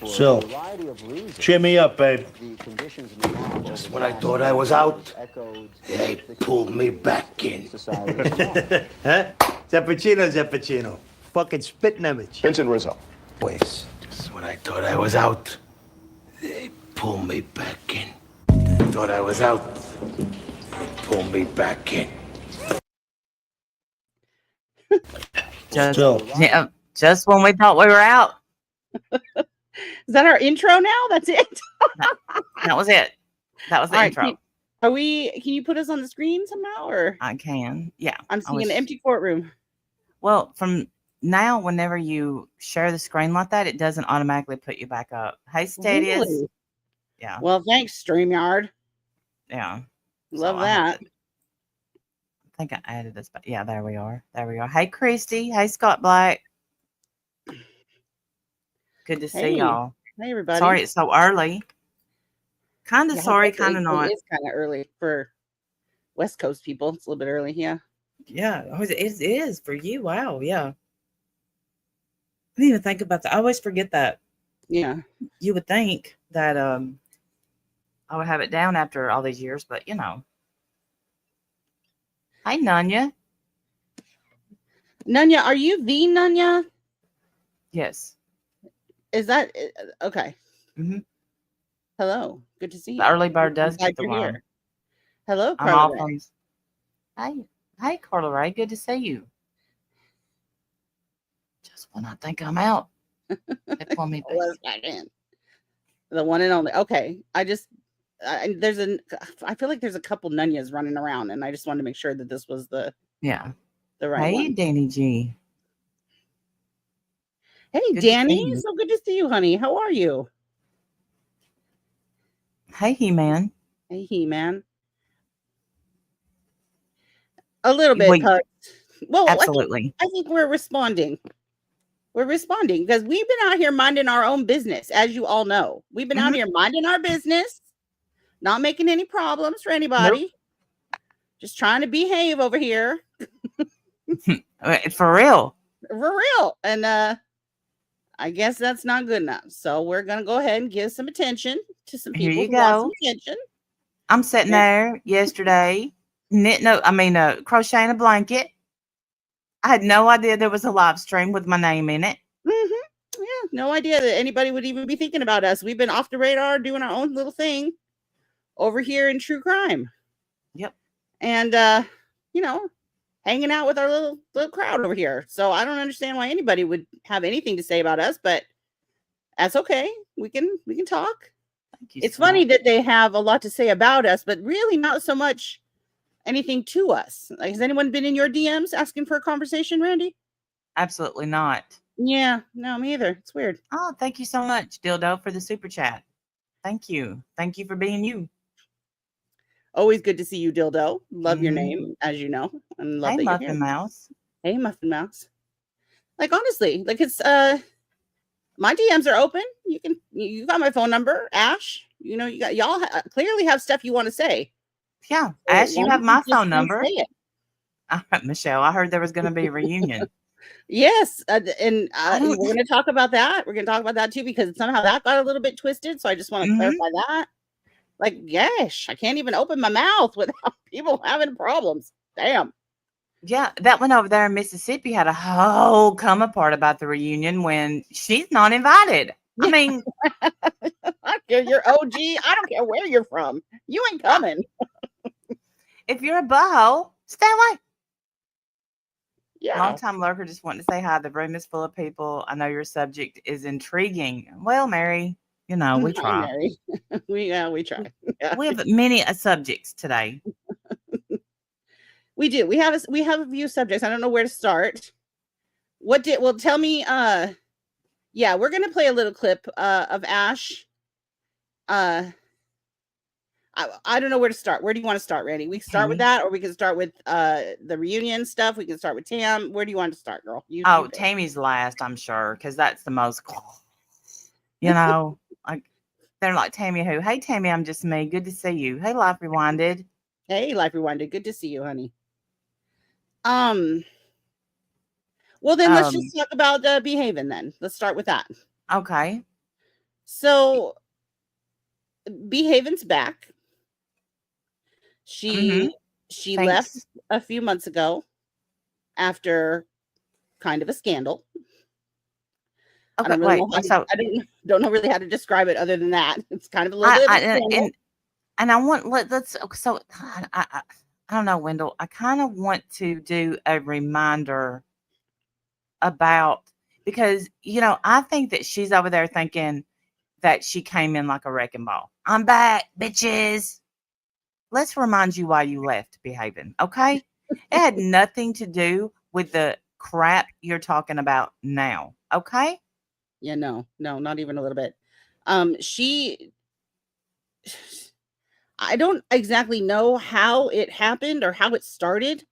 So, cheer me up, babe. Just when I thought I was out, they pulled me back in. Huh? Zappuccino. Fucking spitting image. Vincent Rizzo. Pues, just when I thought I was out, they pulled me back in. Thought I was out, they pulled me back in. Just when we thought we were out. Is that our intro now? That's it? That was it. That was the intro. Can you put us on the screen somehow? Or I can. Yeah. I'm seeing an empty courtroom. Well, from now, whenever you share the screen like that, it doesn't automatically put you back up. Hey, Stadius. Really? Yeah. Well, thanks, StreamYard. Yeah. Love that. I think I added this, but yeah, there we are. Hey, Christy. Hey, Scott Black. Good to see y'all. Hey, everybody. Sorry it's so early. Kind of sorry, kind of not. It is kind of early for West Coast people. It's a little bit early, yeah. Yeah, it is for you. Wow, yeah. I didn't even think about that. I always forget that. Yeah. You would think that I would have it down after all these years, but you know. Hi, Nunya. Nunya, are you the Nunya? Yes. Is that okay? Mm-hmm. Hello, good to see you. The early bird does get the worm. Hello, Carla. Hi, Carla Ray. Good to see you. Just when I think I'm out, they pull me back in. The one and only. Okay, I feel like there's a couple Nunyas running around, and I just wanted to make sure that this was the right Hey, one. Danny G. Hey, Good Danny. So good to see you, honey. How are you? Hey, He-Man. Hey, He-Man. A little bit. Well, absolutely. I think we're responding. We're responding because we've been out here minding our own business, as you all know. We've been out here minding our business, not making any problems for anybody. Nope. Just trying to behave over here. For real. For real. And I guess that's not good enough. So we're going to go ahead and give some attention to some people Here you who go. want some attention. I'm sitting there yesterday, crocheting a blanket. I had no idea there was a live stream with my name in it. Mm-hmm. Yeah, no idea that anybody would even be thinking about us. We've been off the radar doing our own little thing over here in true crime. Yep. And, hanging out with our little crowd over here. So I don't understand why anybody would have anything to say about us, but that's okay. We can talk. It's funny that they have a lot to say about us, but really not so much anything to us. Like, has anyone been in your DMs asking for a conversation, Randy? Absolutely not. Yeah, no, me either. It's weird. Oh, thank you so much, Dildo, for the super chat. Thank you. Thank you for being you. Always good to see you, Dildo. Love your name, as you know. And love hey, that Muffin you're here. Mouse. Hey, Muffin Mouse. Like, honestly, like it's my DMs are open. You got my phone number, Ash. Y'all clearly have stuff you want to say. Yeah, so Ash, you have my phone number. It. Michelle, I heard there was going to be a reunion. Yes, and we're going to talk about that. We're going to talk about that too because somehow that got a little bit twisted. So I just want to clarify that. Like, gosh, I can't even open my mouth without people having problems. Damn. Yeah, that one over there in Mississippi had a whole come apart about the reunion when she's not invited. I mean, you're OG. I don't care where you're from. You ain't coming. If you're a butthole, stay away. Yeah. Long time lurker just wanting to say hi. The room is full of people. I know your subject is intriguing. Well, Mary, we try. Mary. we try. Yeah. We have many subjects today. We do. We have a few subjects. I don't know where to start. Tell me. Yeah, we're gonna play a little clip of Ash. I don't know where to start. Where do you want to start, Randy? We can start with that, or we can start with the reunion stuff. We can start with Tam. Where do you want to start, girl? Tammy's last, I'm sure, because that's the most. Like they're like Tammy who? Hey, Tammy, I'm just me. Good to see you. Hey, Life Rewinded. Hey, Life Rewinded. Good to see you, honey. Well, then let's just talk about Behaven then. Let's start with that. Okay. So Behaven's back. She Thanks. left a few months ago after kind of a scandal. I Okay, don't really wait. know how So I don't know really how to describe it other than that. It's kind of a little bit of a scandal. and I want let's so I don't know, Wendell. I kind of want to do a reminder about, because I think that she's over there thinking that she came in like a wrecking ball. I'm back, bitches. Let's remind you why you left Behaving, okay? It had nothing to do with the crap you're talking about now, okay? Yeah, no, not even a little bit. I don't exactly know how it happened or how it started.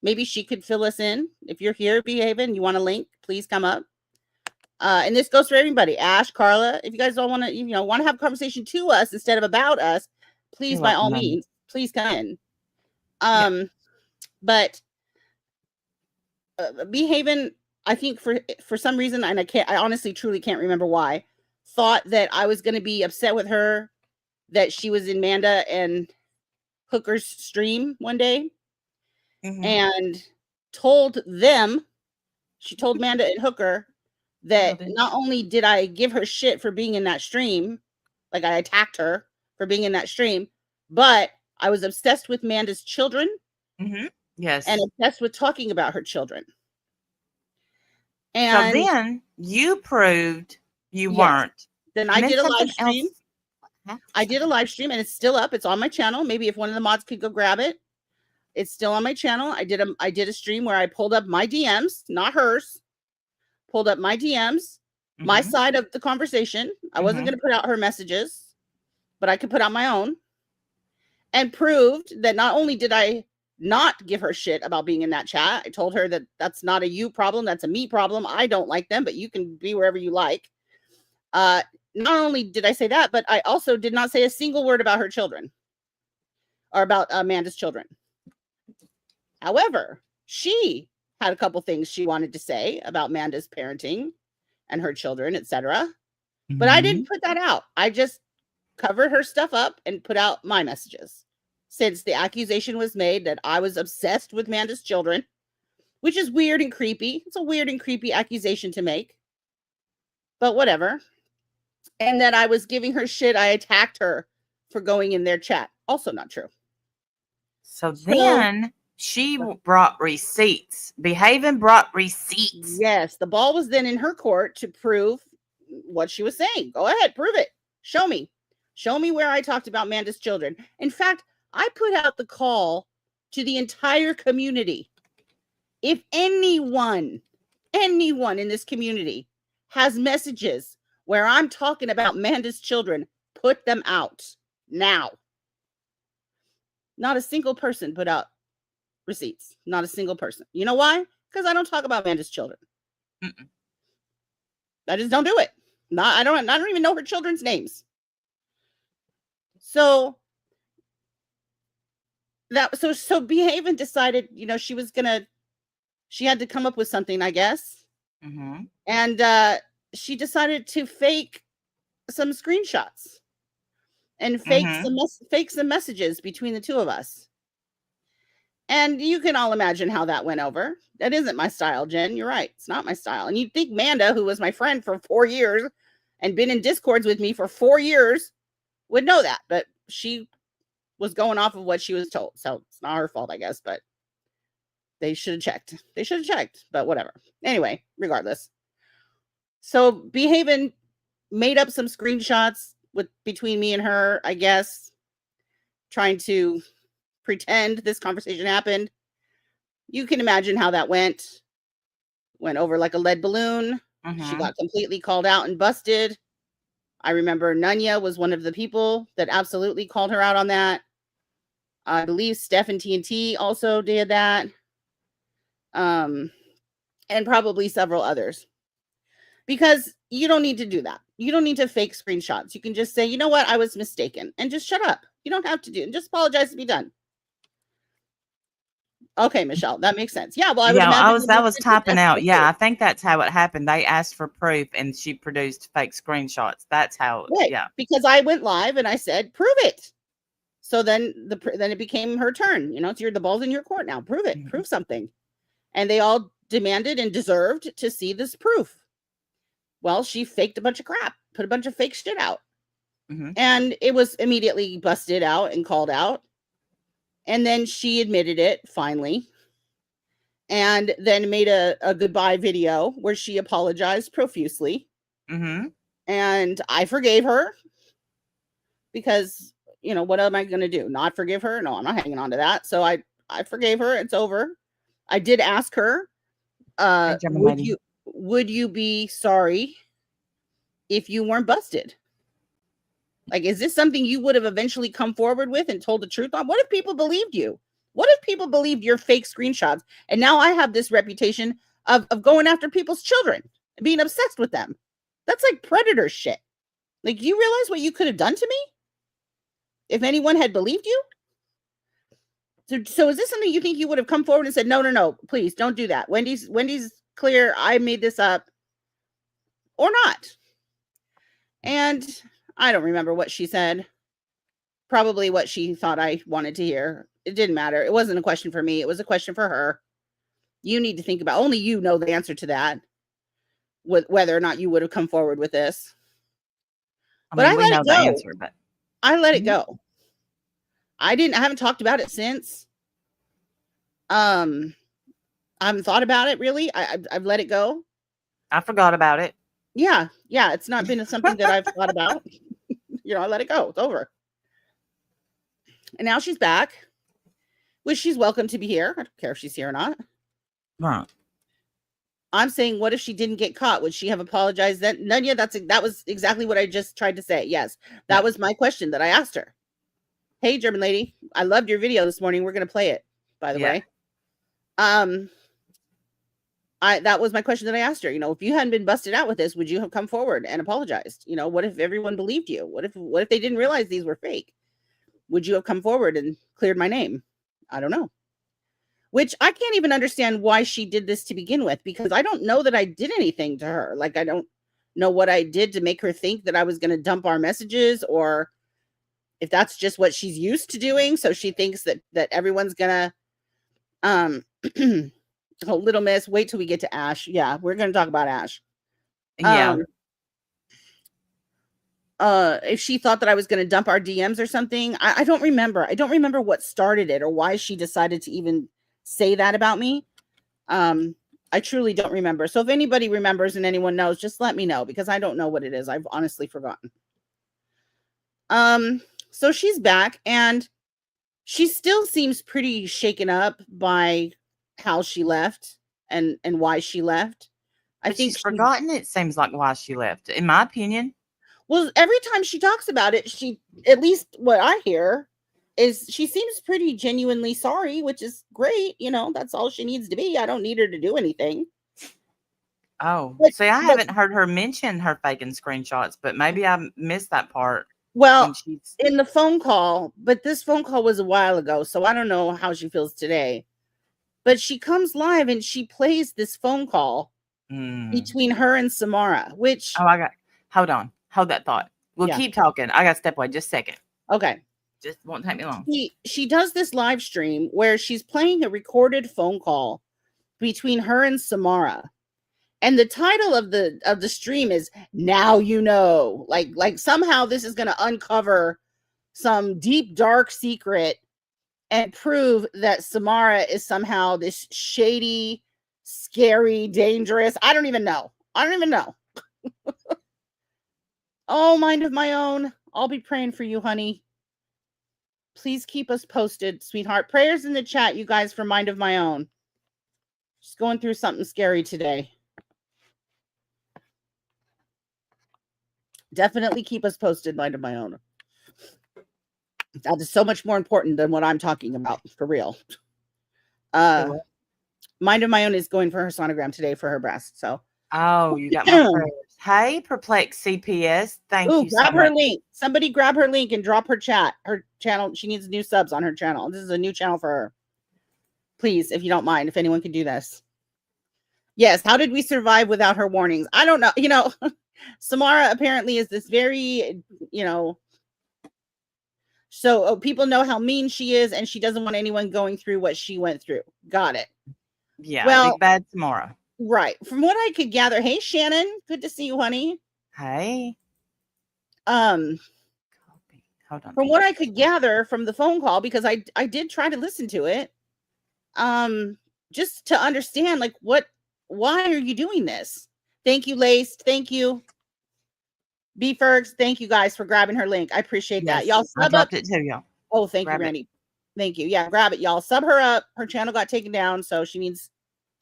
Maybe she could fill us in. If you're here, Behaving, you want a link, please come up. And this goes for everybody. Ash, Carla, if you guys don't want to, want to have a conversation to us instead of about us, please, You're by all welcome, honey. means, please come in. Yeah. But Behaving, I think for some reason, and I honestly truly can't remember why, thought that I was going to be upset with her that she was in Manda and Hooker's stream one day, and told them, she told Manda and Hooker that not only did I give her shit for being in that stream, like I attacked her for being in that stream, but I was obsessed with Manda's children. Yes. And obsessed with talking about her children. And so then you proved you weren't. Then I did a live stream. I did a live stream and it's still up. It's on my channel. Maybe if one of the mods could go grab it. It's still on my channel. I did a stream where I pulled up my DMs, not hers. Pulled up my DMs, my side of the conversation. I wasn't going to put out her messages, but I could put out my own. And proved that not only did I not give her shit about being in that chat, I told her that that's not a you problem, that's a me problem. I don't like them, but you can be wherever you like. Not only did I say that, but I also did not say a single word about her children or about Amanda's children. However, she had a couple things she wanted to say about Amanda's parenting and her children, etc. But I didn't put that out. I just covered her stuff up and put out my messages. Since the accusation was made that I was obsessed with Amanda's children, which is weird and creepy. It's a weird and creepy accusation to make. But whatever. And that I was giving her shit. I attacked her for going in their chat. Also not true. So then she brought receipts. Behaving brought receipts. Yes. The ball was then in her court to prove what she was saying. Go ahead. Prove it. Show me. Show me where I talked about Amanda's children. In fact, I put out the call to the entire community. If anyone in this community has messages where I'm talking about Amanda's children, put them out now. Not a single person put out receipts. Not a single person. You know why? Because I don't talk about Amanda's children. I just don't do it. I don't even know her children's names. So Behaven decided, she had to come up with something, I guess. And she decided to fake some screenshots and fake some messages between the two of us. And you can all imagine how that went over. That isn't my style, Jen. You're right. It's not my style. And you'd think Manda, who was my friend for 4 years and been in Discords with me for 4 years, would know that. But she was going off of what she was told. So it's not her fault, I guess. But they should have checked. But whatever. Anyway, regardless. So Behaven made up some screenshots between me and her, I guess, trying to pretend this conversation happened. You can imagine how that went. Went over like a lead balloon. She got completely called out and busted. I remember Nunya was one of the people that absolutely called her out on that. I believe Steph and TNT also did that. And probably several others. Because you don't need to do that. You don't need to fake screenshots. You can just say, you know what, I was mistaken. And just shut up. You don't have to do it. Just apologize to be done. Okay, Michelle, that makes sense. Yeah, well, I would Yeah, imagine I was typing out. Yeah, I Right. think that's how it happened. They asked for proof, and she produced fake screenshots. That's how. Yeah. Because I went live and I said, "Prove it." So then then it became her turn. You know, it's the ball's in your court now. Prove it. Mhm. Prove something. And they all demanded and deserved to see this proof. Well, she faked a bunch of crap, put a bunch of fake shit out. Mhm. And it was immediately busted out and called out. And then she admitted it finally. And then made a goodbye video where she apologized profusely. Mhm. And I forgave her because, you know, what am I going to do? Not forgive her? No, I'm not hanging on to that. So I forgave her. It's over. I did ask her, Hey, German lady. would you be sorry if you weren't busted? Like, is this something you would have eventually come forward with and told the truth on? What if people believed you? What if people believed your fake screenshots? And now I have this reputation of going after people's children and being obsessed with them. That's like predator shit. Like, you realize what you could have done to me if anyone had believed you? So is this something you think you would have come forward and said, no, please don't do that. Wendy's clear. I made this up, or not? And I don't remember what she said. Probably what she thought I wanted to hear. It didn't matter. It wasn't a question for me. It was a question for her. You need to think about, only you know the answer to that, with whether or not you would have come forward with this. But I we let know it the go. answer, but I let it Mhm. go. I haven't talked about it since. I haven't thought about it really. I've let it go. I forgot about it. Yeah. It's not been something that I've thought about. You know, I let it go. It's over. And now she's back, which she's welcome to be here. I don't care if she's here or not. Right. I'm saying, what if she didn't get caught? Would she have apologized then? None. Yeah, that was exactly what I just tried to say. Yes, that was my question that I asked her. Hey, German lady, I loved your video this morning. We're gonna play it, by the way. That was my question that I asked her. You know, if you hadn't been busted out with this, would you have come forward and apologized? You know, what if everyone believed you? What if they didn't realize these were fake? Would you have come forward and cleared my name? I don't know. Which I can't even understand why she did this to begin with, because I don't know that I did anything to her. Like, I don't know what I did to make her think that I was going to dump our messages, or if that's just what she's used to doing. So she thinks that everyone's going to, oh, Little Miss, wait till we get to Ash. Yeah, we're going to talk about Ash. Yeah. If she thought that I was going to dump our DMs or something, I don't remember. I don't remember what started it or why she decided to even say that about me. I truly don't remember. So if anybody remembers and anyone knows, just let me know, because I don't know what it is. I've honestly forgotten. So she's back, and she still seems pretty shaken up by how she left and why she left. I think she's forgotten, it seems like, why she left, in my opinion. Well, every time she talks about it, she, at least what I hear, is she seems pretty genuinely sorry, which is great. You know, that's all she needs to be. I don't need her to do anything. Oh, see, I haven't heard her mention her faking screenshots, but maybe I missed that part. Well, in the phone call, but this phone call was a while ago, so I don't know how she feels today. But she comes live and she plays this phone call between her and Samara, which... Oh, hold on. Hold that thought. We'll keep talking. I got to step away just a second. Okay. Just won't take me long. She does this live stream where she's playing a recorded phone call between her and Samara. And the title of the stream is "Now You Know." Like somehow this is going to uncover some deep, dark secret and prove that Samara is somehow this shady, scary, dangerous. I don't even know. Oh, mind of my own. I'll be praying for you, honey. Please keep us posted, sweetheart. Prayers in the chat, you guys, for mind of my own. Just going through something scary today. Definitely keep us posted, mind of my own. That is so much more important than what I'm talking about, for real. Mind of my own is going for her sonogram today for her breast. So, oh, you got my prayers. Hey, Perplex CPS, thank you. Grab her link. Somebody grab her link and drop her channel. She needs new subs on her channel. This is a new channel for her. Please, if you don't mind, if anyone could do this. Yes. How did we survive without her warnings? I don't know. Samara apparently is this very, so people know how mean she is, and she doesn't want anyone going through what she went through. Got it. Yeah, Well, big bad Samara. Right. From what I could gather, hey Shannon, good to see you, honey. Hey. Hold on. From what I could gather from the phone call, because I did try to listen to it, just to understand, like, why are you doing this? Thank you, Laced. Thank you. B Fergs, thank you guys for grabbing her link. I appreciate that. Y'all sub up. It too, y'all. Oh, thank you, Randy. Thank you. Yeah, grab it, y'all. Sub her up. Her channel got taken down, so she needs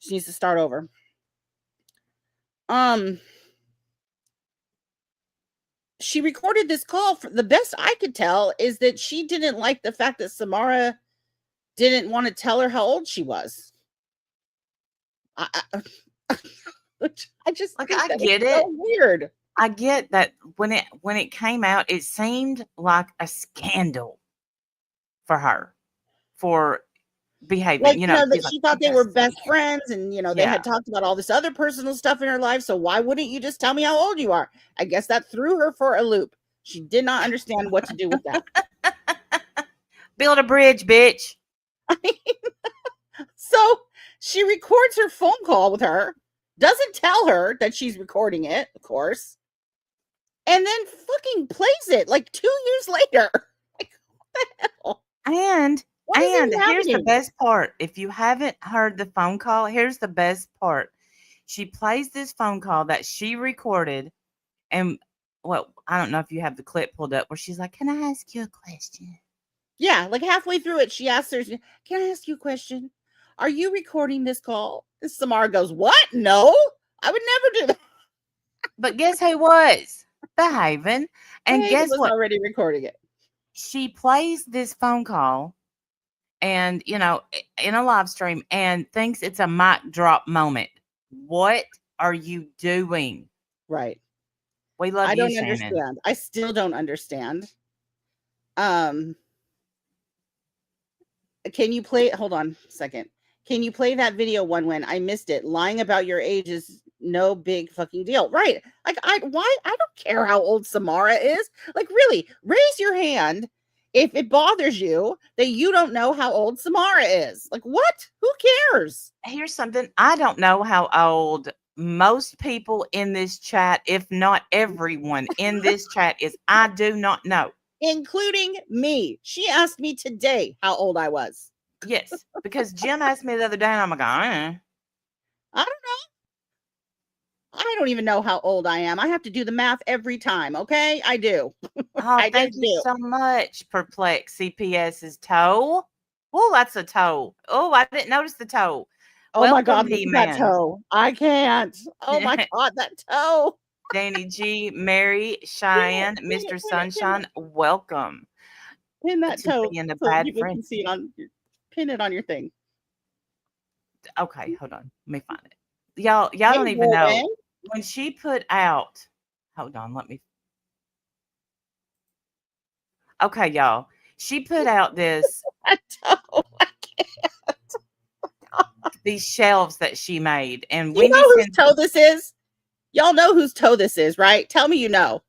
to start over. She recorded this call. For the best I could tell is that she didn't like the fact that Samara didn't want to tell her how old she was. I just like, I get it. So weird. I get that when it came out, it seemed like a scandal for her, for Behaven't. Like, that she thought they were best friends, and they Yeah. had talked about all this other personal stuff in her life. So why wouldn't you just tell me how old you are? I guess that threw her for a loop. She did not understand what to do with that. Build a bridge, bitch. So she records her phone call with her, doesn't tell her that she's recording it, of course, and then fucking plays it like 2 years later. Like, what the hell? And here's the best part. If you haven't heard the phone call, here's the best part. She plays this phone call that she recorded, and I don't know if you have the clip pulled up, where she's like, "Can I ask you a question?" Yeah, like halfway through it, she asks her, "Can I ask you a question? Are you recording this call?" And Samara goes, "What? No, I would never do that." But guess who was? Behaven. And Behaven guess was what? Already recording it. She plays this phone call, and in a live stream, and thinks it's a mic drop moment. What are you doing? Right. We love I you, don't Shannon. understand. I still don't understand. Can you play? Hold on a second. Can you play that video when I missed it? Lying about your age is no big fucking deal. Right. Like, I don't care how old Samara is. Like, really, raise your hand if it bothers you that you don't know how old Samara is. Like, what? Who cares? Here's something. I don't know how old most people in this chat, if not everyone in this chat, is. I do not know. Including me. She asked me today how old I was. Yes, because Jim asked me the other day, and I'm like, I don't know. I don't even know how old I am. I have to do the math every time. Okay, I do. Oh, thank you so much. Perplex CPS's toe. Oh, that's a toe. Oh, I didn't notice the toe. Oh my God, look at that toe. I can't. Oh my God, that toe. Danny G, Mary, Cheyenne, Mr. Sunshine, welcome. Pin that toe being a so bad people friend. can see it pin it on your thing. Okay, hold on. Let me find it. Y'all don't even know. When she put out, hold on, let me. Okay, y'all. She put out this. I can't. These shelves that she made, and you know whose toe this is? Y'all know whose toe this is, right? Tell me you know.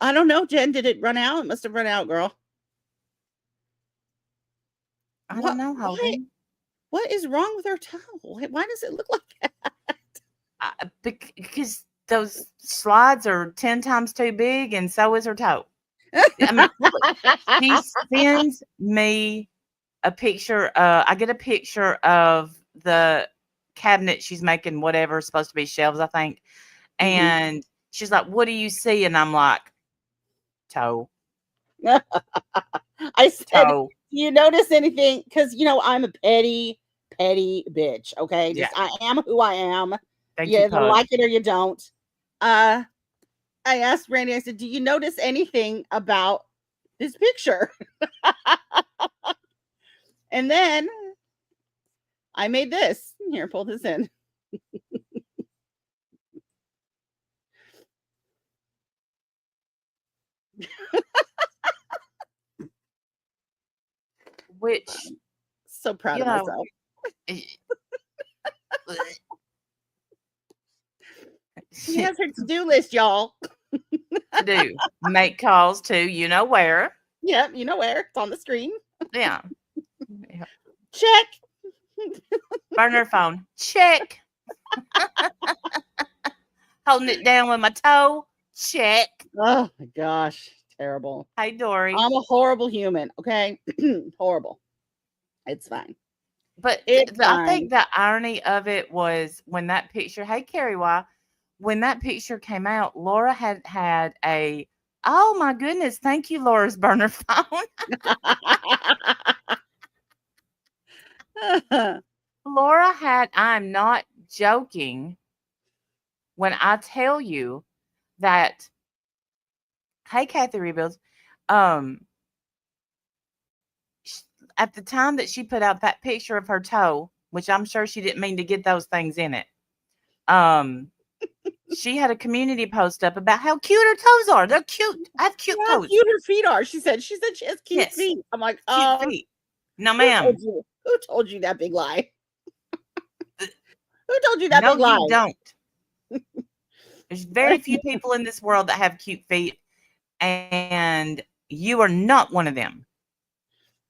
I don't know, Jen. Did it run out? It must have run out, girl. I don't know how. What is wrong with her toe? Why does it look like that? Because those slides are 10 times too big, and so is her toe. I mean, she sends me a picture. I get a picture of the cabinet she's making, whatever, supposed to be shelves, I think. And she's like, "What do you see?" And I'm like, "Toe." I said, toe. Do you notice anything? Because I'm a petty bitch. Okay, just I am who I am. You either like it or you don't. I asked Randy. I said, "Do you notice anything about this picture?" And then I made this. Here, pull this in. Which So proud You of know, myself. She has her to-do list, y'all. to do make calls to you know where. Yep, you know where. It's on the screen. Yeah. Check. Burner phone. Check. Holding it down with my toe. Check. Oh my gosh. Terrible. Hey, Dory. I'm a horrible human. Okay. Horrible. It's fine. But It's I fine. think the irony of it was when that picture, hey, Carrie, why? When that picture came out, Laura had a, oh my goodness, thank you, Laura's burner phone. Laura had, I'm not joking when I tell you that, hey, Kathy Rebuilds, at the time that she put out that picture of her toe, which I'm sure she didn't mean to get those things in it, she had a community post up about how cute her toes are. They're cute. I have cute How toes. cute her feet are. She said she has cute Yes. feet. I'm like, Cute feet. No, who ma'am. told you that big lie? Who told you that No, big lie? you don't. There's very few people in this world that have cute feet, and you are not one of them.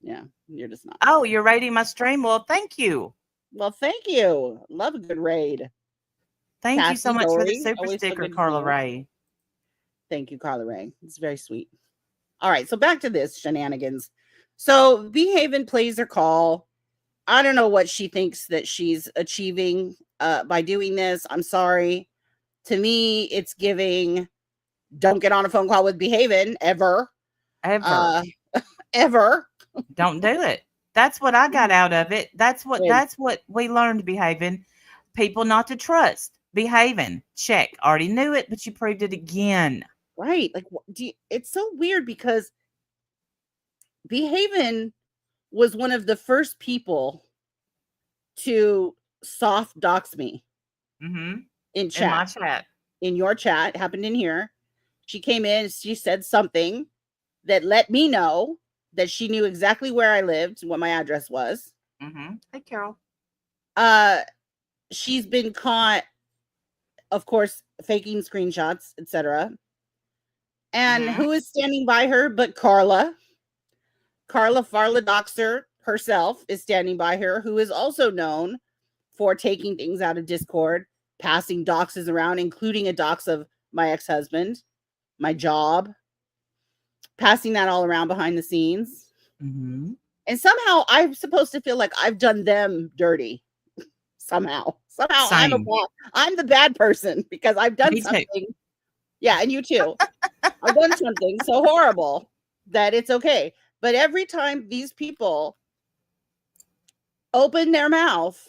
Yeah, you're just not. Oh, you're rating my stream? Well, thank you. Well, thank you. Love a good raid. Thank you so Cassie much for the Dory, super always so sticker, good to Carla see you. Ray. Thank you, Carla Ray. It's very sweet. All right, so back to this shenanigans. So Behaven't plays her call. I don't know what she thinks that she's achieving by doing this. I'm sorry. To me, it's giving don't get on a phone call with Behaven ever. Ever. Don't do it. That's what I got out of it. That's what we learned, Behaving. People not to trust. Behaving. Check. Already knew it, but you proved it again. Right. Like it's so weird because Behaven was one of the first people to soft dox me in chat. In my chat. In your chat. It happened in here. She came in, she said something that let me know that she knew exactly where I lived, what my address was. Hey, Carol. She's been caught, of course, faking screenshots, etc. And who is standing by her but Carla? Carla Farla Doxer herself is standing by her, who is also known for taking things out of Discord, passing doxes around, including a dox of my ex-husband, my job, passing that all around behind the scenes. And somehow I'm supposed to feel like I've done them dirty. Somehow I'm the bad person because I've done something. Yeah, and you too. I've done something so horrible that it's okay. But every time these people open their mouth,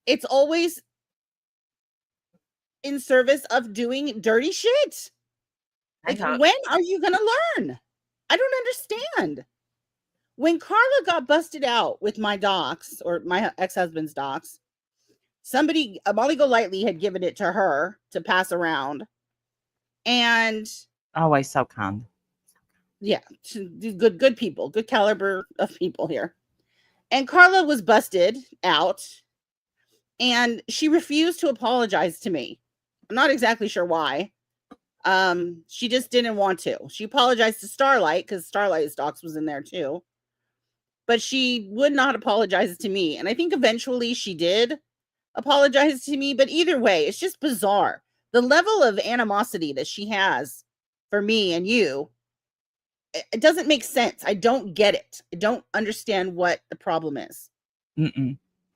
it's always in service of doing dirty shit. Like, when are you going to learn? I don't understand. When Carla got busted out with my docs, or my ex-husband's docs, somebody, Molly Golightly, had given it to her to pass around. And always so kind. Yeah, good people, good caliber of people here. And Carla was busted out, and she refused to apologize to me. I'm not exactly sure why. She just didn't want to. She apologized to Starlight because Starlight's docs was in there too. But she would not apologize to me. And I think eventually she did apologize to me. But either way, it's just bizarre. The level of animosity that she has for me and you, it doesn't make sense. I don't get it. I don't understand what the problem is.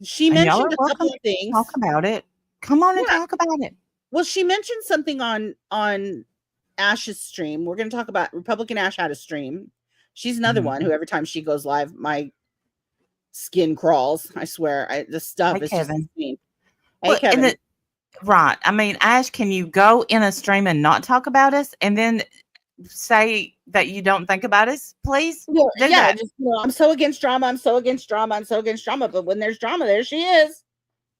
She mentioned a couple of things. Talk about it. Come on and talk about it. Well, she mentioned something on Ash's stream. We're going to talk about Republican Ash had a stream. She's another one who every time she goes live, my skin crawls. I swear. The stuff is just insane. Hey, Kevin. Right. I mean, Ash, can you go in a stream and not talk about us and then say that you don't think about us, please? Yeah, just, I'm so against drama. I'm so against drama. I'm so against drama. But when there's drama, there she is.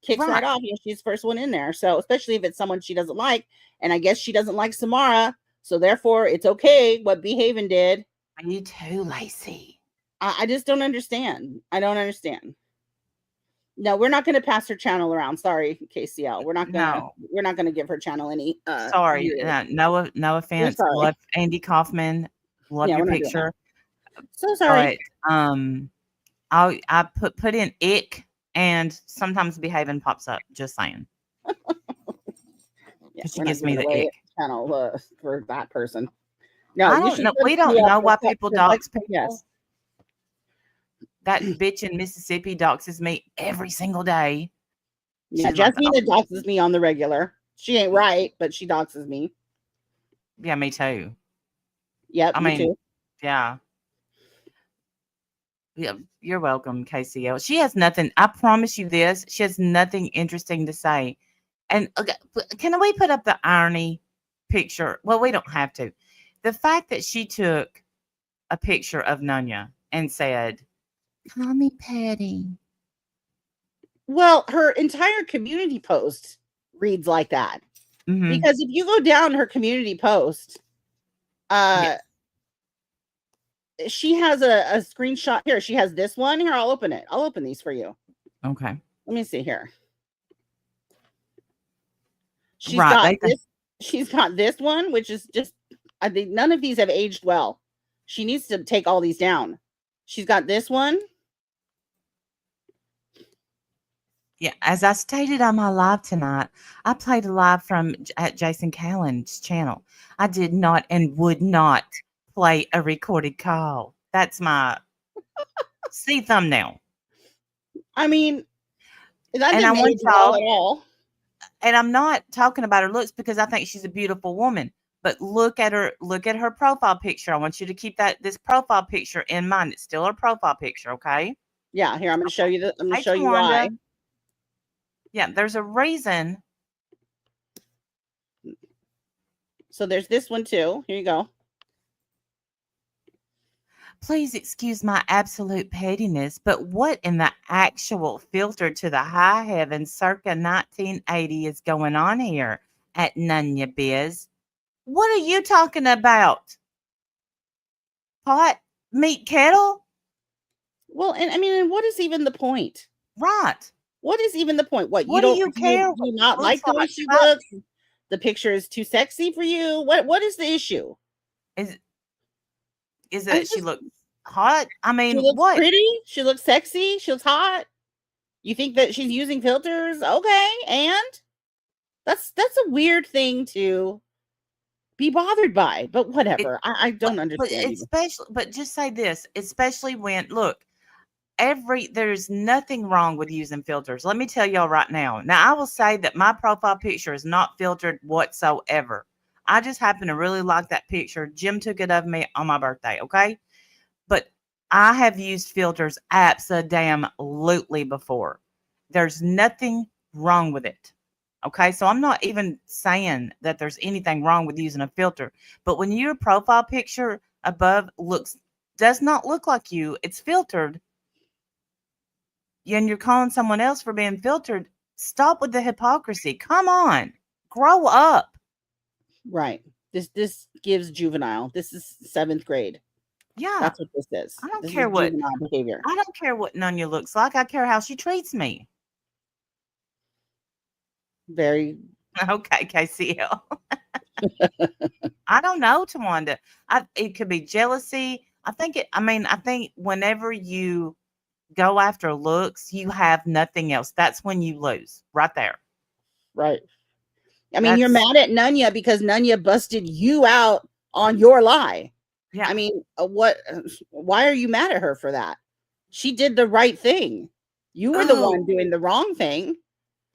Kicks right off. She's the first one in there. So especially if it's someone she doesn't like. And I guess she doesn't like Samara. So therefore, it's okay what Behaven did. You too, Lacey. I just don't understand. I don't understand. No, we're not going to pass her channel around. Sorry, KCL. We're not gonna. No. We're not going to give her channel any. Sorry, viewers. no offense. sorry. Love Andy Kaufman. Love Yeah, your we're not doing picture. So sorry. But I put in ick, and sometimes Behaven pops up. Just saying. Yeah, She we're not gives me giving the away ick. channel for that person. No, I you don't should know. put We me don't up know for why that, people 'cause, dox people. Yes. That bitch in Mississippi doxes me every single day. Yeah, She's like, Jasmina doxes me on the regular. She ain't right, but she doxes me. yeah, me too. Yep, I you mean, too. yeah. Yeah, you're welcome, KCL. She has nothing. I promise you this. She has nothing interesting to say. And okay, can we put up the irony picture? Well, we don't have to. The fact that she took a picture of Nunya and said, "Call me Patty." Well, her entire community post reads like that. Mhm. Because if you go down her community post, Yes. she has a screenshot here. She has this one here. I'll open it. I'll open these for you. Okay. Let me see here. She's Right, got they think- this. She's got this one, which is just. I think none of these have aged well. She needs to take all these down. She's got this one. Yeah, as I stated on my live tonight, I played a live from at Jason Callan's channel. I did not and would not play a recorded call. That's my see thumbnail. I mean, that And I didn't want age well at y'all, all. and I'm not talking about her looks because I think she's a beautiful woman. But look at her profile picture. I want you to keep this profile picture in mind. It's still her profile picture, okay? Yeah, here I'm going to show you. I'm going Hey, to show you why. Tawanda. Yeah, there's a reason. So there's this one too. Here you go. Please excuse my absolute pettiness, but what in the actual filter to the high heaven circa 1980 is going on here at Nunya Biz? What are you talking about? Pot, meat, kettle? Well, and I mean, and what is even the point? Right. What is even the point? What What do you care? Do you not like the way she Right. looks? The picture is too sexy for you. What is the issue? Is I it she looks hot? I She mean, looks what? pretty. She looks sexy. She looks hot. You think that she's using filters? Okay, and that's a weird thing to be bothered by. But whatever. I don't understand. But just say this, especially when look, there's nothing wrong with using filters. Let me tell y'all right now. Now I will say that my profile picture is not filtered whatsoever. I just happen to really like that picture. Jim took it of me on my birthday, okay? But I have used filters absolutely before. There's nothing wrong with it. Okay, so I'm not even saying that there's anything wrong with using a filter. But when your profile picture above does not look like you, it's filtered, and you're calling someone else for being filtered, stop with the hypocrisy. Come on, grow up. Right. This gives juvenile. This is 7th grade. Yeah, That's what this is. I don't This care is what juvenile behavior. I don't care what Nunya looks like. I care how she treats me. Very. Okay, KCL. I don't know, Tawanda. It could be jealousy. I think whenever you go after looks, you have nothing else. That's when you lose right there. Right. I mean, you're mad at Nunya because Nunya busted you out on your lie. Yeah. I mean, why are you mad at her for that? She did the right thing. You were the one doing the wrong thing.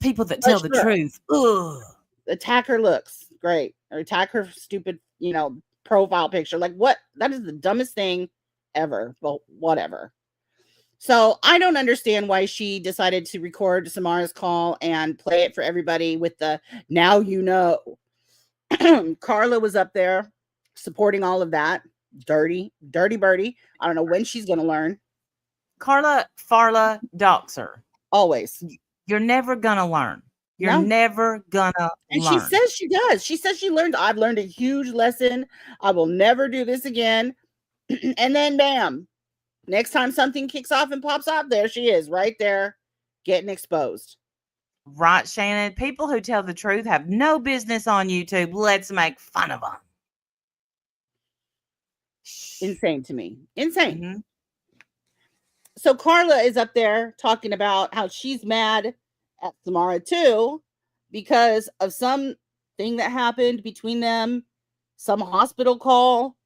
People that tell the truth. Ugh. Attack her looks. Great. Or attack her stupid, profile picture. Like what? That is the dumbest thing ever. Well, whatever. So I don't understand why she decided to record Samara's call and play it for everybody with the now you know. Carla was up there supporting all of that. Dirty birdie. I don't know when she's going to learn. Carla, Farla, Doxer. Always. You're never going to learn. You're never going to learn. And she says she does. She says she learned. I've learned a huge lesson. I will never do this again. And then bam. Next time something kicks off and pops off, there she is, right there, getting exposed. Right, Shannon. People who tell the truth have no business on YouTube. Let's make fun of them. Insane to me. Insane. Mhm. So Carla is up there talking about how she's mad at Samara too because of something that happened between them, some hospital call.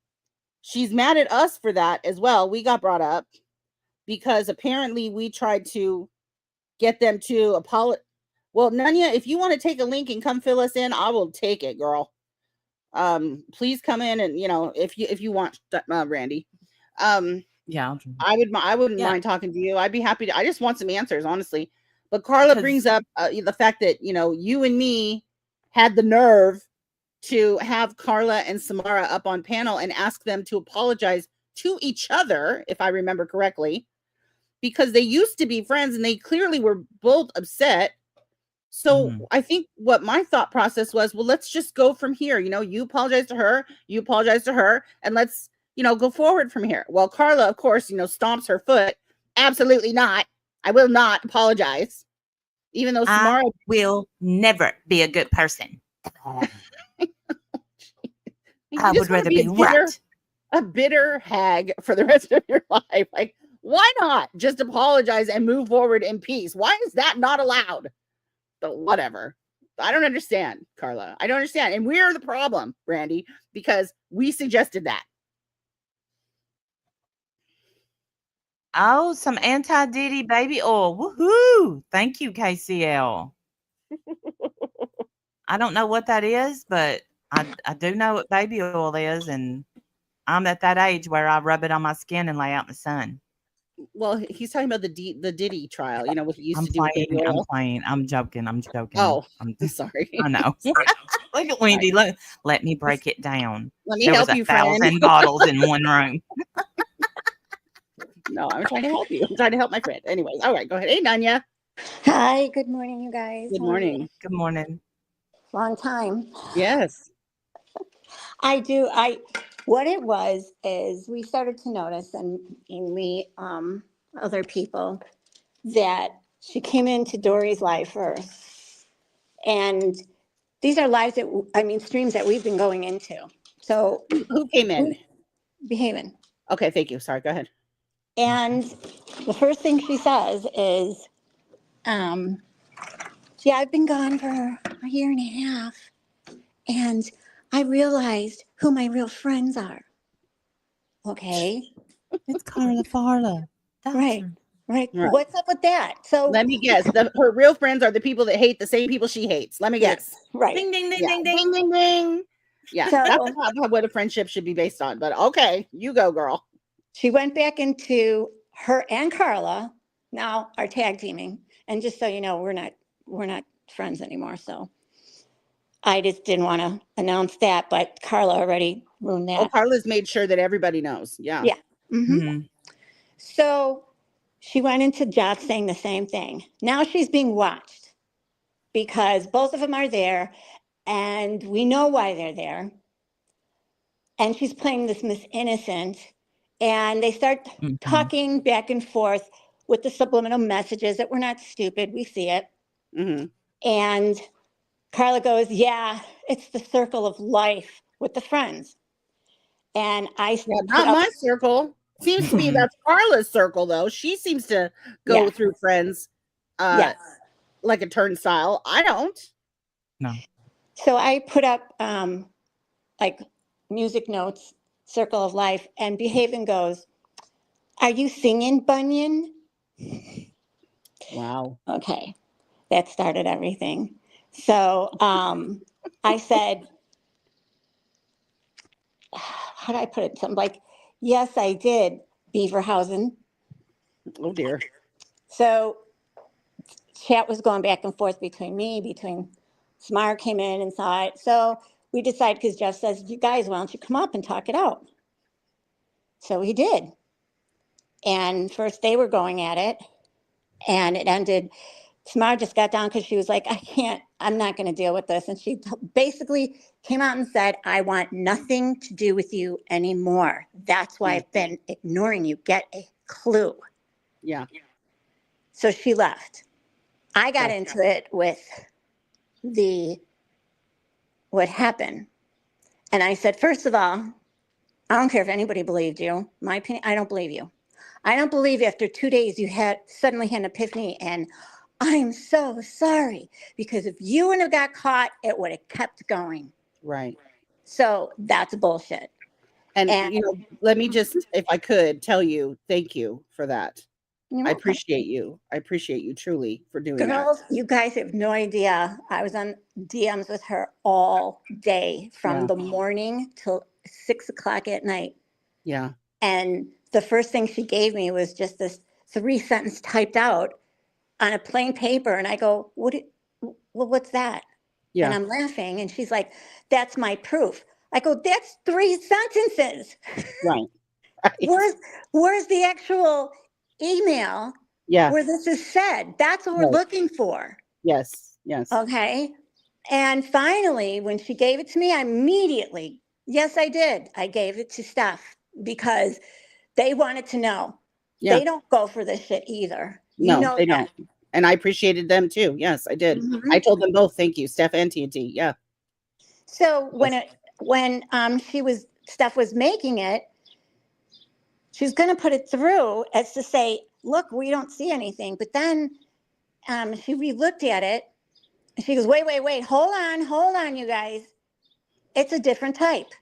She's mad at us for that as well. We got brought up because apparently we tried to get them to apologize. Well, Nanya, if you want to take a link and come fill us in, I will take it, girl. Please come in and if you want, Randy. Yeah, I wouldn't mind talking to you. I'd be happy to. I just want some answers, honestly. But Carla brings up the fact that you and me had the nerve to have Carla and Samara up on panel and ask them to apologize to each other, if I remember correctly, because they used to be friends and they clearly were both upset. So I think what my thought process was, well, let's just go from here. You apologize to her, and let's, go forward from here. Well, Carla, of course, stomps her foot. Absolutely not. I will not apologize. Even though Samara will never be a good person. I would rather be right. A bitter hag for the rest of your life. Like, why not just apologize and move forward in peace? Why is that not allowed? But whatever. I don't understand, Carla. I don't understand. And we're the problem, Randy, because we suggested that. Oh, some anti-Diddy baby oil. Woohoo! Thank you, KCL. I don't know what that is, but I do know what baby oil is, and I'm at that age where I rub it on my skin and lay out in the sun. Well, he's talking about the Diddy trial. What he used to do with baby oil. I'm playing. I'm joking. Oh, I'm sorry. I know. Look at Wendy. Let me break it down. Let me help you, friend. 1,000 bottles in one room. No, I'm trying to help you. I'm trying to help my friend. Anyways, all right, go ahead. Hey, Nanya. Hi, good morning, you guys. Good morning. Good morning. Long time. Yes. What it was is we started to notice, and we, other people, that she came into Dory's life first. And these are streams that we've been going into. So who came in? Behaven't. Okay, thank you. Sorry, go ahead. And the first thing she says is, yeah, I've been gone for a year and a half, and I realized who my real friends are. Okay. It's Carla. Right. What's up with that? So let me guess. Her real friends are the people that hate the same people she hates. Let me guess. Right. Ding, ding, ding, ding, ding, ding, ding. Yeah, that's not what a friendship should be based on. But okay, you go, girl. She went back into her and Carla now are tag teaming. And just so you know, we're not friends anymore. So I just didn't want to announce that, but Carla already ruined that. Oh, Carla's made sure that everybody knows. Yeah. Yeah. Mm-hmm. So she went into Josh saying the same thing. Now she's being watched because both of them are there and we know why they're there. And she's playing this Miss Innocent and they start talking back and forth with the subliminal messages that we're not stupid. We see it. Mm-hmm. And Carla goes, yeah, it's the circle of life with the friends. And not my circle. Seems to be that's Carla's circle, though. She seems to go through friends like a turnstile. I don't. No. So I put up like music notes, circle of life, and Behaven't goes, are you singing, Bunyan? Wow. Okay. That started everything. So I said, how do I put it? Something like, yes, I did, Beaverhausen. Oh, dear. So chat was going back and forth between Samara came in and saw it. So we decided, because Jeff says, you guys, why don't you come up and talk it out? So we did. And first they were going at it, and it ended. Samara just got down because she was like, I'm not going to deal with this. And she basically came out and said, I want nothing to do with you anymore. That's why I've been ignoring you. Get a clue. Yeah. So she left. I got Yeah. into it with what happened. And I said, first of all, I don't care if anybody believed you. My opinion, I don't believe you. I don't believe after 2 days you suddenly had an epiphany and I'm so sorry. Because if you wouldn't have got caught, it would have kept going. Right. So that's bullshit. And, And- you know, let me just, if I could, tell you, thank you for that. You're I welcome. appreciate you. I appreciate you truly for doing Girls, you guys have no idea. I was on DMs with her all day from Yeah. the morning till 6 o'clock at night. that. Yeah. And the first thing she gave me was just this 3-sentence typed out on a plain paper. And I go, what's that? Yeah. And I'm laughing. And she's like, that's my proof. I go, that's 3 sentences. Right. Right. Where's the actual email Yeah. where this is said? That's what we're Right. looking for. Yes. Yes. Okay. And finally, when she gave it to me, I immediately, yes, I did. I gave it to Steph because they wanted to know. Yeah. They don't go for this shit either. No, You know they that. don't. And I appreciated them too. Yes, I did. Mhm. I told them both, thank you, Steph and TNT. Yeah. So when Steph was making it, she was going to put it through as to say, look, we don't see anything. But then she re-looked at it and she goes, wait, hold on, you guys. It's a different type.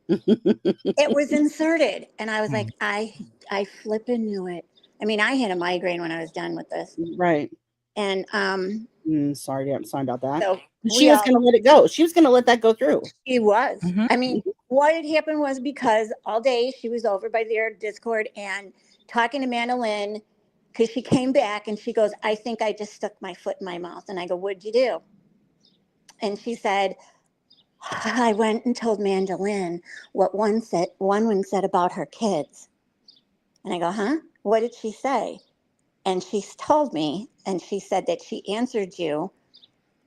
It was inserted. And I was like, I flipping knew it. I mean, I had a migraine when I was done with this. Right. And Sorry about that. so She was going to let it go. She was going to let that go through. she was. Mhm. I mean, what had happened was because all day she was over by their Discord and talking to Mandolin because she came back and she goes, I think I just stuck my foot in my mouth. And I go, what'd you do? And she said, I went and told Mandolin what one woman said about her kids. And I go, huh? What did she say? And she told me, and she said that she answered you.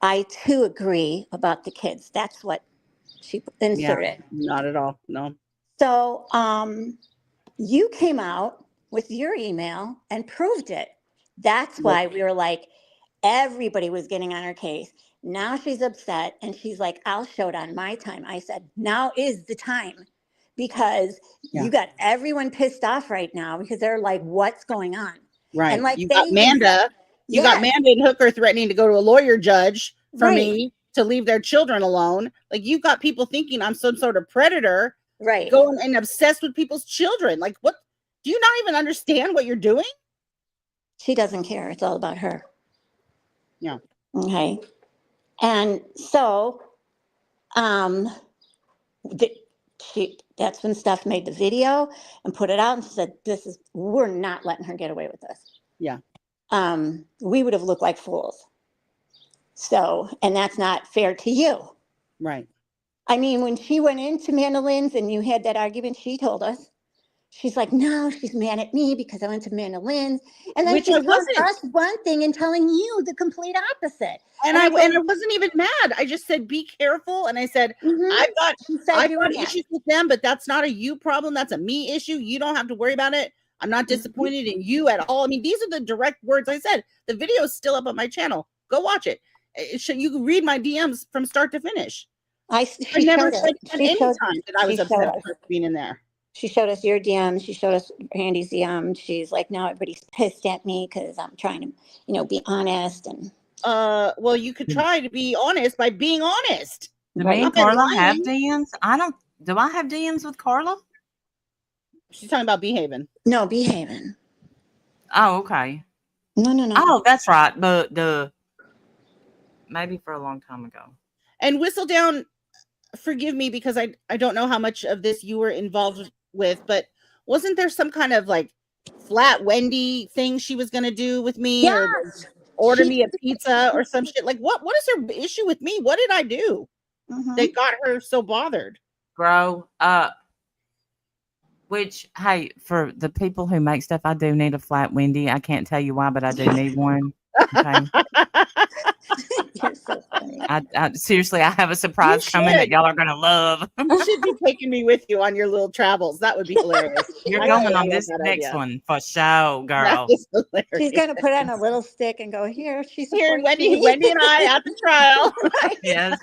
I too agree about the kids. That's what she inserted. Not at all. No. So you came out with your email and proved it. That's why we were like, everybody was getting on her case. Now she's upset and she's like, I'll show it on my time. I said, now is the time because you got everyone pissed off right now because they're like, what's going on? Right. And like you got Manda. You got Manda and Hooker threatening to go to a lawyer judge for me to leave their children alone. Like you got people thinking I'm some sort of predator. Right. Going and obsessed with people's children. Like what? Do you not even understand what you're doing? She doesn't care. It's all about her. Yeah. Okay. And so that's when Steph made the video and put it out and said, we're not letting her get away with this. Yeah. We would have looked like fools. So, and that's not fair to you. Right. I mean, when she went into Mandolin's and you had that argument, she told us, she's like, no, she's mad at me because I went to Mandolin's. And then Which she's I telling wasn't. us one thing and telling you the complete opposite. And I wasn't even mad. I just said, be careful. And I said, I've got issues with them, but that's not a you problem. That's a me issue. You don't have to worry about it. I'm not disappointed in you at all. I mean, these are the direct words I said. The video is still up on my channel. Go watch it. You can read my DMs from start to finish. I never said at any time that I was upset with her being in there. She showed us your DM. She showed us Randy's DM. She's like, now everybody's pissed at me because I'm trying to, be honest. And well, you could try to be honest by being honest. Do me and Carla have DMs? Do I have DMs with Carla? She's talking about Behaven. No, Behaven. Oh, okay. No. Oh, that's right. But maybe for a long time ago. And Whistle Down, forgive me because I don't know how much of this you were involved with, but wasn't there some kind of like flat Wendy thing she was going to do with me? Yes. Or order me a pizza or some shit? Like what is her issue with me? What did I do that got her so bothered? Grow up. Which, hey, for the people who make stuff, I do need a flat Wendy. I can't tell you why, but I do need one. Okay. You're so funny. Seriously, I have a surprise coming that should. y'all are gonna love. You should be taking me with you on your little travels. That would be hilarious. You're Actually, going I on love this that next idea. one for sure, That girl. is hilarious. She's gonna put on a little stick and go, here, she Here, supports Wendy me. and I at the trial. Yes.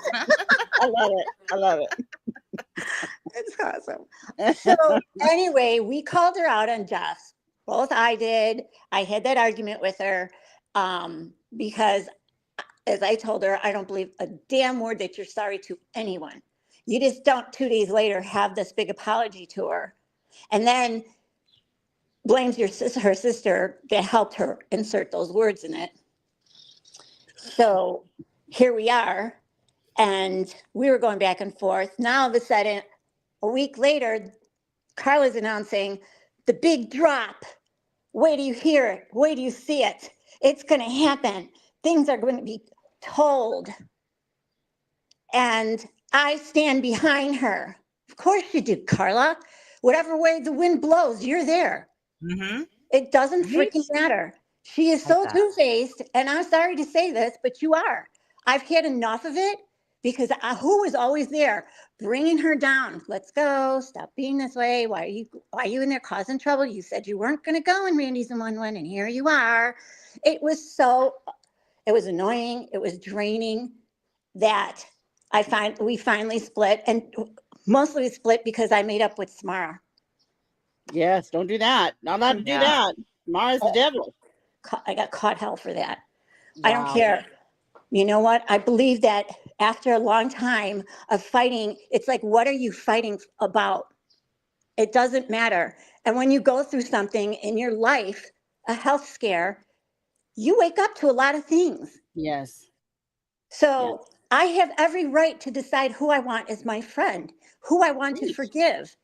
I love it. I love it. It's awesome. So anyway, we called her out on Jess. Both I did. I had that argument with her because, as I told her, I don't believe a damn word that you're sorry to anyone. You just don't 2 days later have this big apology to her, and then blames her sister that helped her insert those words in it. So here we are, and we were going back and forth. Now all of a sudden, a week later, Carla's announcing the big drop. Wait till you hear it. Wait till you see it. It's going to happen. Things are going to be told. And I stand behind her. Of course you do, Carla. Whatever way the wind blows, you're there. Mm-hmm. It doesn't freaking matter. She is so Okay. two-faced, and I'm sorry to say this, but you are. I've had enough of it because who was always there bringing her down? Let's go. Stop being this way. Why are you in there causing trouble? You said you weren't going to go in Randy's and one, and here you are. It was annoying. It was draining that we finally split, and mostly split because I made up with Samara. Yes, don't do that. Not allowed to do Yeah. that. Mara's the devil. I got caught hell for that. I don't Wow. care. You know what? I believe that after a long time of fighting, it's like, what are you fighting about? It doesn't matter. And when you go through something in your life, a health scare, you wake up to a lot of things. Yes. So I have every right to decide who I want as my friend, who I want to forgive.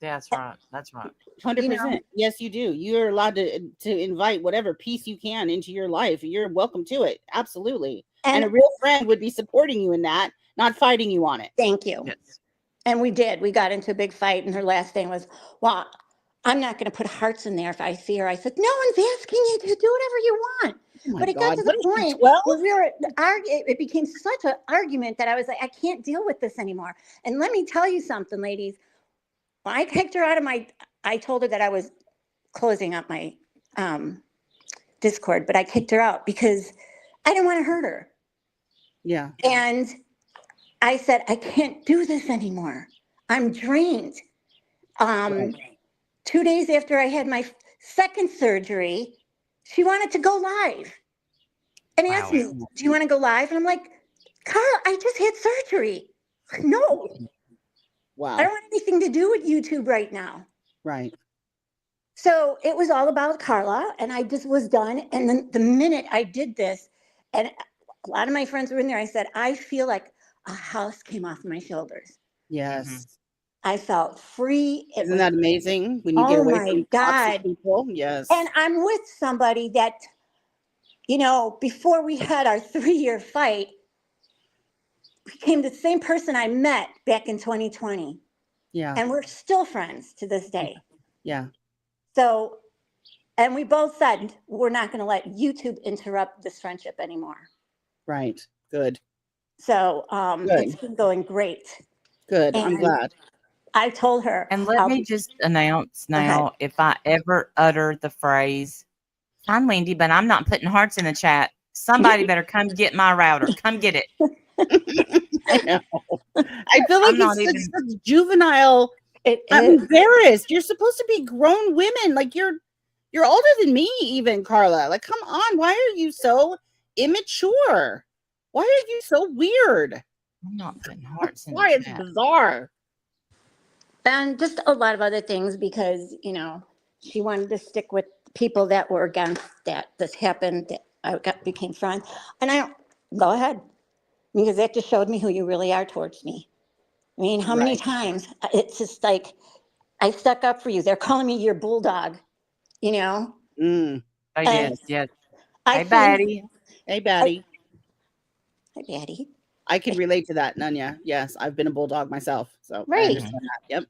That's right. That's right. 100%. Yes, you do. You're allowed to invite whatever peace you can into your life. You're welcome to it. Absolutely. And a real friend would be supporting you in that, not fighting you on it. Thank you. Yes. And we did. We got into a big fight, and her last thing was, well, I'm not going to put hearts in there if I see her. I said, no one's asking you to do whatever you want. Oh But it God. got to the point where it became such an argument that I was like, I can't deal with this anymore. And let me tell you something, ladies. When I kicked her out of I told her that I was closing up my Discord, but I kicked her out because I didn't want to hurt her. Yeah. And I said, I can't do this anymore. I'm drained. 2 days after I had my second surgery, she wanted to go live and asked me, do you want to go live? And I'm like, Carla, I just had surgery. No. Wow. I don't want anything to do with YouTube right now. Right. So it was all about Carla, and I just was done. And then the minute I did this, and a lot of my friends were in there, I said, I feel like a house came off my shoulders. Yes. Mm-hmm. I felt free. Isn't that amazing when you get away from toxic people? Yes. And I'm with somebody that, before we had our 3-year fight, became the same person I met back in 2020. Yeah. And we're still friends to this day. Yeah. So, and we both said, we're not going to let YouTube interrupt this friendship anymore. Right. Good. So it's been going great. Good. And I'm glad. I told her. And let me just announce now, if I ever utter the phrase, I'm Wendy, but I'm not putting hearts in the chat, somebody better come get my router. Come get it. I know. I feel like it's such juvenile. I'm embarrassed. You're supposed to be grown women. Like you're older than me, even, Carla. Like, come on. Why are you so immature? Why are you so weird? I'm not putting hearts in Why the it's chat. bizarre. And just a lot of other things because, she wanted to stick with people that were against that. This happened. That I became friends. And I don't, go ahead. Because that just showed me who you really are towards me. I mean, how many times? It's just like, I stuck up for you. They're calling me your bulldog, Mm. I did, yes. Hey, Batty. Hey, Batty. Hi, Batty. I can relate to that, Nunya. Yes, I've been a bulldog myself. So I understand that. Yep.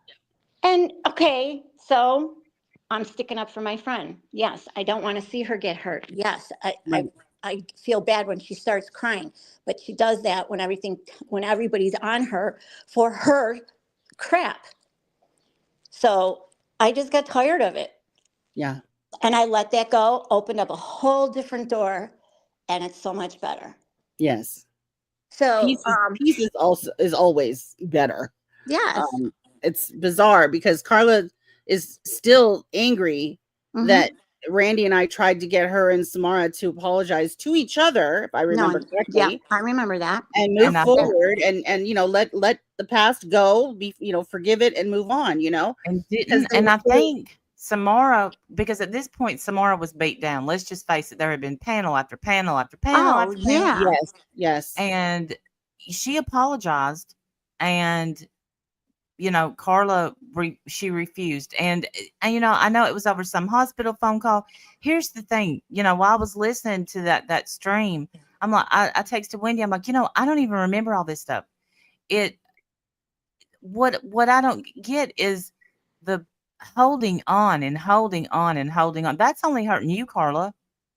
And okay, so I'm sticking up for my friend. Yes, I don't want to see her get hurt. Yes, I feel bad when she starts crying, but she does that when everybody's on her for her crap. So I just got tired of it. Yeah. And I let that go, opened up a whole different door, and it's so much better. Yes. So, Peace is also is always better. yes. It's bizarre because Carla is still angry Mhm. that Randy and I tried to get her and Samara to apologize to each other, if I remember Yeah, correctly, I remember that. and move And I think, forward and let the past go, be forgive it and move on, and because didn't, and I think Samara, because at this point Samara was beat down. Let's just face it, there had been panel after panel after panel Oh, after panel, yeah. yes, and she apologized, and Carla she refused, and I know it was over some hospital phone call. Here's the thing, while I was listening to that stream, I'm like, I texted Wendy, I'm like, I don't even remember all this stuff. What I don't get is the holding on and holding on and holding on. That's only hurting you, Carla.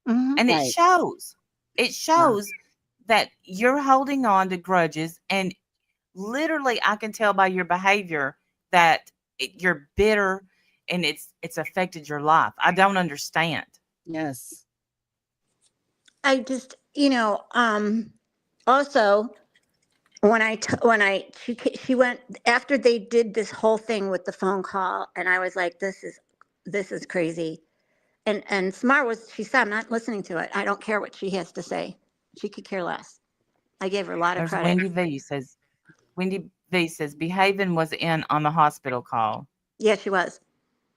Mhm. And right, it shows that you're holding on to grudges, and literally I can tell by your behavior that you're bitter, and it's affected your life. I don't understand. yes, I just, also she went after they did this whole thing with the phone call, and I was like, this is crazy. And she said, I'm not listening to it. I don't care what she has to say. She could care less. I gave her a lot of There's credit. Wendy V says Behaven was in on the hospital call. Yeah, she was.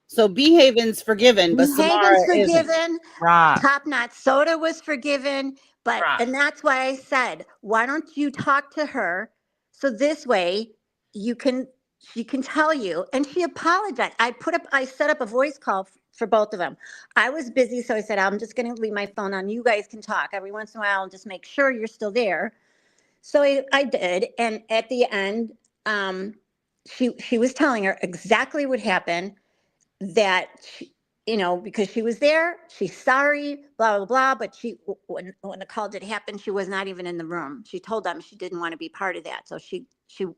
so Behaven's forgiven, but Haven's Samara isn't. forgiven. Right. Top Knot Soda was forgiven. Right. And that's why I said, why don't you talk to her so this way she can tell you. And she apologized. I set up a voice call for both of them. I was busy, so I said, I'm just going to leave my phone on. You guys can talk every once in a while and just make sure you're still there. So I did. And at the end, she was telling her exactly what happened, that because she was there, she's sorry, blah blah blah. But when the call did happen, she was not even in the room. She told them she didn't want to be part of that, so she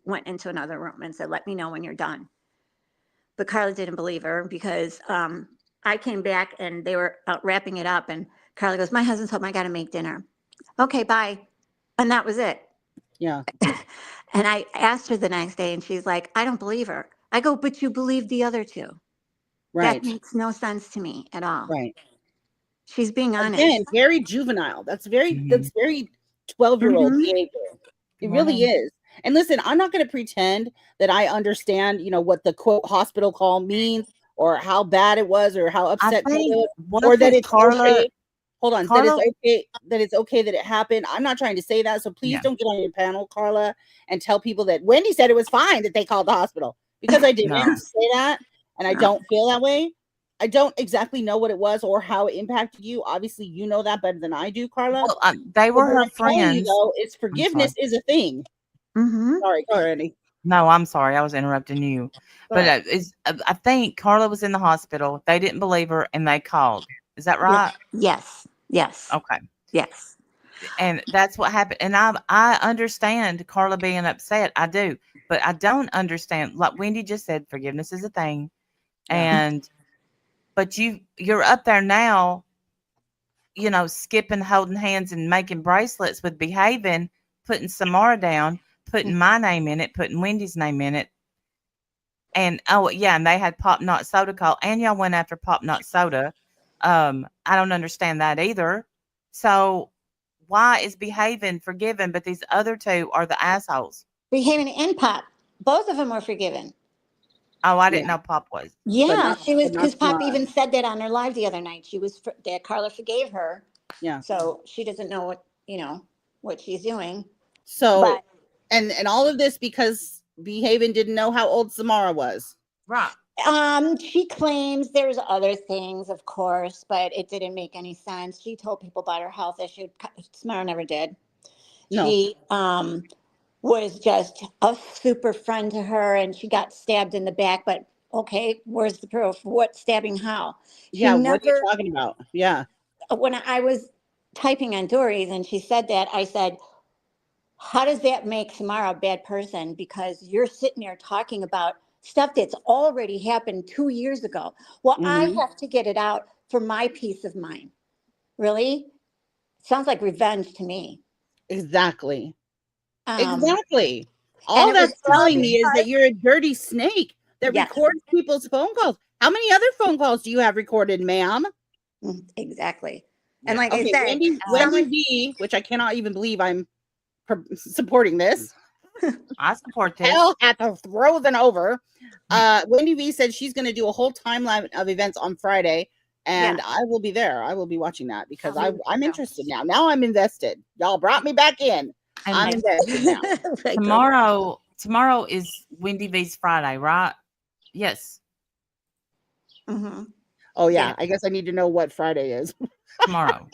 went into another room and said, "Let me know when you're done." But Carla didn't believe her because I came back and they were wrapping it up, and Carla goes, "My husband's home. I got to make dinner." Okay, bye, and that was it. Yeah, And I asked her the next day, and she's like, "I don't believe her." I go, "But you believe the other two." That right, makes no sense to me at all. right. She's being honest. Again, very juvenile. That's Mhm. very 12-year-old Mm-hmm. behavior. Good It really morning. is. And listen, I'm not going to pretend that I understand, what the quote hospital call means, or how bad it was, or how I upset Carla think was, or that wasn't it's Carla okay. Hold on, Carla that it's okay that it happened. I'm not trying to say that. So please Yeah. don't get on your panel, Carla, and tell people that Wendy said it was fine that they called the hospital, because I didn't No. say that, and I don't feel that way. I don't exactly know what it was or how it impacted you. Obviously, you know that better than I do, Carla. Well, they But were what her I'm telling you friends. though is I'm sorry. forgiveness is a thing. Mm-hmm. Sorry, go ahead, Andy. No, I'm sorry. I was interrupting you. Go But ahead. I think Carla was in the hospital. They didn't believe her, and they called. Is that right? Yes. Yes. Okay. Yes. And that's what happened. And I understand Carla being upset. I do. But I don't understand, like Wendy just said, forgiveness is a thing. Yeah. And but you're up there now, skipping, holding hands, and making bracelets with Behaving, putting Samara down, putting my name in it, putting Wendy's name in it. And oh yeah, and they had Pop Not Soda call, and y'all went after Pop Not Soda. I don't understand that either. So why is Behaving forgiven, but these other two are the assholes? Behaving and Pop. Both of them were forgiven. Oh, I Yeah. didn't know Pop was. Yeah, she was, But not because Pop Samara. even said that on her live the other night. That Carla forgave her. Yeah. So she doesn't know what she's doing. So But and all of this because Behaven didn't know how old Samara was. Right. she claims there's other things, of course, but it didn't make any sense. She told people about her health issue. Samara never did. No. She was just a super friend to her, and she got stabbed in the back. But okay, where's the proof? What stabbing? How? She Yeah, what are you never. talking about? Yeah. When I was typing on Dory's and she said that, I said, how does that make Samara a bad person? Because you're sitting there talking about stuff that's already happened 2 years ago. Well, I Mhm. have to get it out for my peace of mind. Really? Sounds like revenge to me. Exactly. Um, Exactly. and All it was that's all telling me is that because, you're a dirty snake that yes, records people's phone calls. How many other phone calls do you have recorded, ma'am? exactly. And Yeah. like I Okay, said, Wendy someone, V, which I cannot even believe I'm supporting this. I support this. Hell had to throw them over. Wendy V said she's going to do a whole timeline of events on Friday, and yeah. I will be there. I will be watching that because Oh, I'm interested now. Now I'm invested. Y'all brought me back in. And I'm invested now. Right, tomorrow is Wendy V's Friday, right? Yes, mm-hmm. Oh Yeah, yeah, I guess I need to know what Friday is. tomorrow.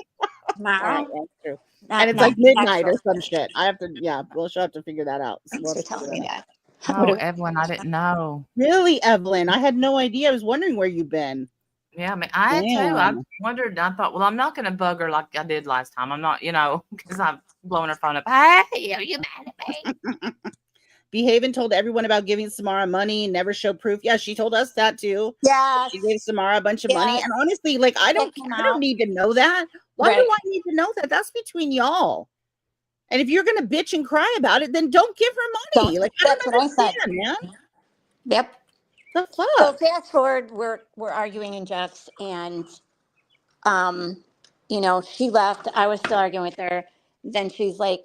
All right, tomorrow, that's true. And not it's like not midnight actual. or some shit. I have to, yeah, we'll have to figure that out. We'll Thanks have for to figure telling me that out. that. What Oh, do- Evelyn, I didn't know. Really, Evelyn? I had no idea. I was wondering where you've been. Yeah, I mean, I had too. I Damn. wondered. I thought, well, I'm not going to bug her like I did last time. I'm not, because I'm blowing her phone up. Hey, are you mad at me? Behaven told everyone about giving Samara money, never show proof. Yeah, she told us that too. Yes, She gave Samara a bunch of money. yes, And honestly, like that came I don't out. need to know that. Why do Right. I need to know that? That's between y'all. And if you're gonna bitch and cry about it, then don't give her money. Don't, Like I that's don't what I said. understand, man. Yep. The So fuck? fast forward, we're arguing in Jeff's, and um, she left. I was still arguing with her. Then she's like,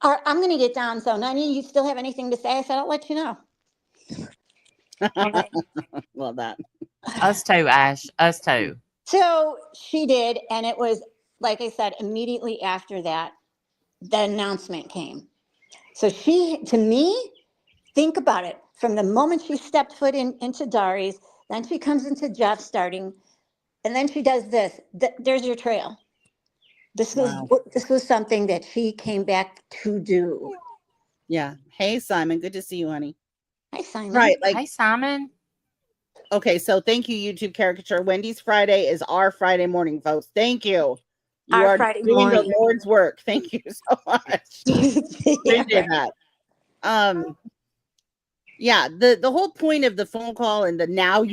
I'm going to get down. So, Nani, you still have anything to say? I said, I'll let you know. And Love that. Us too, Ash. Us too. so she did. And it was, like I said, immediately after that, the announcement came. So to me, think about it. From the moment she stepped foot into Dari's, then she comes into Jeff starting, and then she does this. There's your trail. This was Wow. this was something that she came back to do. Yeah. Hey Simon, good to see you, honey. Hi, Simon. Right. Like, Hey, Simon. okay, so thank you, YouTube caricature. Wendy's Friday is our Friday morning, folks. Thank you. You Our are Friday doing the morning. Lord's work. Thank you so much. Yeah, Appreciate right. that. Yeah, the whole point of the phone call and the now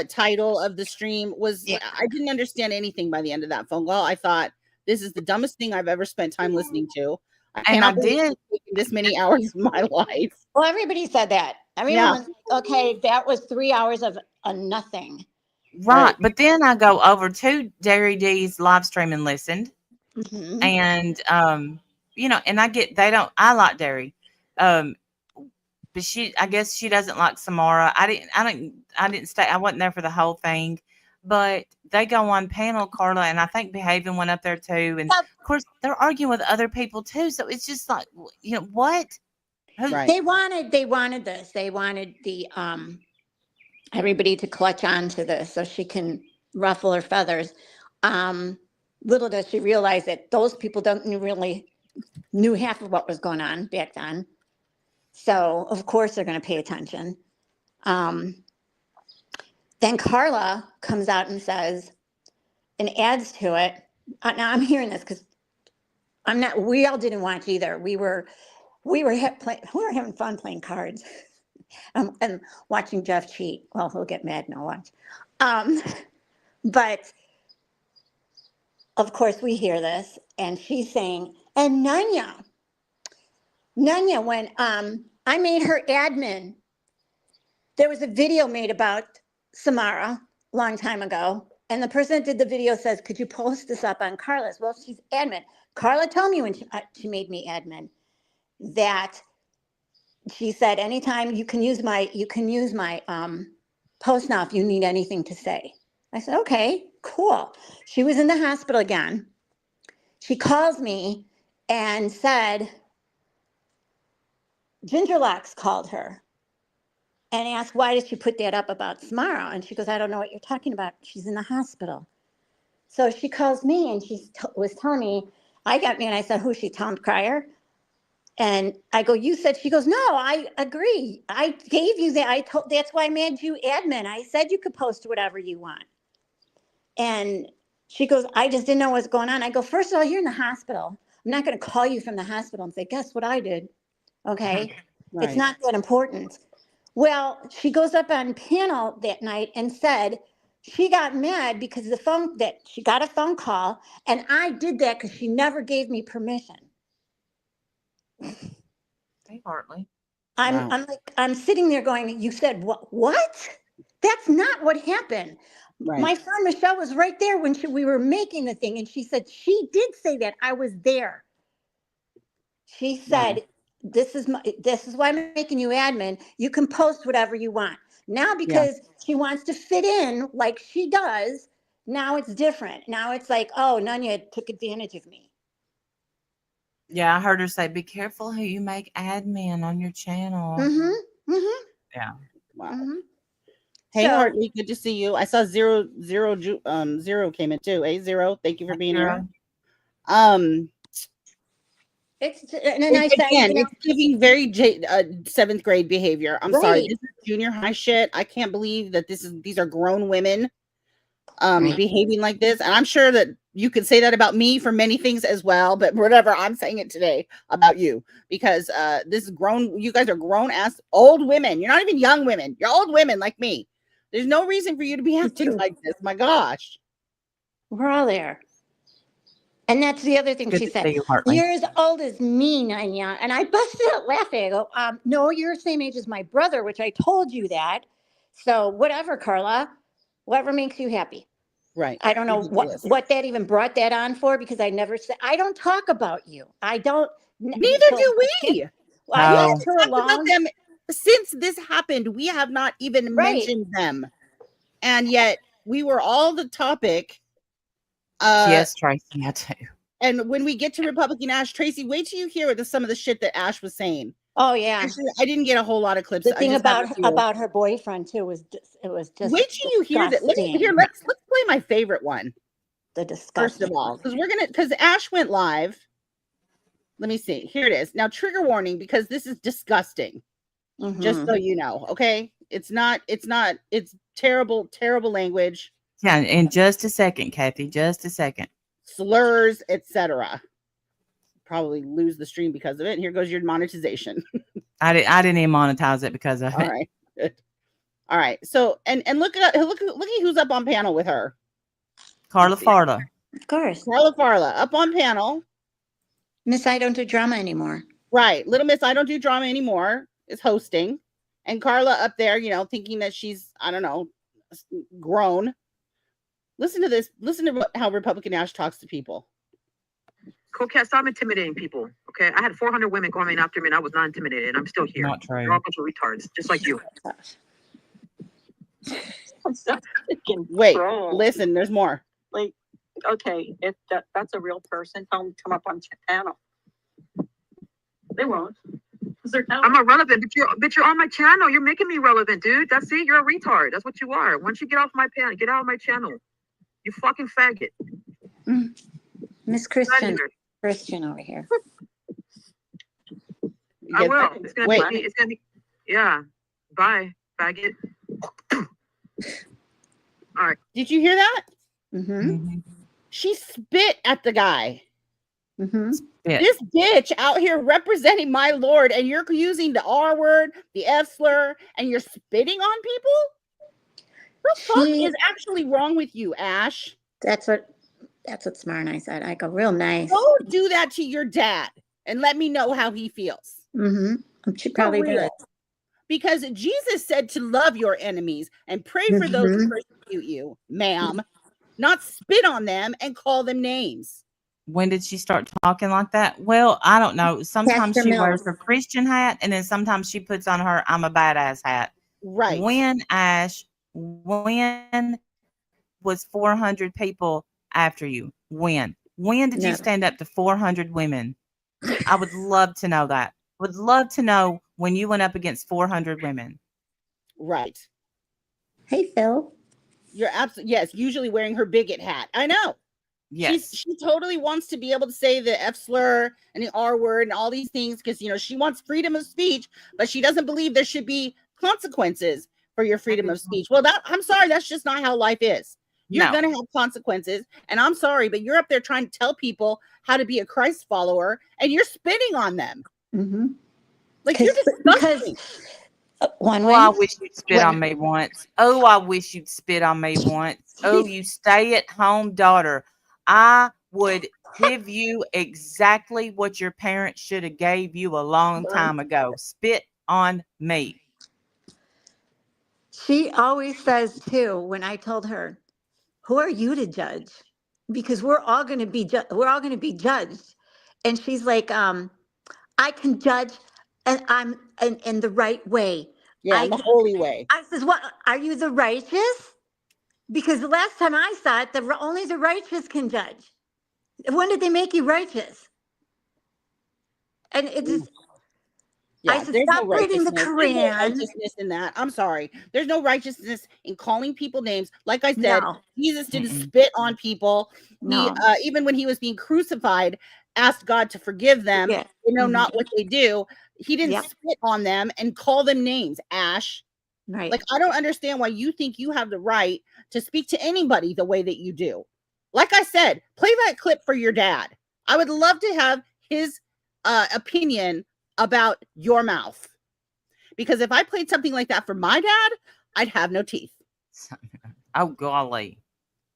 title of the stream was Yeah. I didn't understand anything by the end of that phone call. I thought this is the dumbest thing I've ever spent time listening to. I And I cannot believe did. it's taken this many hours of my life. Well, everybody said that. Everyone Yeah, was like, okay, that was 3 hours of a nothing. Right. right. But then I go over to Derry D's live stream and listened. Mhm. And, and I like Derry. But I guess she doesn't like Samara. I didn't stay. I wasn't there for the whole thing, but they go on panel, Carla, and I think Behaven went up there too. And Yep. of course they're arguing with other people too. So it's just like, what? Right. They wanted this. They wanted the everybody to clutch on to this so she can ruffle her feathers. Little does she realize that those people don't really knew half of what was going on back then. So of course they're going to pay attention. Then Carla comes out and says, and adds to it. Now I'm hearing this because I'm not. We all didn't watch either. We were having fun playing cards and watching Jeff cheat. Well, he'll get mad and I'll watch. But of course we hear this, and she's saying, and Nanya, when I made her admin, there was a video made about Samara a long time ago. And the person that did the video says, could you post this up on Carla's? Well, she's admin. Carla told me when she made me admin that she said, anytime you can use my post now if you need anything to say. I said, okay, cool. She was in the hospital again. She calls me and said, Ginger Locks called her and asked, why did she put that up about Samara? And she goes, I don't know what you're talking about. She's in the hospital. So she calls me and she was telling me, I got me and I said, who's she, Tom Cryer? And I go, you said, she goes, no, I agree. I gave you that. That's why I made you admin. I said you could post whatever you want. And She goes, I just didn't know what's going on. I go, first of all, you're in the hospital. I'm not going to call you from the hospital and say, guess what I did? Okay. It's Right. not that important. Well, she goes up on panel that night and said she got mad because she got a phone call and I did that because she never gave me permission. Hey, Hartley. Wow. I'm sitting there going, you said what? That's not what happened. Right. My friend Michelle was right there when we were making the thing, and she said she did say that. I was there. She said, this is why I'm making you admin. You can post whatever you want. Now, because she wants to fit in like she does, now it's different. Now it's like, oh, Nunya took advantage of me. Yeah, I heard her say, be careful who you make admin on your channel. Yeah. Wow. So- Hey, Hartley, good to see you. I saw zero came in too. Hey, Zero, thank you for being here. It's giving very 7th grade behavior. I'm sorry, this is junior high shit. I can't believe that these are grown women behaving like this. And I'm sure that you could say that about me for many things as well, but whatever, I'm saying it today about you because this is grown. You guys are grown ass old women. You're not even young women. You're old women like me. There's no reason for you to be acting like this. My gosh. We're all there. And that's the other thing she said. You're as old as me, Nunya. And I busted out laughing. I go, no, you're the same age as my brother, which I told you that. So whatever, Carla, whatever makes you happy. Right. I don't know what that even brought that on for, because I never said, I don't talk about you. I don't. Neither do we. Well, I left her talked alone. about them since this happened. We have not even mentioned them. And yet we were all the topic. Yes, Tracy, I do. And when we get to Republican Ash, Tracy, wait till you hear some of the shit that Ash was saying. Oh yeah, actually, I didn't get a whole lot of clips. The thing about her boyfriend too was just wait till you hear that. Let's play my favorite one. The disgusting. First of all, because Ash went live. Let me see. Here it is. Now, trigger warning because this is disgusting. Just so you know, okay? It's terrible, terrible language. Yeah, in just a second, Kathy. Just a second. Slurs, etc. Probably lose the stream because of it. And here goes your monetization. I didn't even monetize it because of it. All right. Good. All right. So and look at who's up on panel with her. Carla Farla. Of course. Carla Farla up on panel. Miss I don't do drama anymore. Right. Little Miss I don't do drama anymore is hosting. And Carla up there, thinking that she's, I don't know, grown. Listen to this. Listen to how Republican Ash talks to people. Coquette, stop intimidating people. Okay, I had 400 women coming after me, and I was not intimidated, and I'm still here. Not true. You're all a bunch of retards, just like you. Wait, listen. There's more. Like, okay, if that's a real person, tell them to come up on channel. They won't. I'm not relevant, but you're on my channel. You're making me relevant, dude. That's it. You're a retard. That's what you are. Once you get off my panel, get out of my channel. You fucking faggot. Miss Christian over here. I will. It's gonna be. Yeah. Bye, faggot. All right. Did you hear that? Mm-hmm. She spit at the guy. Mm-hmm. This bitch out here representing my lord, and you're using the R word, the F slur, and you're spitting on people? What the fuck is actually wrong with you, Ash? That's what Samara and I said. I go, real nice. Go do that to your dad and let me know how he feels. She probably did. Because Jesus said to love your enemies and pray for those who persecute you, ma'am, not spit on them and call them names. When did she start talking like that? Well, I don't know. Sometimes she wears her Christian hat, and then sometimes she puts on her I'm a badass hat. Right. When was 400 people after you? When did you stand up to 400 women? I would love to know that. Would love to know when you went up against 400 women. Right. Hey, Phil. You're absolutely, yes, usually wearing her bigot hat. I know. Yes. She totally wants to be able to say the F slur and the R word and all these things because, she wants freedom of speech, but she doesn't believe there should be consequences for your freedom of speech. Well, I'm sorry. That's just not how life is. You're No. going to have consequences. And I'm sorry, but you're up there trying to tell people how to be a Christ follower and you're spitting on them. Mm-hmm. Like, you're disgusting. One Oh, way. I wish you'd spit When- on me once. Oh, I wish you'd spit on me once. Oh, you stay-at-home daughter. I would give you exactly what your parents should have gave you a long time ago. Spit on me. She always says too, when I told her, who are you to judge? Because we're all going to be judged. And she's like, I can judge, and I'm in the right way. Yeah, in the holy way. I says, what, are you the righteous? Because the last time I saw it, only the righteous can judge. When did they make you righteous? And it's just, Yeah, I said, there's no stop reading the righteousness. There's no Quran. righteousness in that. I'm sorry. There's no righteousness in calling people names. Like I said, No. Jesus didn't spit on people. He, No. even when he was being crucified, asked God to forgive them. Yeah. They know Mhm. not what they do. He didn't Yep. spit on them and call them names, Ash. Right. Like, I don't understand why you think you have the right to speak to anybody the way that you do. Like I said, play that clip for your dad. I would love to have his opinion about your mouth. Because if I played something like that for my dad, I'd have no teeth. Oh, golly.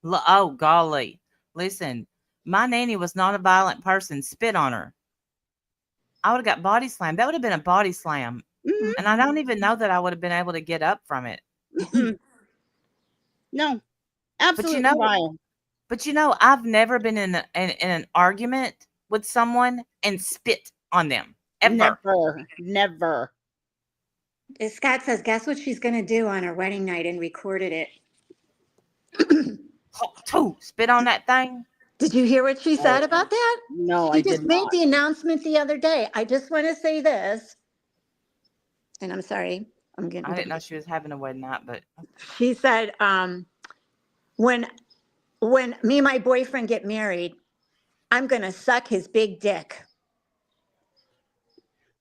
Oh, golly. Listen, my nanny was not a violent person. Spit on her. I would have got body slammed. That would have been a body slam. Mhm. And I don't even know that I would have been able to get up from it. No, absolutely know- vile. But I've never been in an argument with someone and spit on them. Ever. Never. Scott says, guess what she's going to do on her wedding night, and recorded it. Spit on that thing. Did you hear what she said about that? No, She I just did made not. the announcement the other day. I just want to say this, and I'm sorry. I'm getting. I didn't know she was having a wedding night, but She said, when me and my boyfriend get married, I'm going to suck his big dick.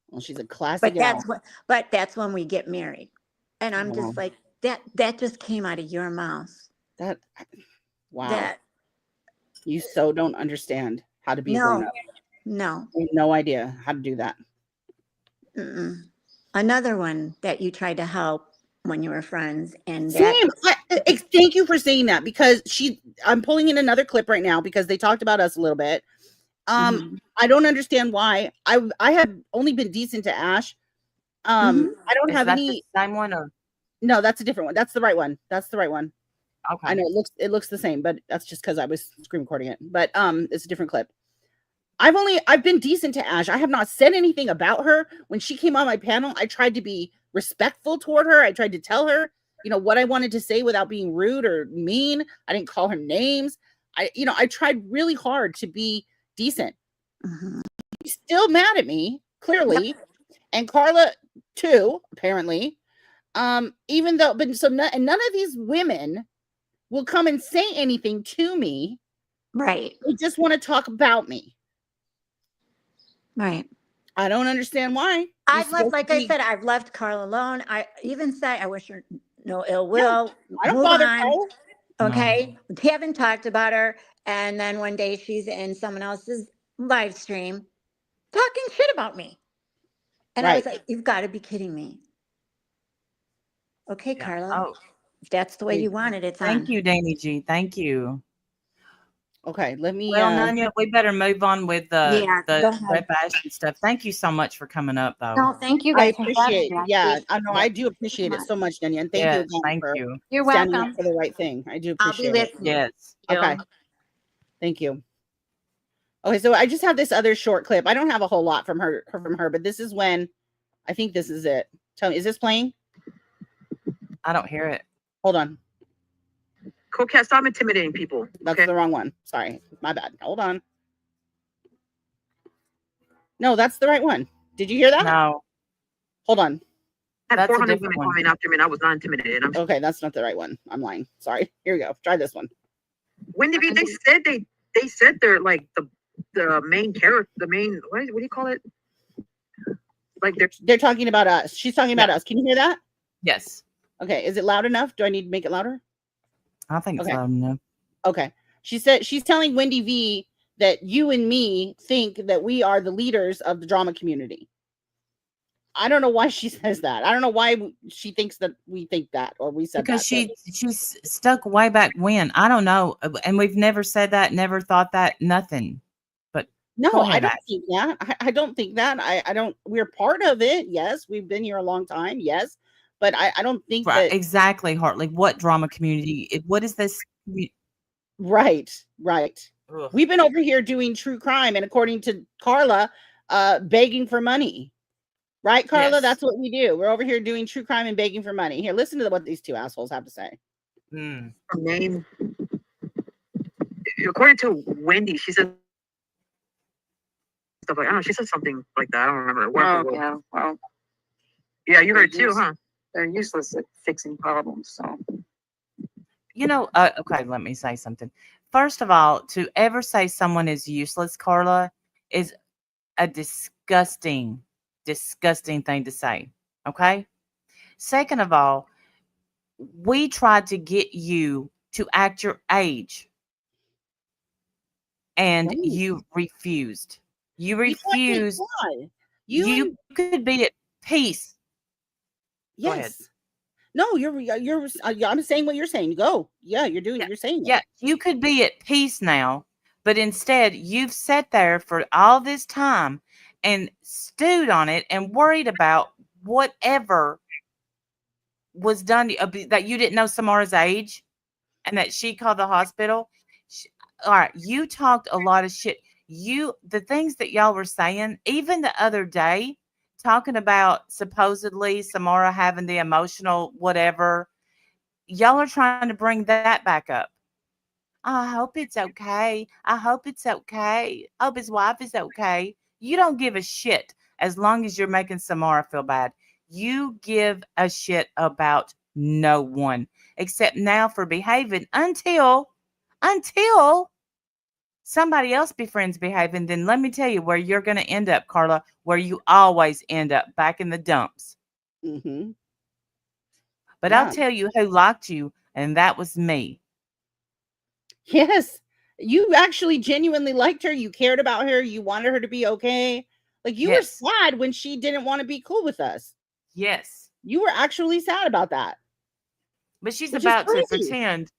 Well, she's a classy But gal. that's when we get married. And I'm Wow. just like, that just came out of your mouth. Wow. That You so don't understand how to be grown up. No. You have no idea how to do that. Mm-mm. Another one that you tried to help when you were friends, and Same. that Thank you for saying that, because I'm pulling in another clip right now because they talked about us a little bit. I don't understand why. I have only been decent to Ash. I don't have any. The same one, or no, that's a different one. That's the right one. That's the right one. Okay. I know it looks the same, but that's just because I was screen recording it. But it's a different clip. I've been decent to Ash. I have not said anything about her. When she came on my panel, I tried to be respectful toward her. I tried to tell her, what I wanted to say without being rude or mean. I didn't call her names. I tried really hard to be decent. She's still mad at me, clearly. Yep. And Carla too, apparently. Even though, and none of these women will come and say anything to me. Right. They just want to talk about me. Right. I don't understand why. I've left Carla alone. I even say I wish her no ill will. No, I don't bother Carla. Okay. No. Haven't talked about her. And then one day she's in someone else's live stream talking shit about me. And I was like, you've got to be kidding me. Okay, Carla. Oh, if that's the way you want it, it's on. Thank you, Danny G. Thank you. Okay, let me. Well, Nanya, we better move on with the Repercussions stuff. Thank you so much for coming up, though. No, thank you guys. I appreciate it. Yeah, I know. I do appreciate it so much, Nanya. And thank you again thank for you. You're standing welcome. up for the right thing. I do appreciate it. Yes. Okay. Thank you. Okay, so I just have this other short clip. I don't have a whole lot from her, but this is when I think this is it. Tell me, is this playing? I don't hear it. Hold on. Coquette, stop intimidating people. That's the wrong one. Sorry. My bad. Hold on. No, that's the right one. Did you hear that? No. Hold on. I had 400 women coming after me, and I was not intimidated. Okay, that's not the right one. I'm lying. Sorry. Here we go. Try this one. When did they said they said they're like the main character, the main what do you call it? Like they're talking about us. She's talking about us. Can you hear that? Yes. Okay. Is it loud enough? Do I need to make it louder? I think Okay. so. No. Okay. She said she's telling Wendy V that you and me think that we are the leaders of the drama community. I don't know why she says that. I don't know why she thinks that we think that or we said Because that. she's stuck way back when. I don't know. And we've never said that, never thought that, nothing. But No, go I ahead, don't Ash. think that. I don't think that. I don't. We're part of it. Yes, we've been here a long time. Yes, but I don't think Right, that. exactly, Hartley. What drama community? What is this? Right, right. Ugh. We've been over here doing true crime, and according to Carla, begging for money. Right, Carla? Yes. That's what we do. We're over here doing true crime and begging for money. Here, listen to what these two assholes have to say. Mm. Her name, according to Wendy, she said stuff like, I don't know, she said something like that. I don't remember. Oh, yeah. Well, Yeah, you heard too, huh? they're useless at fixing problems. So Okay, let me say something. First of all, to ever say someone is useless, Carla, is a disgusting thing to say. Okay. Second of all, we tried to get you to act your age and Right. you refused. You You thought you- refused. why? You could be at peace. Go ahead. Yes. No, you're. I'm saying what you're saying. Go. Yeah, you're doing. You're saying. Yeah, you could be at peace now, but instead you've sat there for all this time and stewed on it and worried about whatever was done that you didn't know Samara's age and that she called the hospital. All right, you talked a lot of shit. The things that y'all were saying, even the other day, talking about supposedly Samara having the emotional whatever, y'all are trying to bring that back up. I hope it's okay. I hope it's okay. I hope his wife is okay. You don't give a shit as long as you're making Samara feel bad. You give a shit about no one except now for Behaven until somebody else befriends Behaven. Then let me tell you where you're going to end up, Carla, where you always end up, back in the dumps. Mm-hmm. But Yeah. I'll tell you who liked you, and that was me. Yes. You actually genuinely liked her. You cared about her. You wanted her to be okay. Like you Yes. were sad when she didn't want to be cool with us. Yes. You were actually sad about that. But she's Which is about to crazy. pretend.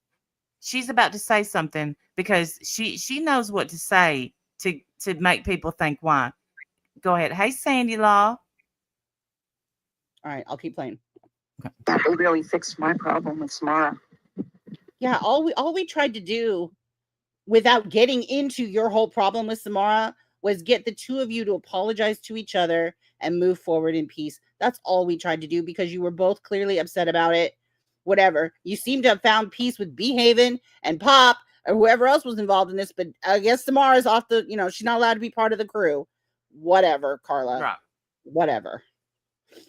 She's about to say something because she knows what to say to make people think why. Go ahead. Hey, Sandy Law. All right, I'll keep playing. that will really fix my problem with Samara. Yeah, all we tried to do without getting into your whole problem with Samara was get the two of you to apologize to each other and move forward in peace. That's all we tried to do because you were both clearly upset about it. Whatever. You seem to have found peace with Behaven and Pop or whoever else was involved in this, but I guess Samara's off the, she's not allowed to be part of the crew. Whatever, Carla. Right. Whatever.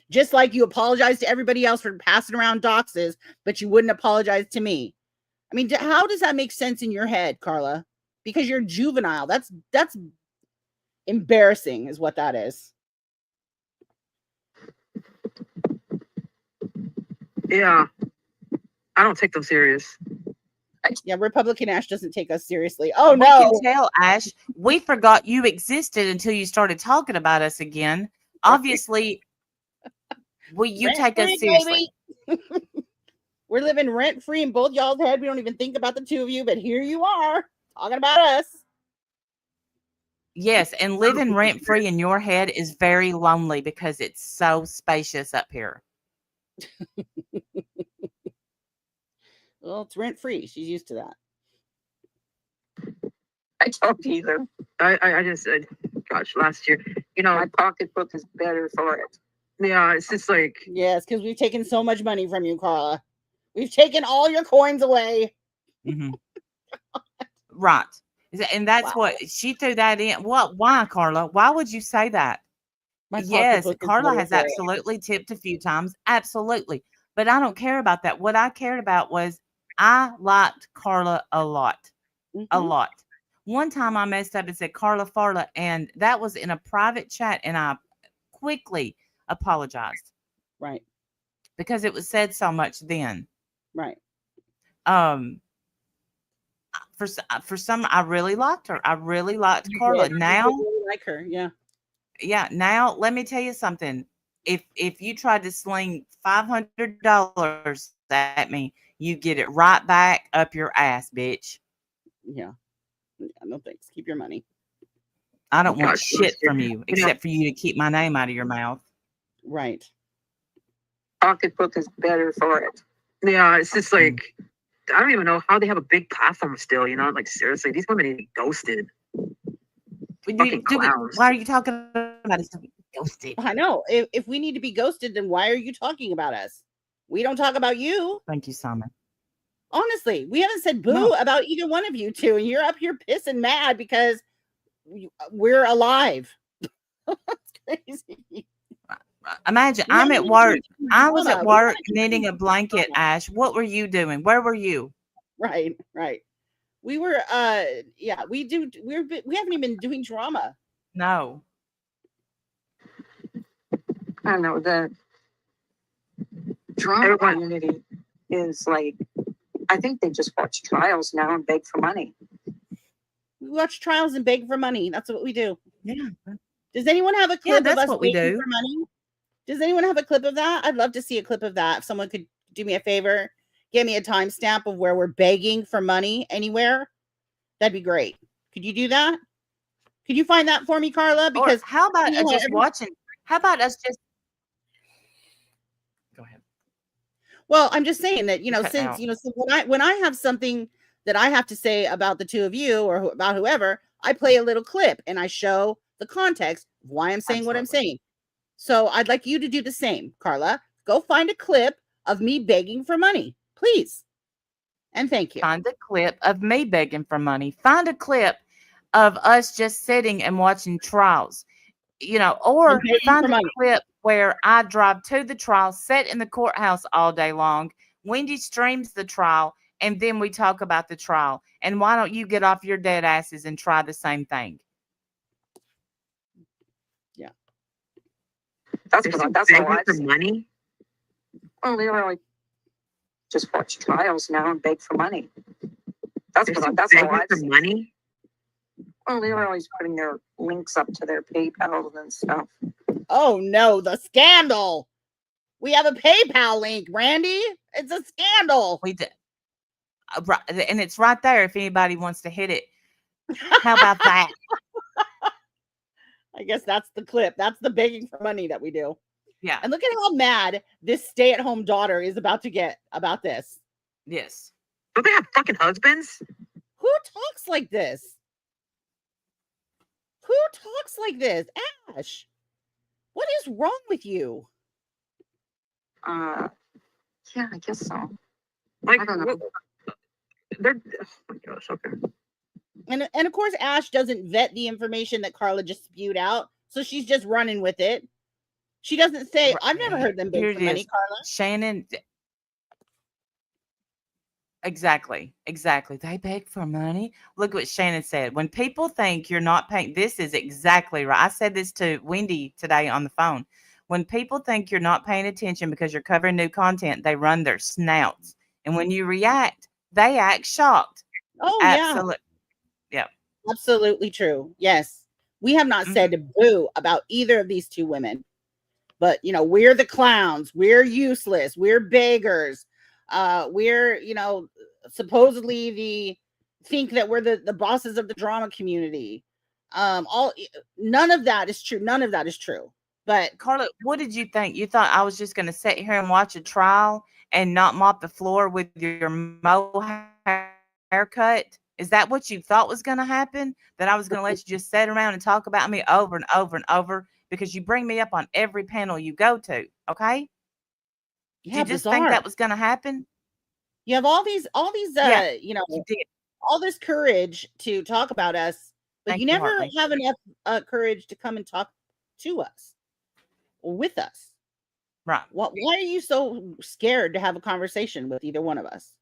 Just like you apologize to everybody else for passing around doxes, but you wouldn't apologize to me. I mean, how does that make sense in your head, Carla? Because you're juvenile. That's embarrassing is what that is. Yeah. I don't take them serious. Yeah, Republican Ash doesn't take us seriously. Oh, We no. can tell, Ash. We forgot you existed until you started talking about us again. Obviously, you take us seriously. We're living rent-free in both y'all's head. We don't even think about the two of you, but here you are talking about us. Yes, and living rent-free in your head is very lonely because it's so spacious up here. Well, it's rent-free. She's used to that. I don't either. I just said, gosh, last year, My pocketbook is better for it. yeah, it's just like, Yes, because we've taken so much money from you, Carla. We've taken all your coins away. Mm-hmm. Right. And that's what she threw that in. What? Why, Carla? Why would you say that? Yes, Carla has absolutely tipped a few times. Absolutely. But I don't care about that. What I cared about was I liked Carla a lot. Mm-hmm. A lot. One time I messed up and said Carla Farla, and that was in a private chat, and I quickly apologized. Right. Because it was said so much then. Right. for some, I really liked her. I really liked You Carla. did. I Now, really like her. Yeah. yeah, now let me tell you something. If you tried to sling $500 at me, you get it right back up your ass, bitch. Yeah. No thanks. Keep your money. I don't want Gosh, shit from you you know, except for you to keep my name out of your mouth. Right. Pocketbook is better for it. yeah, it's just like I don't even know how they have a big platform still. You know, like seriously, these women need ghosted. Fucking clowns. Why are you talking about it? Ghosted. I know. If we need to be ghosted, then why are you talking about us? We don't talk about you. Thank you, Simon. Honestly, we haven't said boo No. about either one of you two, and you're up here pissing mad because we're alive. It's crazy. Imagine We I'm haven't at even work. done I was drama. at We work haven't even knitting a done blanket, drama. Ash. What were you doing? Where were you? Right. We were yeah, we haven't even been doing drama. No. I don't know, the drama community is like, I think they just watch trials now and beg for money. We watch trials and beg for money. That's what we do. Yeah. Does anyone have a clip of that's us what we begging do. for money? Does anyone have a clip of that? I'd love to see a clip of that. If someone could do me a favor, give me a timestamp of where we're begging for money anywhere, that'd be great. Could you do that? Could you find that for me, Carla? Or Because how about you know, just watching? How about us just go ahead? well, I'm just saying that, you know, Cut since out. you know, so when I have something that I have to say about the two of you or about whoever, I play a little clip and I show the context of why I'm saying what I'm Absolutely. saying. So I'd like you to do the same, Carla. Go find a clip of me begging for money, please. And thank you. Find a clip of me begging for money. Find a clip of us just sitting and watching trials. You know, or And begging find for a money. clip where I drive to the trial, sit in the courthouse all day long. Wendy streams the trial, and then we talk about the trial. And why don't you get off your dead asses and try the same thing? Yeah. That's That's all all I've for seen. money. Well, they really just watch trials now and beg for money. That's all I've for seen. money. Well, they're always putting their links up to their PayPal and stuff. Oh no, the scandal. We have a PayPal link, Randy. It's a scandal. We did. And it's right there if anybody wants to hit it. How about that? I guess that's the clip. That's the begging for money that we do. Yeah. And look at how mad this stay-at-home daughter is about to get about this. Yes. Don't they have fucking husbands? Who talks like this? Who talks like this? Ash, what is wrong with you? Yeah, I guess so. Like, I don't know. They're. Oh my gosh. Okay. And of course, Ash doesn't vet the information that Carla just spewed out, so she's just running with it. She doesn't say, "I've never heard them Here beg it for money," is. Carla. Shannon. Exactly. They beg for money. Look what Shannon said. When people think you're not paying, this is exactly right. I said this to Wendy today on the phone. When people think you're not paying attention because you're covering new content, they run their snouts. And when you react, they act shocked. Oh, Absolutely. Yeah. absolutely true. Yes, we have not said boo about either of these two women, but you know, we're the clowns. We're useless. We're beggars. We're, you know, supposedly think that we're the bosses of the drama community. None of that is true. None of that is true. But Carla, what did you think? You thought I was just going to sit here and watch a trial and not mop the floor with your haircut? Is that what you thought was going to happen? That I was going to let you just sit around and talk about me over and over and over because you bring me up on every panel you go to, okay? yeah, Did you just bizarre. think that was going to happen? You have all these Yeah, you know, you did. all this courage to talk about us, but Thank you you, never Hartley. have enough courage to come and talk to us or with us. Right. Why are you so scared to have a conversation with either one of us?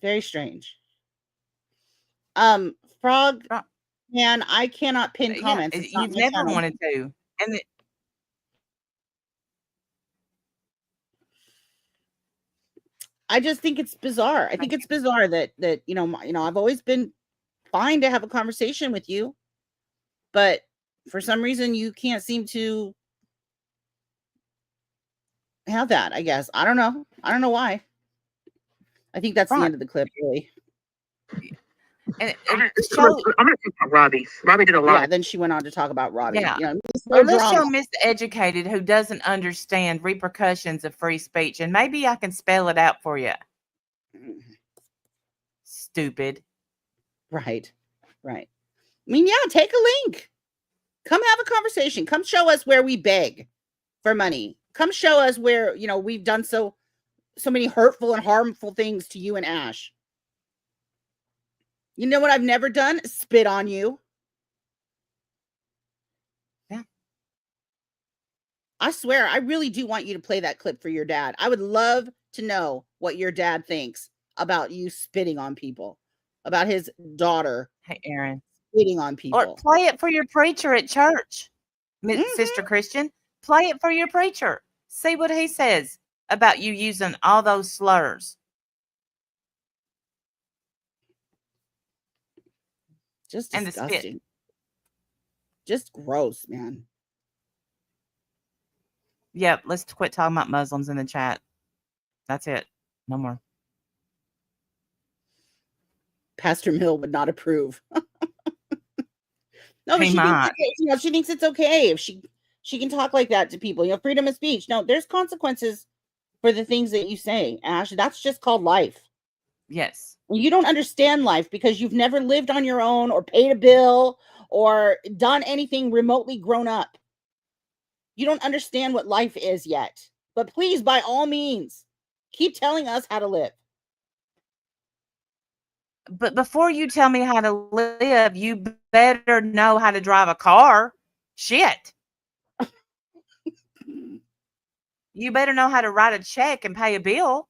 Very strange. Frog, Right. man, I cannot pin Yeah, comments. It's not you've my never channel. wanted to. And I just think it's bizarre. I think it's bizarre that I've always been fine to have a conversation with you, but for some reason you can't seem to have that. I guess I don't know. I don't know why. I think that's the Right. end of the clip, really. And I'm gonna show, talk about Robbie. Robbie did a lot. Yeah. Then she went on to talk about Robbie. yeah. No Well, let's show drama. miseducated who doesn't understand repercussions of free speech, and maybe I can spell it out for you. Stupid. Right. I mean, yeah. Take a link. Come have a conversation. Come show us where we beg for money. Come show us where we've done so many hurtful and harmful things to you and Ash. You know what I've never done? Spit on you. Yeah. I swear, I really do want you to play that clip for your dad. I would love to know what your dad thinks about you spitting on people, about his daughter Hey, Aaron. spitting on people. Or play it for your preacher at church, Mhm. Sister Christian. Play it for your preacher. See what he says about you using all those slurs. Just And the spit. disgusting. Just gross, man. Yep, let's quit talking about Muslims in the chat. That's it. No more. Pastor Mill would not approve. No, but He might. she thinks it's okay if she can talk like that to people. Freedom of speech. No, there's consequences for the things that you say, Ash. That's just called life. Yes. You don't understand life because you've never lived on your own or paid a bill or done anything remotely grown up. You don't understand what life is yet. But please, by all means, keep telling us how to live. But before you tell me how to live, you better know how to drive a car. Shit. You better know how to write a check and pay a bill.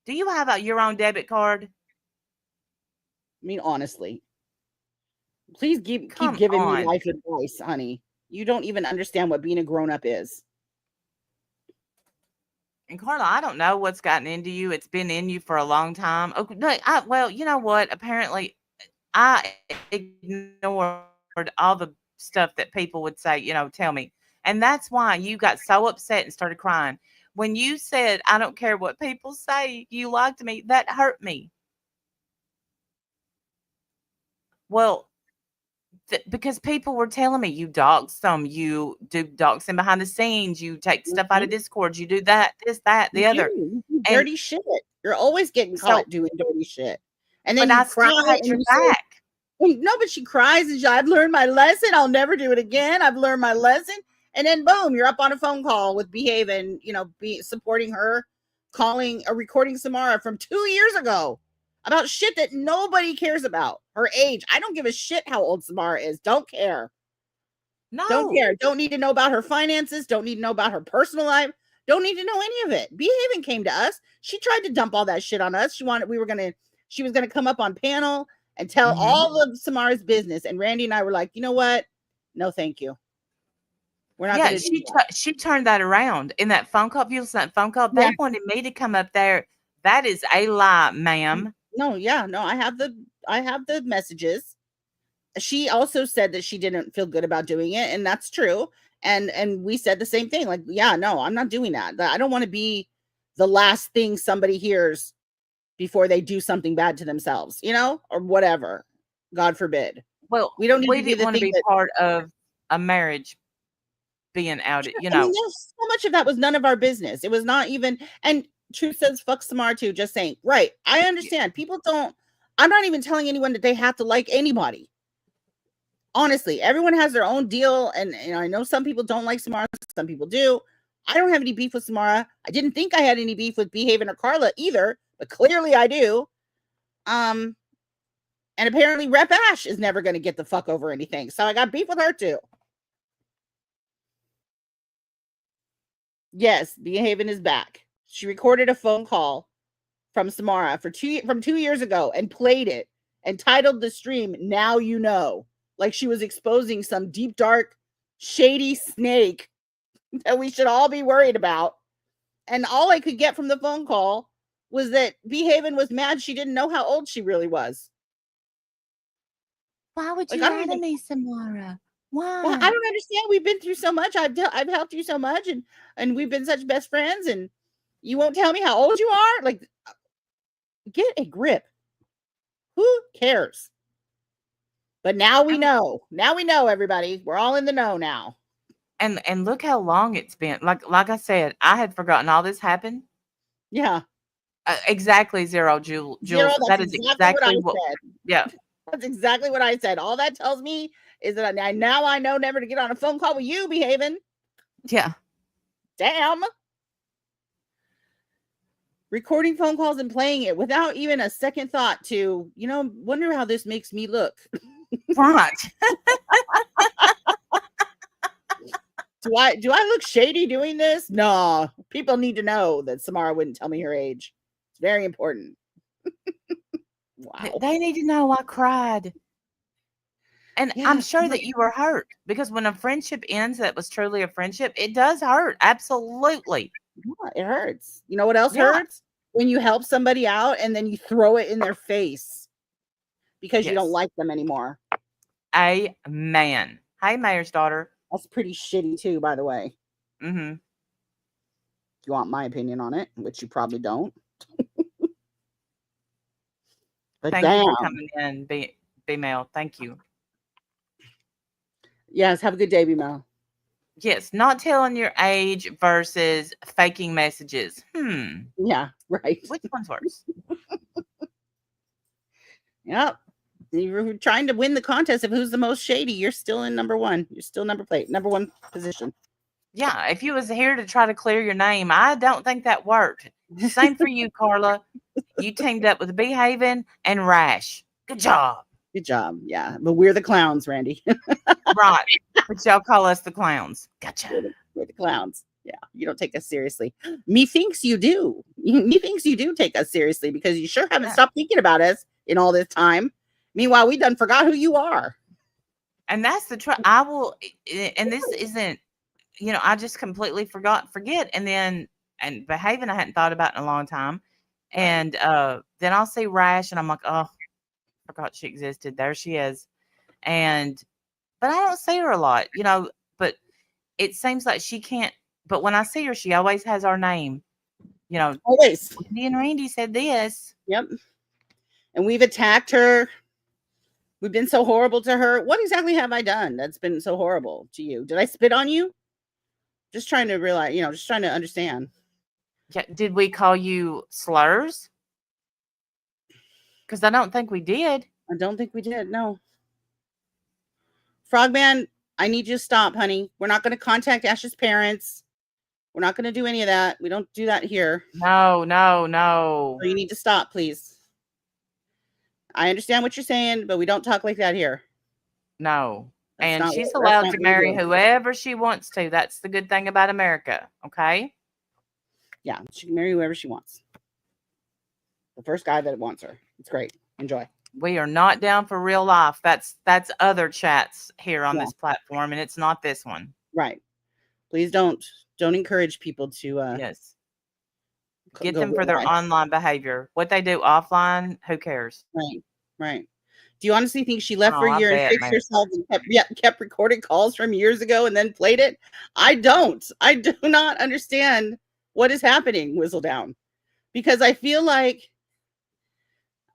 Do you have your own debit card? I mean, honestly, please keep Come giving on. me life advice, honey. You don't even understand what being a grown-up is. And Carla, I don't know what's gotten into you. It's been in you for a long time. Okay, well, you know what? Apparently, I ignored all the stuff that people would say, tell me. And that's why you got so upset and started crying. When you said, I don't care what people say, you liked me, that hurt me. Well, because people were telling me you dox them, you do doxing behind the scenes, you take stuff out of Discord, you do that, this, that, the other. You do dirty shit. You're always getting caught doing dirty shit. And then but you I cry still had and your you say, back. no, but she cries and I've learned my lesson. I'll never do it again. I've learned my lesson. And then boom, you're up on a phone call with Behaven, supporting her, recording Samara from 2 years ago about shit that nobody cares about. Her age. I don't give a shit how old Samara is. Don't care. No. Don't care. Don't need to know about her finances. Don't need to know about her personal life. Don't need to know any of it. Behaven came to us. She tried to dump all that shit on us. She was going to come up on panel and tell all of Samara's business. And Randy and I were like, you know what? No, thank you. We're not going to do that. She turned that around in that phone call. If you listen to that phone call, they wanted me to come up there. That is a lie, ma'am. No, yeah, no, I have the messages. She also said that she didn't feel good about doing it, and that's true. And we said the same thing. Like, yeah, no, I'm not doing that. I don't want to be the last thing somebody hears before they do something bad to themselves, or whatever. God forbid. Well, we don't need we to be didn't the want to thing be part of a marriage being outed, I mean, so much of that was none of our business. It was not even, and Truth says fuck Samara too, just saying, right. I understand. I'm not even telling anyone that they have to like anybody. Honestly, everyone has their own deal. And I know some people don't like Samara. Some people do. I don't have any beef with Samara. I didn't think I had any beef with Behaven or Carla either, but clearly I do. And apparently Rep Ash is never going to get the fuck over anything. So I got beef with her too. Yes, Behaven is back. She recorded a phone call from Samara from 2 years ago and played it and titled the stream, Now You Know. Like she was exposing some deep, dark, shady snake that we should all be worried about. And all I could get from the phone call was that Behaven was mad she didn't know how old she really was. Why would you Like, I don't lie to even- me, Samara? Why? Well, I don't understand. We've been through so much. I've helped you so much, and we've been such best friends, and you won't tell me how old you are? Like, get a grip. Who cares? But now we know. Now we know, everybody. We're all in the know now. And look how long it's been. Like I said, I had forgotten all this happened. Yeah. Exactly, Jules. Zero, That that's is exactly what I said. Yeah. That's exactly what I said. All that tells me is that I know never to get on a phone call with you, Behaving. Yeah. Damn. Recording phone calls and playing it without even a second thought to, wonder how this makes me look. Right. Do I look shady doing this? No. People need to know that Samara wouldn't tell me her age. It's very important. Wow. They need to know I cried. And Yeah. I'm sure that you were hurt, because when a friendship ends that was truly a friendship, it does hurt. Absolutely. Yeah, it hurts. You know what else Yeah. hurts? When you help somebody out and then you throw it in their face because you don't Yes. like them anymore. Amen. Hey, Mayor's daughter. That's pretty shitty too, by the way. Mm-hmm. You want my opinion on it, which you probably don't. But Thank you for coming in, B-Mail. Thank you. Yes, have a good day, B-Mail. Yes, not telling your age versus faking messages. Yeah, right. Which one's worse? Yep. You're trying to win the contest of who's the most shady. You're still in number one. You're still number one position. Yeah, if you was here to try to clear your name, I don't think that worked. Same for you, Carla. You teamed up with Behaven and Rash. Good job. Good job. Yeah, but we're the clowns, Randy. Right. But y'all call us the clowns. Gotcha. We're the clowns. Yeah, you don't take us seriously. Methinks you do. Methinks you do take us seriously because you sure haven't stopped thinking about us in all this time. Meanwhile, we done forgot who you are. And that's the truth. I will, and this isn't, I just completely forget. And Behaving, I hadn't thought about in a long time. And then I'll see Rash and I'm like, oh, forgot she existed. There she is. But I don't see her a lot, but it seems like she can't, but when I see her, she always has our name, Always. Me and Randy said this. Yep. And we've attacked her. We've been so horrible to her. What exactly have I done that's been so horrible to you? Did I spit on you? Just trying to realize, just trying to understand. Yeah. Did we call you slurs? Because I don't think we did. I don't think we did. No. Frogman, I need you to stop, honey. We're not going to contact Ash's parents. We're not going to do any of that. We don't do that here. No. So you need to stop, please. I understand what you're saying, but we don't talk like that here. No. That's And she's allowed to marry whoever she wants to. That's the good thing about America. Okay? Yeah, she can marry whoever she wants. The first guy that wants her. It's great. Enjoy. We are not down for real life. That's other chats here on this platform, and it's not this one. Right. Please don't encourage people to yes. Get them for their online behavior. What they do offline, who cares? Right. Do you honestly think she left for a year and fixed herself and kept recording calls from years ago and then played it? I don't. I do not understand what is happening, Whistledown. Because I feel like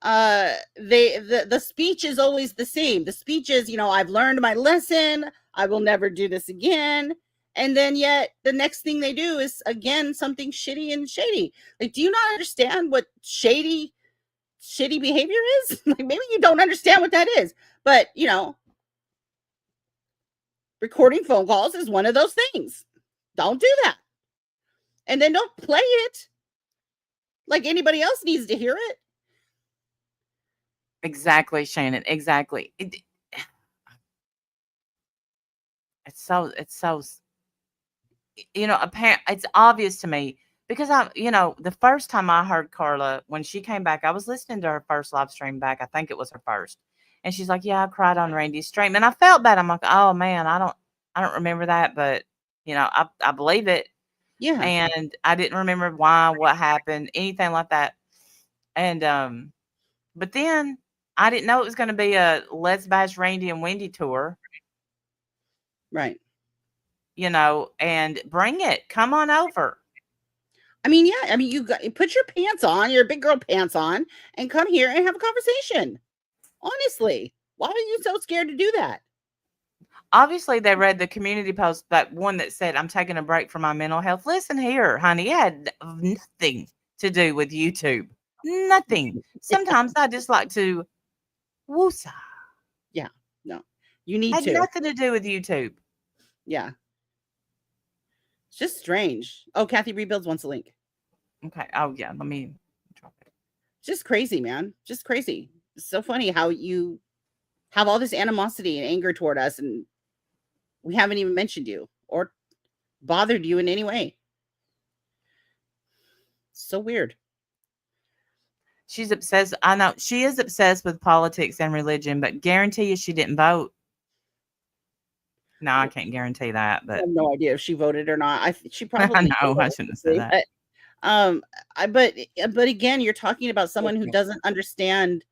the speech is always the same. The speech is, I've learned my lesson. I will never do this again. And then yet the next thing they do is again something shitty and shady. Like, do you not understand what shady behavior is? Like, maybe you don't understand what that is. But recording phone calls is one of those things. Don't do that. And then don't play it like anybody else needs to hear it. Exactly, Shannon. Exactly. It's so apparent. It's obvious to me because the first time I heard Carla when she came back, I was listening to her first live stream back. I think it was her first, and she's like, "Yeah, I cried on Randy's stream," and I felt bad. I'm like, "Oh man, I don't remember that," but I believe it. Yeah. And I didn't remember why, what happened, anything like that. And but then I didn't know it was going to be a Let's Bash Randy and Wendy tour, Right. you know, and bring it. Come on over. I mean, yeah. I mean, you put your pants on, your big girl pants on, and come here and have a conversation. Honestly, why are you so scared to do that? Obviously, they read the community post, that one that said, "I'm taking a break from my mental health." Listen here, honey, it had nothing to do with YouTube. Nothing. Sometimes I just like to woosah. Yeah, no, you need Had to. nothing to do with YouTube. Yeah, it's just strange. Oh, Kathy Rebuilds wants a link. Okay. Oh yeah. Let me drop it. Just crazy, man. Just crazy. It's so funny how you have all this animosity and anger toward us, and we haven't even mentioned you or bothered you in any way. So weird. She's obsessed. I know she is obsessed with politics and religion, but guarantee you she didn't vote. No, I can't guarantee that, I but have no idea if she voted or not. She probably I know I shouldn't have said that. But again, you're talking about someone who doesn't understand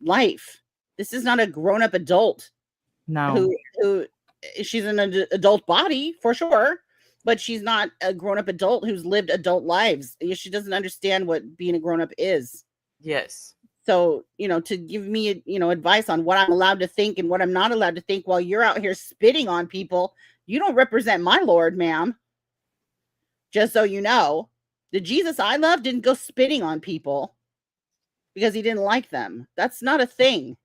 life. This is not a grown-up adult No. who she's an adult body for sure, but she's not a grown-up adult who's lived adult lives. She doesn't understand what being a grown-up is. Yes. So, to give me, advice on what I'm allowed to think and what I'm not allowed to think while you're out here spitting on people, you don't represent my Lord, ma'am. Just so you know, the Jesus I love didn't go spitting on people because he didn't like them. That's not a thing.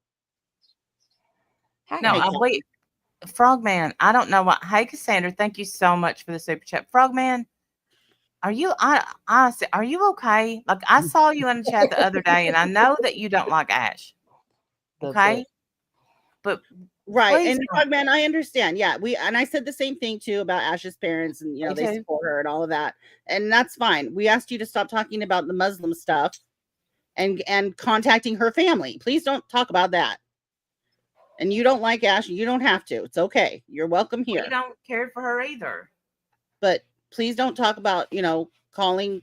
No, wait. Frogman, I don't know what. Hey, Cassandra, thank you so much for the super chat. Frogman, are you are you okay? Like, I saw you in the chat the other day, and I know that you don't like Ash. Okay, but right, and Frogman, I understand. Yeah, and I said the same thing too about Ash's parents, and they support her and all of that, and that's fine. We asked you to stop talking about the Muslim stuff and contacting her family. Please don't talk about that. And you don't like Ash, you don't have to. It's okay. You're welcome here. We don't care for her either. But please don't talk about, calling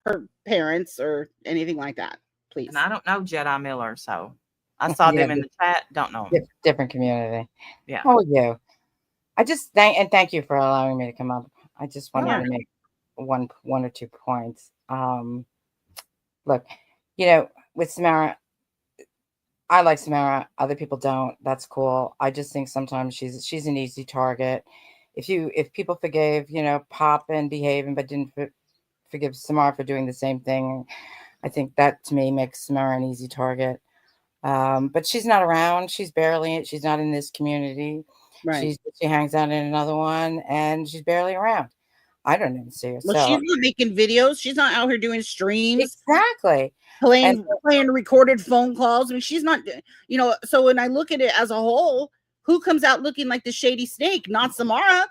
her parents or anything like that. Please. And I don't know Jedi Miller, so I saw them in the chat. Don't know him. Different community. Yeah. How are you? I just thank you for allowing me to come up. I just wanted to make one or 2 points. Look, with Samara, I like Samara. Other people don't. That's cool. I just think sometimes she's an easy target. If people forgave, Pop and Behaven, but didn't forgive Samara for doing the same thing, I think that to me makes Samara an easy target. But she's not around. She's not in this community. Right. She hangs out in another one, and she's barely around. I don't even see her. Well, she's not making videos. She's not out here doing streams. Exactly. Playing recorded phone calls. I mean, she's not, so when I look at it as a whole, who comes out looking like the shady snake? Not Samara.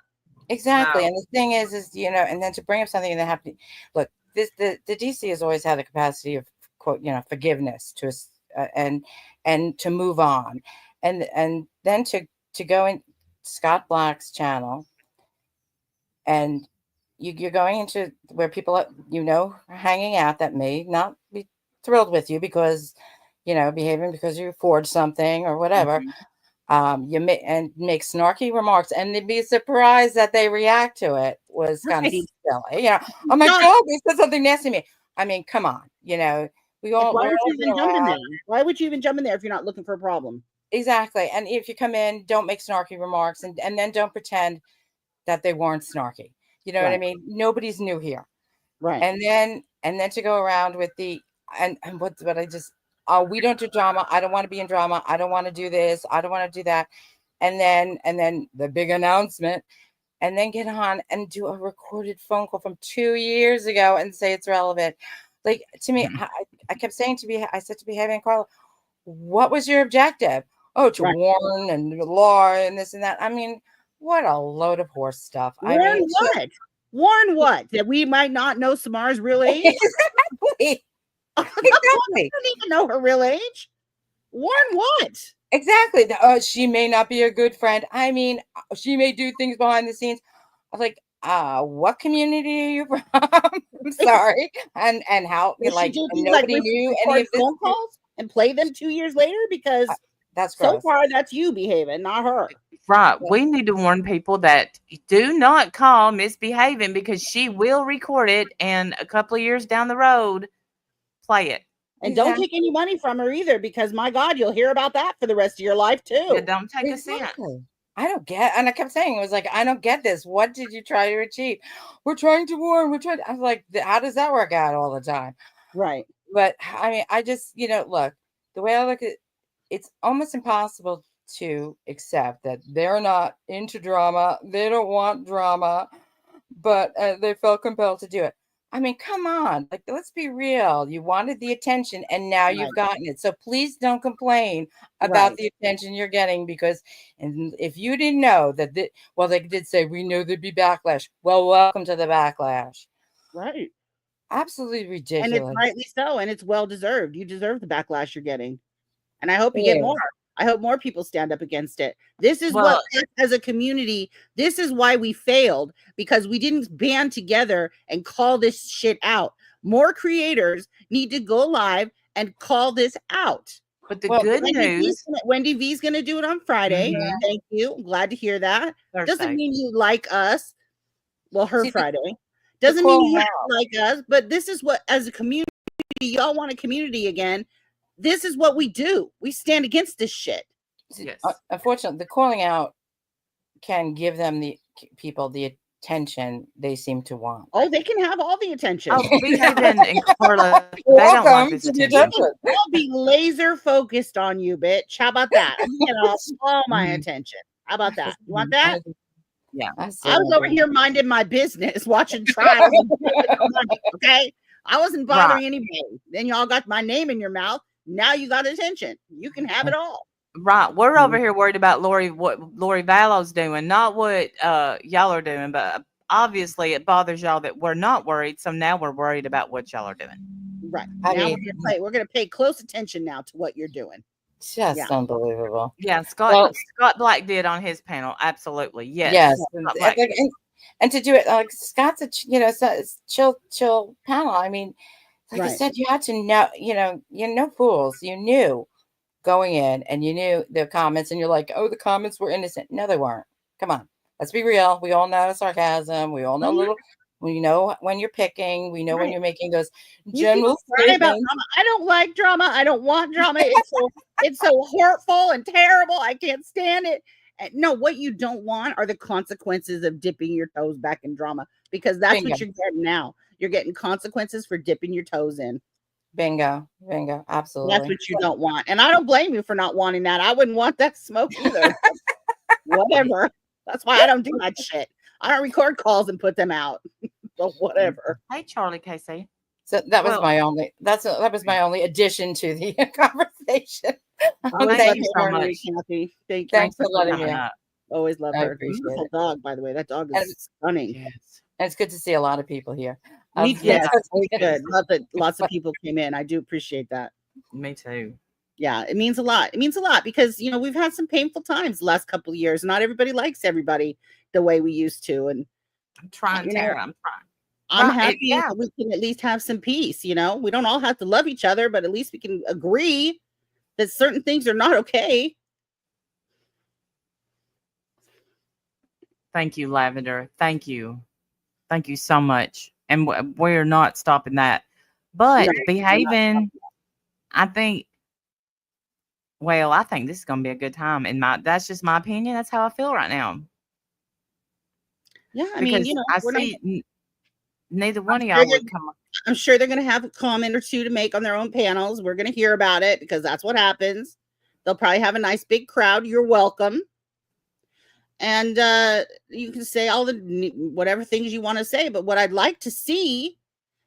Exactly. Wow. And the thing is, and then to bring up something that happened, look, the DC has always had the capacity of, quote, forgiveness to us and to move on. And then to go in Scott Black's channel, and you're going into where people are, hanging out that may not be thrilled with you because, behaving because you forged something or whatever. You make snarky remarks, and they'd be surprised that they react to it was kind of silly. Oh my God, they said something nasty to me. I mean, come on, we all. Why would you even jump in there? Why would you even jump in there if you're not looking for a problem? Exactly. And if you come in, don't make snarky remarks, and then don't pretend that they weren't snarky. You know what I mean? Nobody's new here. Right. And then to go around with and what I just, we don't do drama. I don't want to be in drama. I don't want to do this. I don't want to do that. And then the big announcement, and then get on and do a recorded phone call from 2 years ago and say it's relevant. Like, to me, I kept saying I said to Behaven't, Carla, what was your objective? Oh, to warn and law and this and that. I mean, what a load of horse stuff. Warn what? Warn what? That we might not know Samara's real age? Exactly. Exactly. I don't even know her real age. Warn what? Exactly. She may not be a good friend. I mean, she may do things behind the scenes. I was like, what community are you from? I'm sorry. And how Does she like do and things like nobody knew any record of this. phone calls and play them 2 years later? Because That's so gross. far that's you behaving, not her. Right. We need to warn people that do not call Miss Behaven because she will record it and a couple of years down the road, play it. And don't take any money from her either, because my God, you'll hear about that for the rest of your life too. Yeah, don't take a cent. I don't get, and I kept saying, it was like, I don't get this. What did you try to achieve? We're trying to warn. I was like, how does that work out all the time? Right. But I mean, I just, look, the way I look at it, it's almost impossible to accept that they're not into drama. They don't want drama, but they felt compelled to do it. I mean, come on, like, let's be real. You wanted the attention and now you've gotten it. So please don't complain about the attention you're getting, because if you didn't know that, they did say, we know there'd be backlash. Well, welcome to the backlash. Right. Absolutely ridiculous. And it's rightly so. And it's well deserved. You deserve the backlash you're getting. And I hope you get more. I hope more people stand up against it. This is what, as a community, this is why we failed, because we didn't band together and call this shit out. More creators need to go live and call this out. But the good news, Wendy V's going to do it on Friday. Mm-hmm. Thank you. I'm glad to hear that. Thursday. Doesn't mean you like us. Well, Friday. Doesn't mean you like us, but this is what, as a community, y'all want a community again. This is what we do. We stand against this shit. Yes. Unfortunately, the calling out can give them the people the attention they seem to want. Oh, they can have all the attention. Oh, Behaven and Carla, they don't want this attention. I'll be laser focused on you, bitch. How about that? All my attention. How about that? You want that? Yeah. I was over here minding my business, watching trials. Okay? I wasn't bothering anybody. Then y'all got my name in your mouth. Now you got attention. You can have it all. Right. We're over here worried about what Lori Vallow's doing, not what y'all are doing. But obviously it bothers y'all that we're not worried. So now we're worried about what y'all are doing. Right. Now we're gonna pay close attention now to what you're doing. Just unbelievable. Yeah, Scott Black did on his panel. Absolutely. Yes. And to do it like Scott's chill panel. I mean, like I said, you had to know, you're no fools. You knew going in and you knew the comments and you're like, oh, the comments were innocent. No, they weren't. Come on. Let's be real. We all know sarcasm. We all know we know when you're picking. We know when you're making those general statements. I don't like drama. I don't want drama. It's so hurtful and terrible. I can't stand it. No, what you don't want are the consequences of dipping your toes back in drama, because that's what you're getting now. You're getting consequences for dipping your toes in. Bingo. Absolutely. That's what you don't want. And I don't blame you for not wanting that. I wouldn't want that smoke either. Whatever. That's why I don't do that shit. I don't record calls and put them out. But whatever. Hey, Charlie Casey. So that was my only. That was my only addition to the conversation. Thank you so much, Kathy. Thanks for letting me out. Always love her. Beautiful dog, by the way. That dog is stunning. Yes. And it's good to see a lot of people here. Good. Lots of people came in. I do appreciate that. Me too. Yeah, it means a lot. It means a lot because we've had some painful times the last couple of years. Not everybody likes everybody the way we used to, and I'm trying, Tara. I'm trying. I'm happy that we can at least have some peace. We don't all have to love each other, but at least we can agree that certain things are not okay. Thank you, Lavender. Thank you so much. And we're not stopping that. But Behaven, I think this is going to be a good time. And that's just my opinion. That's how I feel right now. Yeah, I see neither one of y'all would come up. I'm sure they're going to have a comment or two to make on their own panels. We're going to hear about it because that's what happens. They'll probably have a nice big crowd. You're welcome. And you can say all the whatever things you want to say. But what I'd like to see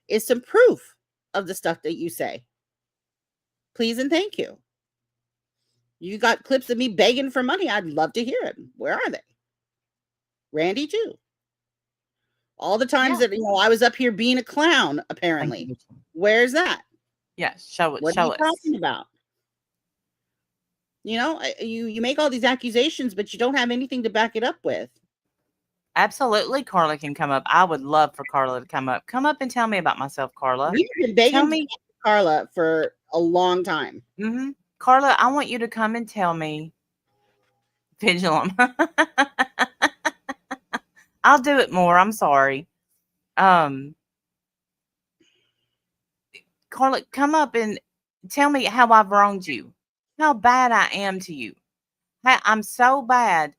is some proof of the stuff that you say. Please and thank you. You got clips of me begging for money. I'd love to hear it. Where are they? Randy too. All the times that I was up here being a clown, apparently. Where's that? Yes, show it. What are you talking about? You make all these accusations, but you don't have anything to back it up with. Absolutely, Carla can come up. I would love for Carla to come up. Come up and tell me about myself, Carla. We've been begging to talk to Carla for a long time. Carla, I want you to come and tell me. Vigilant. I'll do it more. I'm sorry. Carla, come up and tell me how I've wronged you, how bad I am to you. I'm so bad.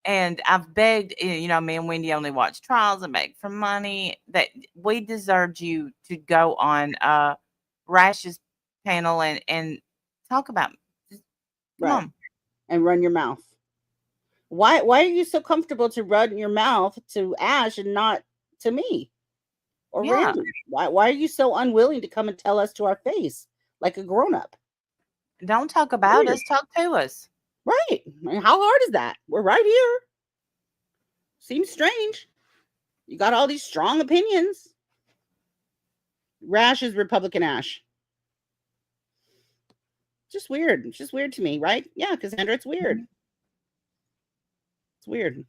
And I've begged, me and Wendy only watch trials and beg for money, that we deserved you to go on Rash's panel and talk about it. Come on. And run your mouth. Why are you so comfortable to run your mouth to Ash and not to me or Randy? Why are you so unwilling to come and tell us to our face like a grown-up? Don't talk about us, talk to us. Right. I mean, how hard is that? We're right here. Seems strange. You got all these strong opinions. Rash is Republican Ash. Just weird. It's just weird to me, right? Yeah, Cassandra, it's weird. It's weird.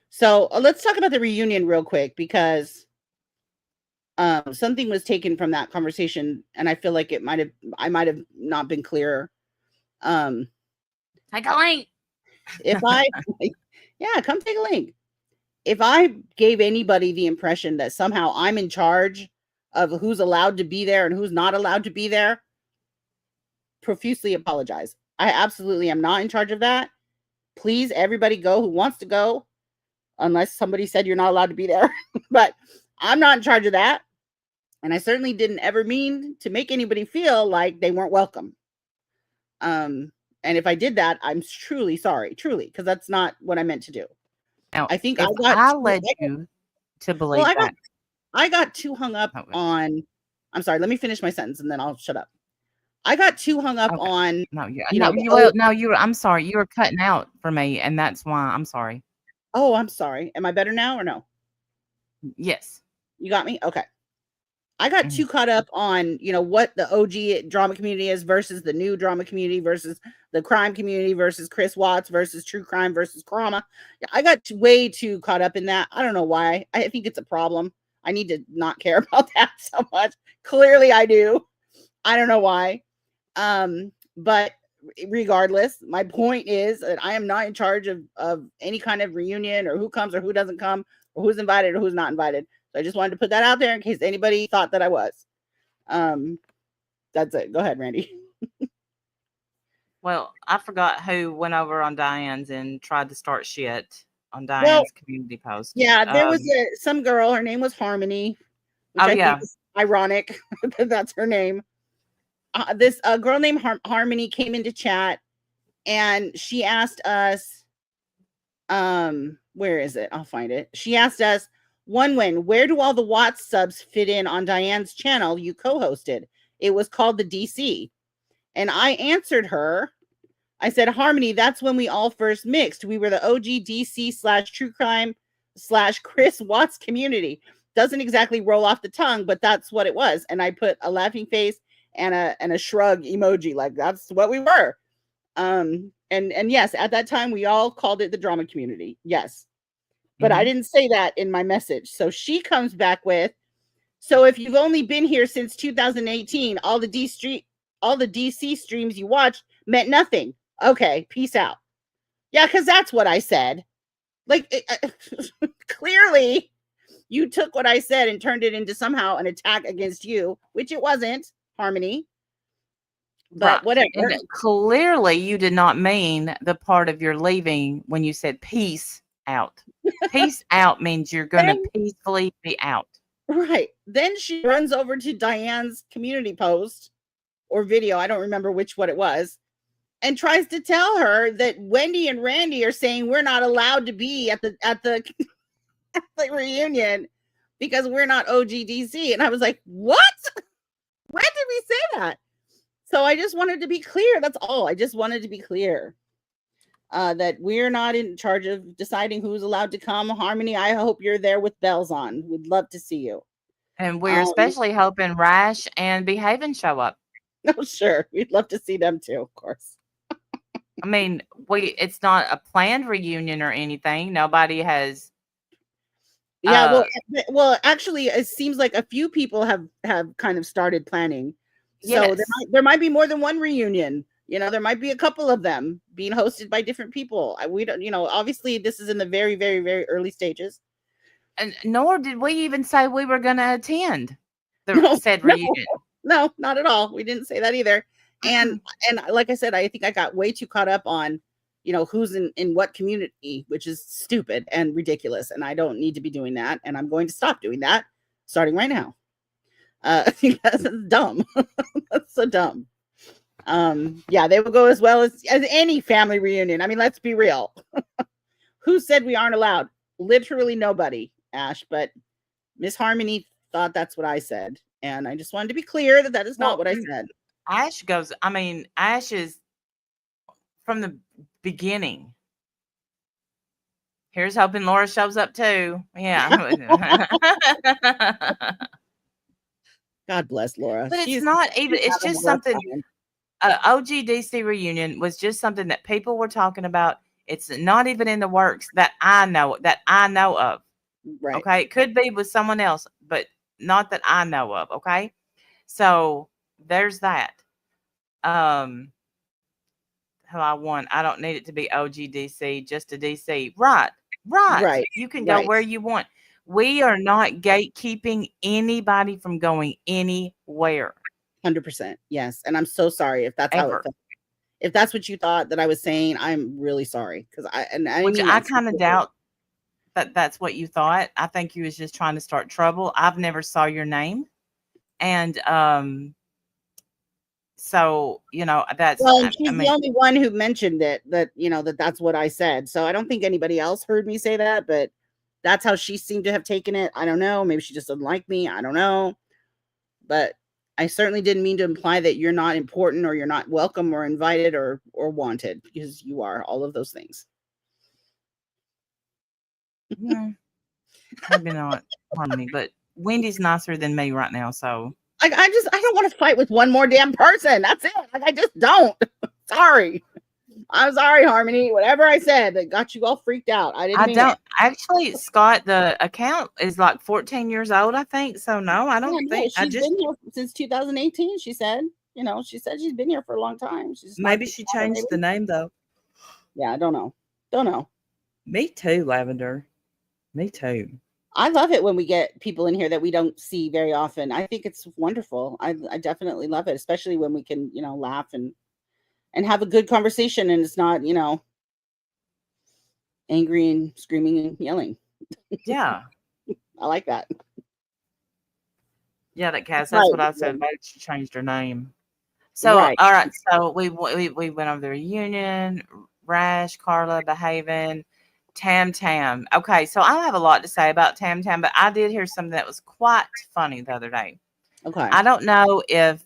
So let's talk about the reunion real quick, because something was taken from that conversation, and I feel like I might have not been clearer. Take a link. If I, come take a link. If I gave anybody the impression that somehow I'm in charge of who's allowed to be there and who's not allowed to be there, profusely apologize. I absolutely am not in charge of that. Please, everybody go who wants to go, unless somebody said you're not allowed to be there. But I'm not in charge of that. And I certainly didn't ever mean to make anybody feel like they weren't welcome. And if I did that, I'm truly sorry, because that's not what I meant to do. Now, I think I led you to believe that. I got too hung up on. I'm sorry. Let me finish my sentence and then I'll shut up. I got too hung up on. I'm sorry. You were cutting out for me, and that's why I'm sorry. Oh, I'm sorry. Am I better now or no? Yes. You got me? Okay. I got too caught up on, what the OG drama community is versus the new drama community versus the crime community versus Chris Watts versus true crime versus Krama. I got way too caught up in that. I don't know why. I think it's a problem. I need to not care about that so much. Clearly I do. I don't know why. But regardless, my point is that I am not in charge of any kind of reunion or who comes or who doesn't come or who's invited or who's not invited. I just wanted to put that out there in case anybody thought that I was. That's it. Go ahead, Randy. Well, I forgot who went over on Diane's and tried to start shit on Diane's community post. Yeah, there was some girl. Her name was Harmony. Which I think is ironic that that's her name. This girl named Harmony came into chat, and she asked us, where is it? I'll find it. She asked us, where do all the Watts subs fit in on Diane's channel you co-hosted? It was called the DC. And I answered her. I said, Harmony, that's when we all first mixed. We were the OG DC / true crime / Chris Watts community. Doesn't exactly roll off the tongue, but that's what it was. And I put a laughing face and a shrug emoji. Like, that's what we were. And yes, at that time, we all called it the drama community. Yes. But I didn't say that in my message. So she comes back with, so if you've only been here since 2018, all the DC streams you watched meant nothing. Okay, peace out. Yeah, because that's what I said. Like, clearly, you took what I said and turned it into somehow an attack against you, which it wasn't, Harmony. But whatever. And clearly, you did not mean the part of your leaving when you said peace out. Peace out means you're going to peacefully be out. Right. Then she runs over to Diane's community post or video. I don't remember what it was. And tries to tell her that Wendy and Randy are saying we're not allowed to be at the reunion because we're not OGDC. And I was like, what? When did we say that? So I just wanted to be clear. That's all. I just wanted to be clear. That we're not in charge of deciding who's allowed to come. Harmony, I hope you're there with bells on. We'd love to see you. And we're especially hoping Rash and Behaven't show up. Oh, sure. We'd love to see them too, of course. I mean, it's not a planned reunion or anything. Nobody has. Yeah, well, actually, it seems like a few people have kind of started planning. So Yes. there might be more than one reunion. There might be a couple of them being hosted by different people. We don't, obviously this is in the very, very, very early stages. And nor did we even say we were going to attend the said reunion. No, not at all. We didn't say that either. And like I said, I think I got way too caught up on, who's in what community, which is stupid and ridiculous. And I don't need to be doing that. And I'm going to stop doing that starting right now. Because it's dumb. That's so dumb. Yeah, they will go as well as any family reunion. I mean, let's be real. Who said we aren't allowed? Literally nobody, Ash, but Miss Harmony thought that's what I said. And I just wanted to be clear that is not what I said. Ash is from the beginning. Here's hoping Laura shows up too. Yeah. God bless Laura. But it's not even, it's just something. OGDC reunion was just something that people were talking about. It's not even in the works that I know of. Right. Okay. It could be with someone else, but not that I know of. Okay. So there's that. Who I want. I don't need it to be OGDC, just a DC. Right. You can go where you want. We are not gatekeeping anybody from going anywhere. 100%. Yes. And I'm so sorry if that's how it felt. If that's what you thought that I was saying, I'm really sorry. Because I kind of doubt that that's what you thought. I think you was just trying to start trouble. I've never saw your name. And so that's she's the only one who mentioned it, that's what I said. So I don't think anybody else heard me say that, but that's how she seemed to have taken it. I don't know. Maybe she just doesn't like me. I don't know. But I certainly didn't mean to imply that you're not important or you're not welcome or invited or wanted, because you are all of those things. Maybe not Harmony, but Wendy's nicer than me right now. So I don't want to fight with one more damn person. That's it. I just don't. Sorry. I'm sorry, Harmony. Whatever I said that got you all freaked out. I don't. Actually, Scott, the account is like 14 years old, I think. So no, I don't think. She's been here since 2018. She said, she said she's been here for a long time. Maybe she changed the name though. Yeah, I don't know. Me too, Lavender. Me too. I love it when we get people in here that we don't see very often. I think it's wonderful. I definitely love it, especially when we can, laugh and have a good conversation, and it's not, angry and screaming and yelling. Yeah. I like that. Yeah, that Cass, that's what I said. Maybe she changed her name. So, all right. So we went over the reunion, Rash, Carla, Behaven't, Tam Tam. Okay, so I don't have a lot to say about Tam Tam, but I did hear something that was quite funny the other day. Okay. I don't know if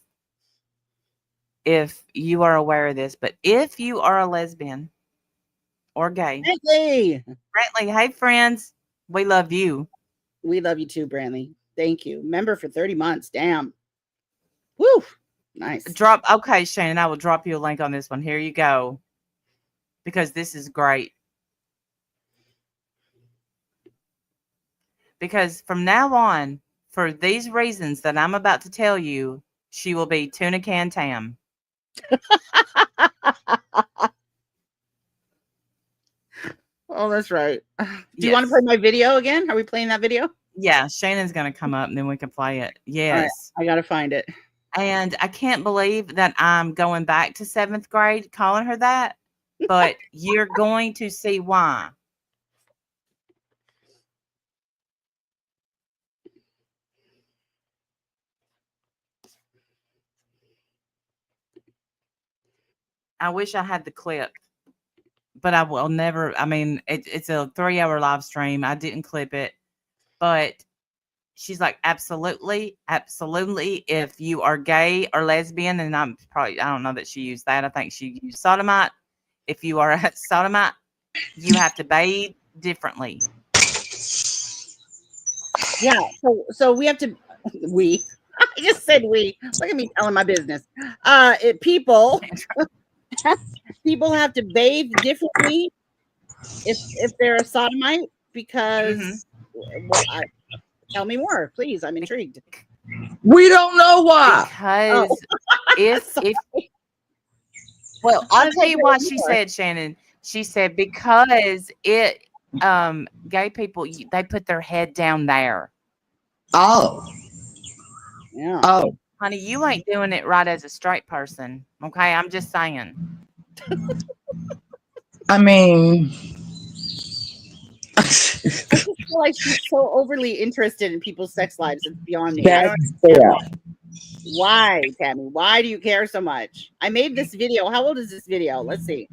you are aware of this, but if you are a lesbian or gay, Brantley, hey friends, we love you. We love you too, Brantley. Thank you. Member for 30 months. Damn. Woo. Nice. Okay, Shannon, I will drop you a link on this one. Here you go. Because this is great. Because from now on, for these reasons that I'm about to tell you, she will be Tuna Can Tam. Oh, that's right. Do you want to play my video again? Are we playing that video? Yeah, Shannon's going to come up and then we can play it. Yes. Right, I got to find it. And I can't believe that I'm going back to 7th grade calling her that, but you're going to see why. I wish I had the clip, but I will never. I mean, it's a 3-hour live stream. I didn't clip it, but she's like, absolutely. If you are gay or lesbian, and I don't know that she used that. I think she used sodomite. If you are a sodomite, you have to bathe differently. Yeah. So we have to, I just said we. Look at me telling my business. People people have to bathe differently if they're a sodomite? Because tell me more, please. I'm intrigued. We don't know why. Because if well, I'll tell you why she said, Shannon. She said because it gay people, they put their head down there. Oh. Yeah. Oh. Honey, you ain't doing it right as a straight person. Okay, I'm just saying. I mean, I just feel like she's so overly interested in people's sex lives. It's beyond me. that's fair. Why, Tammy? Why do you care so much? I made this video. How old is this video? Let's see.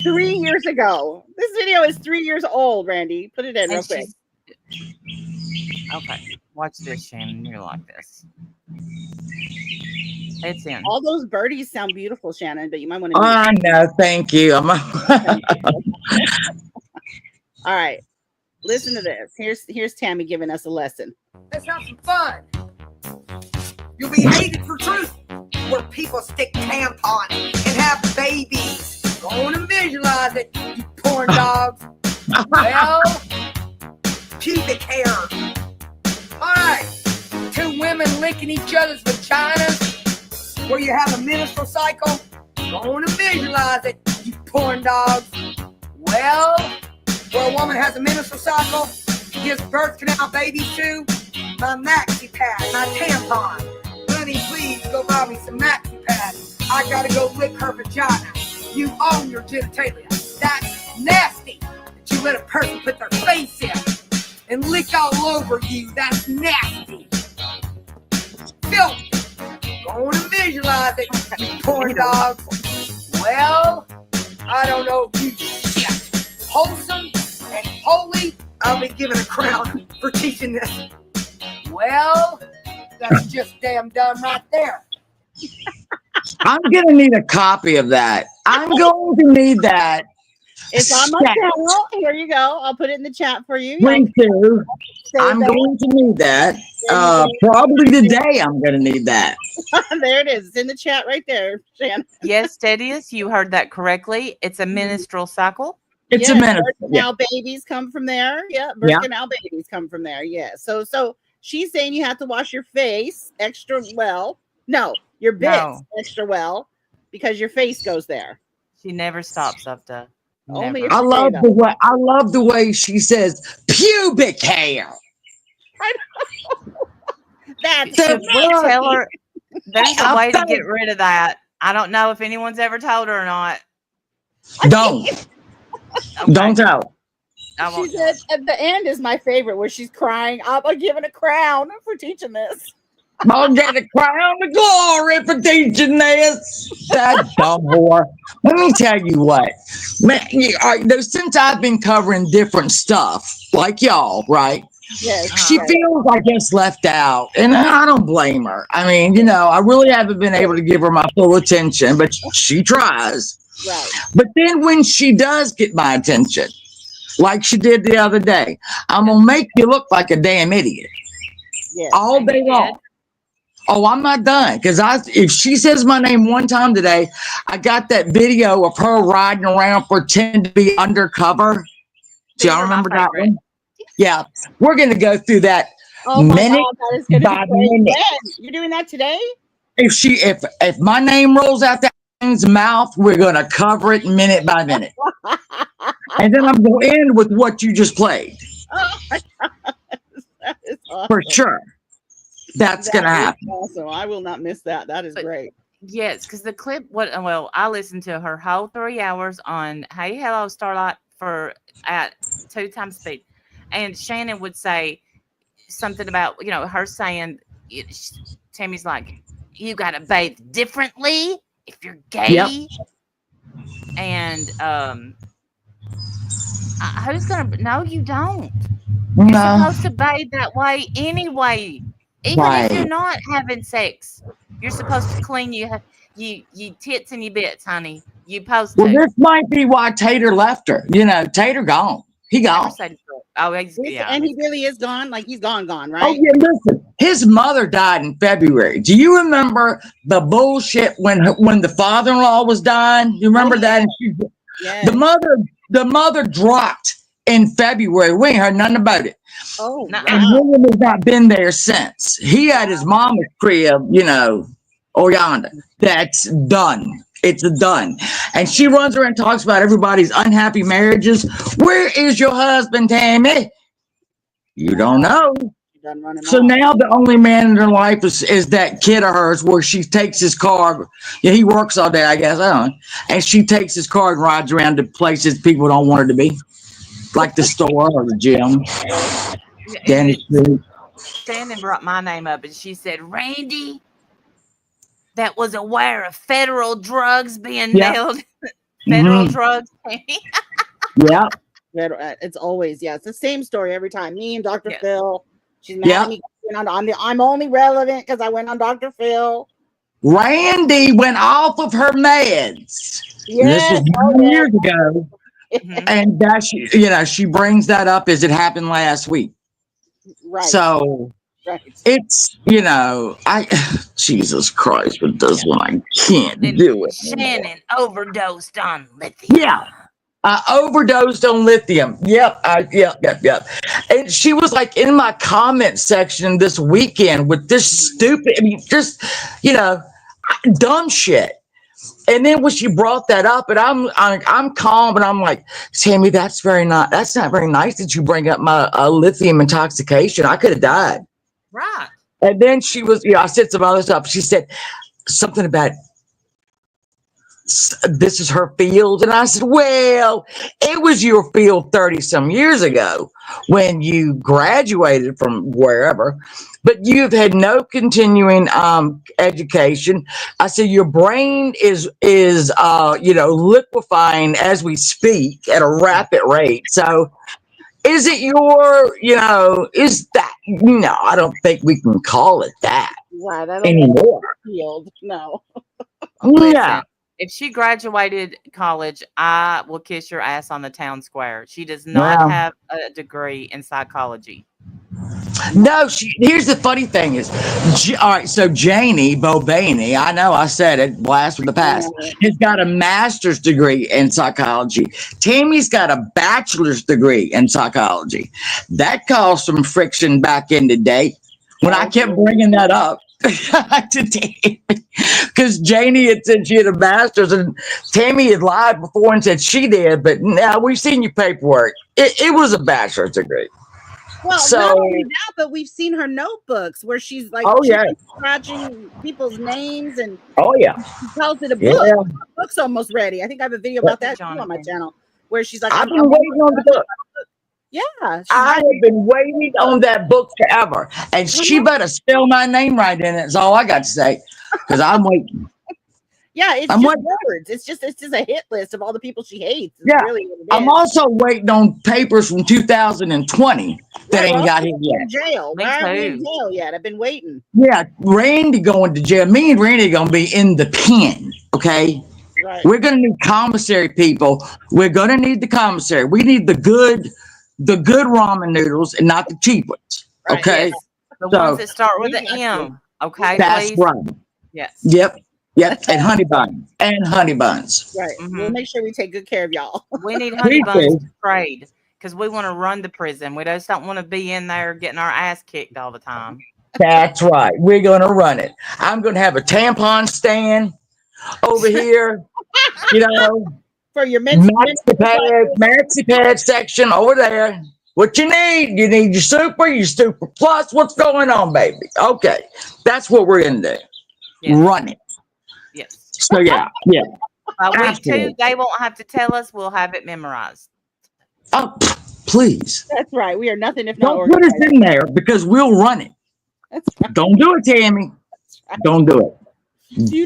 3 years ago. This video is 3 years old, Randy. Put it in real quick. Okay, watch this, Shannon. You're like this. It's in. All those birdies sound beautiful, Shannon, but you might want to. I know. Thank you. All right. Listen to this. Here's Tammy giving us a lesson. Let's have some fun. You'll be hated for truth, where people stick tampons and have babies. Go on and visualize it, you porn dogs. Well, pubic hair. All right, 2 women licking each other's vaginas, where you have a menstrual cycle. Go on and visualize it, you porn dogs. Well, where a woman has a menstrual cycle, gives birth canal babies to, my maxi pad, my tampon. Honey, please go buy me some maxi pads. I gotta go lick her vagina. You own your genitalia. That's nasty that you let a person put their face in and lick all over you. That's nasty. Filthy. Go on and visualize it, you porn dogs. Well, I don't know if you shit. Wholesome and holy, I'll be given a crown for teaching this. Well, that's just damn done right there. I'm going to need a copy of that. I'm going to need that. It's on my channel. Here you go. I'll put it in the chat for you. Me too. I'm going to need that. Probably today I'm going to need that. There it is. It's in the chat right there, Shannon. Yes, Thaddeus, you heard that correctly. It's a menstrual cycle. It's a minute. Now babies come from there. Yeah, birth canal babies come from there. Yeah. So she's saying you have to wash your face extra well. No, your bits extra well because your face goes there. She never stops up to. Only I love the way she says pubic hair. I know. That's Should we tell her there's a way to get rid of that? I don't know if anyone's ever told her or not. Don't. Okay. Don't tell. She said at the end is my favorite where she's crying. I'm given a crown for teaching this. I'll get a crown of glory for teaching this. That dumb whore. Let me tell you what. Man, since I've been covering different stuff, like y'all, right? Yes. She feels, I guess, left out. And I don't blame her. I mean, I really haven't been able to give her my full attention, but she tries. Right. But then when she does get my attention, like she did the other day, I'm going to make you look like a damn idiot. Yes. All day long. Oh, I'm not done. Because if she says my name one time today, I got that video of her riding around pretending to be undercover. Do y'all remember that one? Yeah. We're going to go through that minute by minute. You're doing that today? If my name rolls out that mouth, we're going to cover it minute by minute. And then I'm going to end with what you just played. Oh my God. That is awesome. For sure. That's going to happen. Awesome. I will not miss that. That is great. Yes, because the clip, I listened to her whole 3 hours on Hey Hello Starlight at 2 times speed. And Shannon would say something about, her saying, Tammy's like, you got to bathe differently if you're gay. Yep. And who's going to, no, you don't. You're supposed to bathe that way anyway. Even if you're not having sex, you're supposed to clean your tits and your bits, honey. You supposed to. Well, this might be why Tater left her. Tater gone. He gone. Oh, he's, And he really is gone. Like he's gone, right? Oh yeah, listen. His mother died in February. Do you remember the bullshit when the father-in-law was dying? You remember that? Yes. The mother dropped in February. We ain't heard nothing about it. Oh, Nuh-uh. And William has not been there since. He had his mama's crib, or yonder. That's done. It's done. And she runs around and talks about everybody's unhappy marriages. Where is your husband, Tammy? You don't know. So now the only man in her life is that kid of hers where she takes his car. Yeah, he works all day, I guess. I don't know. And she takes his car and rides around to places people don't want her to be. Like the store or the gym. Shannon brought my name up and she said, Randy, that was aware of federal drugs being nailed. Federal drugs. Yeah. It's always, it's the same story every time. Me and Dr. Phil. She's mad at me. I'm only relevant because I went on Dr. Phil. Randy went off of her meds. Yes. This was years ago. And that she brings that up as it happened last week. Right. So it's Jesus Christ with this one. I can't do it. Shannon overdosed on lithium. Yeah. I overdosed on lithium. Yep. And she was like in my comment section this weekend with this stupid, dumb shit. And then when she brought that up, and I'm calm, and I'm like, Tammy, that's not very nice that you bring up my lithium intoxication. I could have died. Right. And then she was, I said some other stuff. She said something about this is her field. And I said, well, it was your field 30 some years ago when you graduated from wherever, but you've had no continuing education. I said, your brain is liquefying as we speak at a rapid rate. So is it is that, I don't think we can call it that anymore. Field. No. Yeah. If she graduated college, I will kiss your ass on the town square. She does not have a degree in psychology. No, here's the funny thing is, all right, so Janie Bobaney, I know I said it, blast from the past, has got a master's degree in psychology. Tammy's got a bachelor's degree in psychology. That caused some friction back in the day when I kept bringing that up. Because Janie had said she had a master's and Tammy had lied before and said she did, but now we've seen your paperwork. It was a bachelor's degree. Well, not only that, but we've seen her notebooks where she's like scratching people's names and she tells it a book. Yeah. The book's almost ready. I think I have a video about that too on my channel where she's like, I've been waiting on the book. Yeah, I have been waiting on that book forever, and she better spell my name right in it. That's all I got to say, because I'm waiting. Yeah, it's just words. It's just a hit list of all the people she hates. It's really what it is. I'm also waiting on papers from 2020 that ain't got here yet. In jail. Why aren't we in jail yet? I've been waiting. Yeah, Randy going to jail. Me and Randy gonna be in the pen. Okay. Right. We're gonna need commissary people. We're gonna need the commissary. We need the good ramen noodles and not the cheap ones. Right, okay. Yes. The ones that start with an M. Okay. That's please? right. Yes. Yep. And honey buns. Right. We'll make sure we take good care of y'all. We need honey buns to trade because we want to run the prison. We just don't want to be in there getting our ass kicked all the time. That's right. We're gonna run it. I'm gonna have a tampon stand over here. For your maxi pad section over there. What you need? You need your super plus. What's going on, baby? Okay, that's what we're gonna do. Yes. Run it. Yes. So yeah. Week 2, they won't have to tell us. We'll have it memorized. Oh, please. That's right. We are nothing if not Don't put us in there because we'll run it. That's right. Don't do it, Tammy. Right. Don't do it.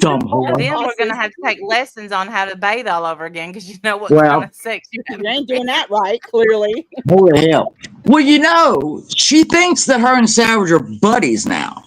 Dumb whore. Then we're going to have to take lessons on how to bathe all over again because you know what kind of sex you have. You ain't doing that right, clearly. Holy hell. Well, she thinks that her and Savage are buddies now.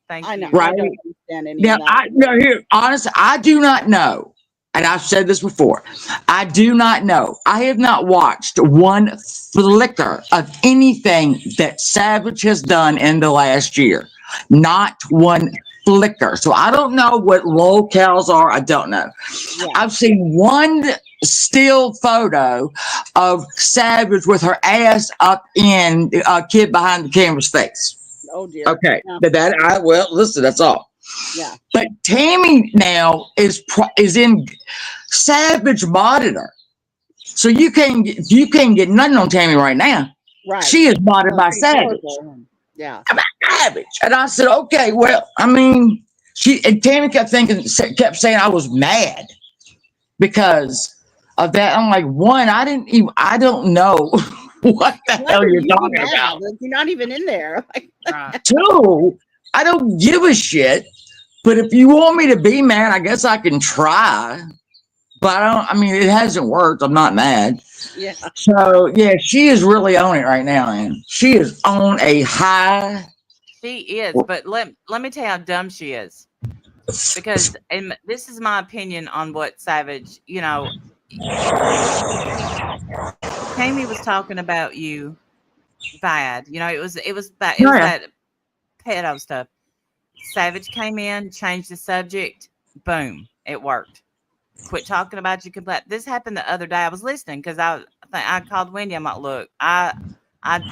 Thank I know. you. Right? I don't understand any Now, of that. honestly, I do not know and I've said this before, I do not know. I have not watched one flicker of anything that Savage has done in the last year. Not one flicker. So I don't know what locales are. I don't know. Yeah. I've seen one still photo of Savage with her ass up in a kid behind the camera's face. Oh dear. Okay. Yeah. Well, listen, that's all. Yeah. But Tammy now is in Savage modded her. So you can't get nothing on Tammy right now. Right. She is modded by Savage. Yeah. Savage. And I said, okay, well, I mean, Tammy kept saying I was mad because of that. I'm like, one, I don't know what the hell you're talking about. Like, you're not even in there. Two, I don't give a shit. But if you want me to be mad, I guess I can try. But I mean, it hasn't worked. I'm not mad. Yeah. So, yeah, she is really on it right now, man. She is on a high. She is, but let me tell you how dumb she is. Because, and this is my opinion on what Savage, you know, Tammy was talking about you bad. You know, it was bad. It was that pedo stuff. Savage came in, changed the subject. Boom, it worked. Quit talking about you. This happened the other day. I was listening because I called Wendy. I'm like, look, I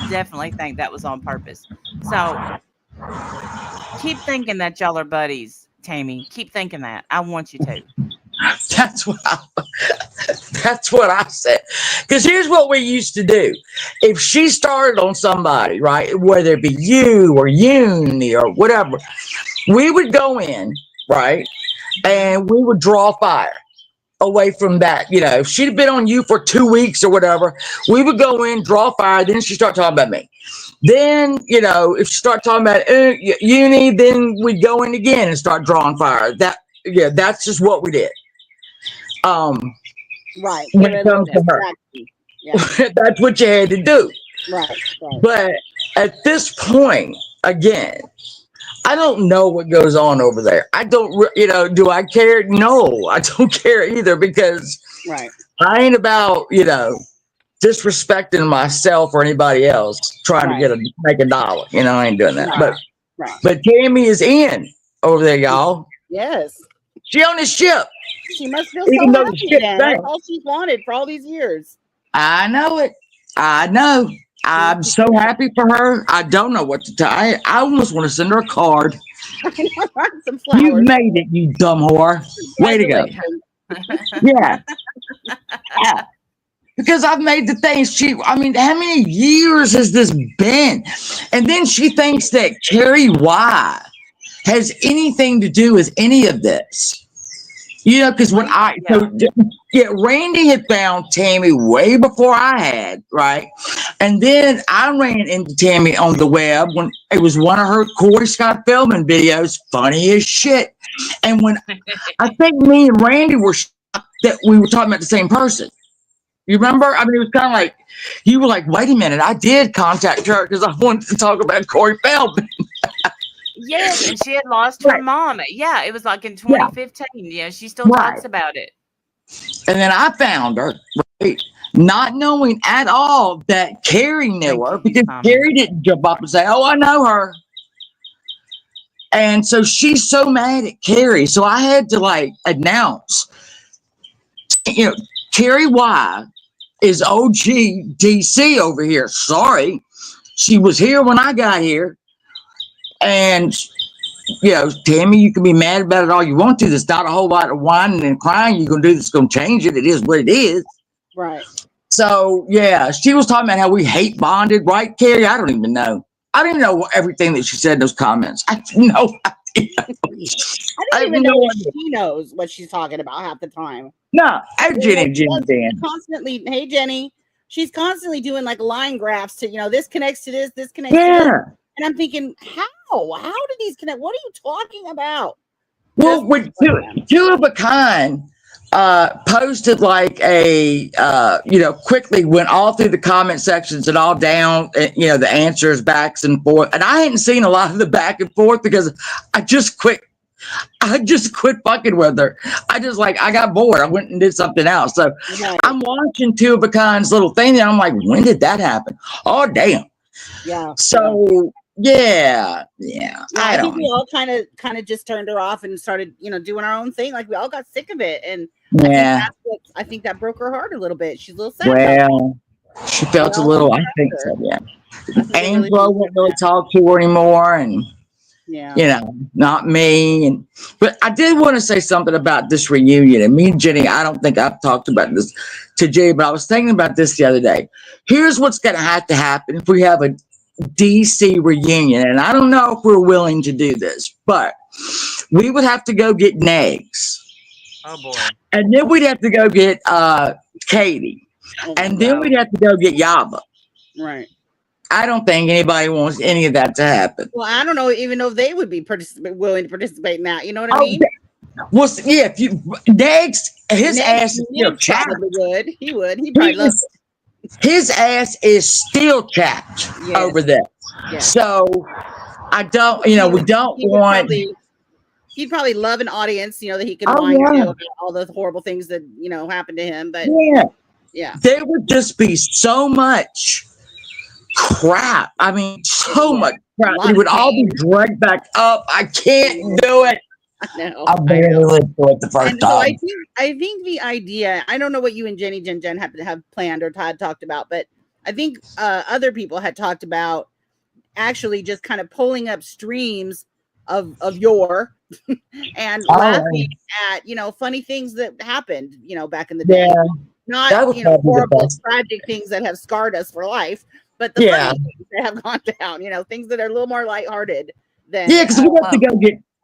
definitely think that was on purpose. So keep thinking that y'all are buddies, Tammy. Keep thinking that. I want you to. That's what I said. Because here's what we used to do. If she started on somebody, right, whether it be you or Uni or whatever, we would go in, right, and we would draw fire away from that. You know, if she'd been on you for 2 weeks or whatever, we would go in, draw fire, then she'd start talking about me. Then, you know, if she started talking about Uni, then we'd go in again and start drawing fire. That's just what we did. Right. When it comes to her. Yeah. That's what you had to do. Right. But at this point, again, I don't know what goes on over there. I don't, do I care? No, I don't care either because I ain't about, disrespecting myself or anybody else trying to make a dollar. I ain't doing that. But Tammy is in over there, y'all. Yes. She on the ship. She must feel so happy then. That's all she's wanted for all these years. I know it. I know. I'm so happy for her. I don't know what to tell. I almost want to send her a card. Some flowers. You made it, you dumb whore. Way to go. Yeah. Because I've made the things how many years has this been? And then she thinks that Carrie Y has anything to do with any of this. Because when Randy had found Tammy way before I had, right? And then I ran into Tammy on the web when it was one of her Corey Scott Feldman videos, funny as shit. And when I think me and Randy were shocked that we were talking about the same person. You remember? I mean, it was kind of like, you were like, wait a minute, I did contact her because I wanted to talk about Corey Feldman. Yes, and she had lost her mom. Yeah, it was like in 2015. Yeah, she still talks about it. And then I found her, right, not knowing at all that Carrie knew her because Carrie didn't jump up and say, oh, I know her. And so she's so mad at Carrie. So I had to announce, Carrie Y is OG DC over here. Sorry. She was here when I got here. And, Tammy, you can be mad about it all you want to. There's not a whole lot of whining and crying you're going to do that's going to change it. It is what it is. Right. So, yeah, she was talking about how we hate bonded, right, Carrie? I don't even know. I don't even know everything that she said in those comments. I have no idea. I don't even know if she knows what she's talking about half the time. No, Jenny. Constantly, hey, Jenny. She's constantly doing line graphs to, this connects to this, this connects to this. And I'm thinking, how? How do these connect? What are you talking about? Well, with two of a kind posted quickly went all through the comment sections and all down, the answers backs and forth. And I hadn't seen a lot of the back and forth because I just quit I just quit fucking with her. I got bored. I went and did something else. So Right. I'm watching Two of a Kind's little thing, and I'm like, when did that happen? Oh, damn. Yeah. So yeah. I think don't we know. all kind of just turned her off and started, doing our own thing. Like we all got sick of it, and Yeah. I think that broke her heart a little bit. She's a little sad about it. Well, she felt a all little. looked I think after so. her. Yeah. I think they really Angelo did won't do really that. talk to her anymore, and Yeah. not me. But I did want to say something about this reunion. And me and Jenny, I don't think I've talked about this to Jay, but I was thinking about this the other day. Here's what's going to have to happen if we have a DC reunion, and I don't know if we're willing to do this, but we would have to go get Negs, Oh boy. and then we'd have to go get Katie, Oh, and then we'd have to go get Yaba. right. I don't think anybody wants any of that to happen. Well, I don't know even if they would be willing to participate in that. You know what I Oh, mean? well, yeah, if you Negs, his Negs- ass is still Negs chapped. probably would. He would. He probably loves it. His ass is still chapped Yes. over there. Yes. So I don't, we don't He would want. he'd probably love an audience, that he could Oh, whine yeah. to about all the horrible things that, happened to him. But yeah. There would just be so much crap. I mean, so much crap. lot It would of all be dragged back up. I can't do it. I know. I barely lived through it the first And so time. I think the idea, I don't know what you and Jenny Jen have planned or Todd talked about, but I think other people had talked about actually just kind of pulling up streams of yore and laughing at, funny things that happened, back in the day. Yeah. Not, That would probably be the horrible, best. tragic things that have scarred us for life, but the Yeah. funny things that have gone down, things that are a little more lighthearted than. Yeah, because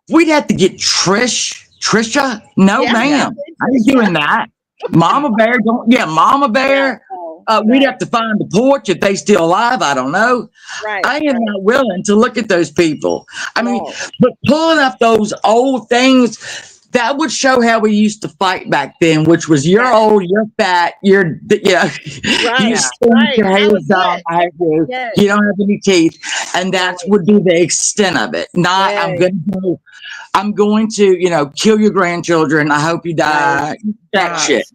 we'd have to get Trisha. No, Yeah, ma'am. I ain't doing that. Mama Bear, Mama Bear. We'd have to find the porch if they still alive. I don't know. Right. I am not willing to look at those people. I mean, but pulling up those old things, that would show how we used to fight back then, which was you're old, you're fat, you stink, your hair's down, you don't have any teeth, and that would be the extent of it. Not I'm going to kill your grandchildren. I hope you die. That shit.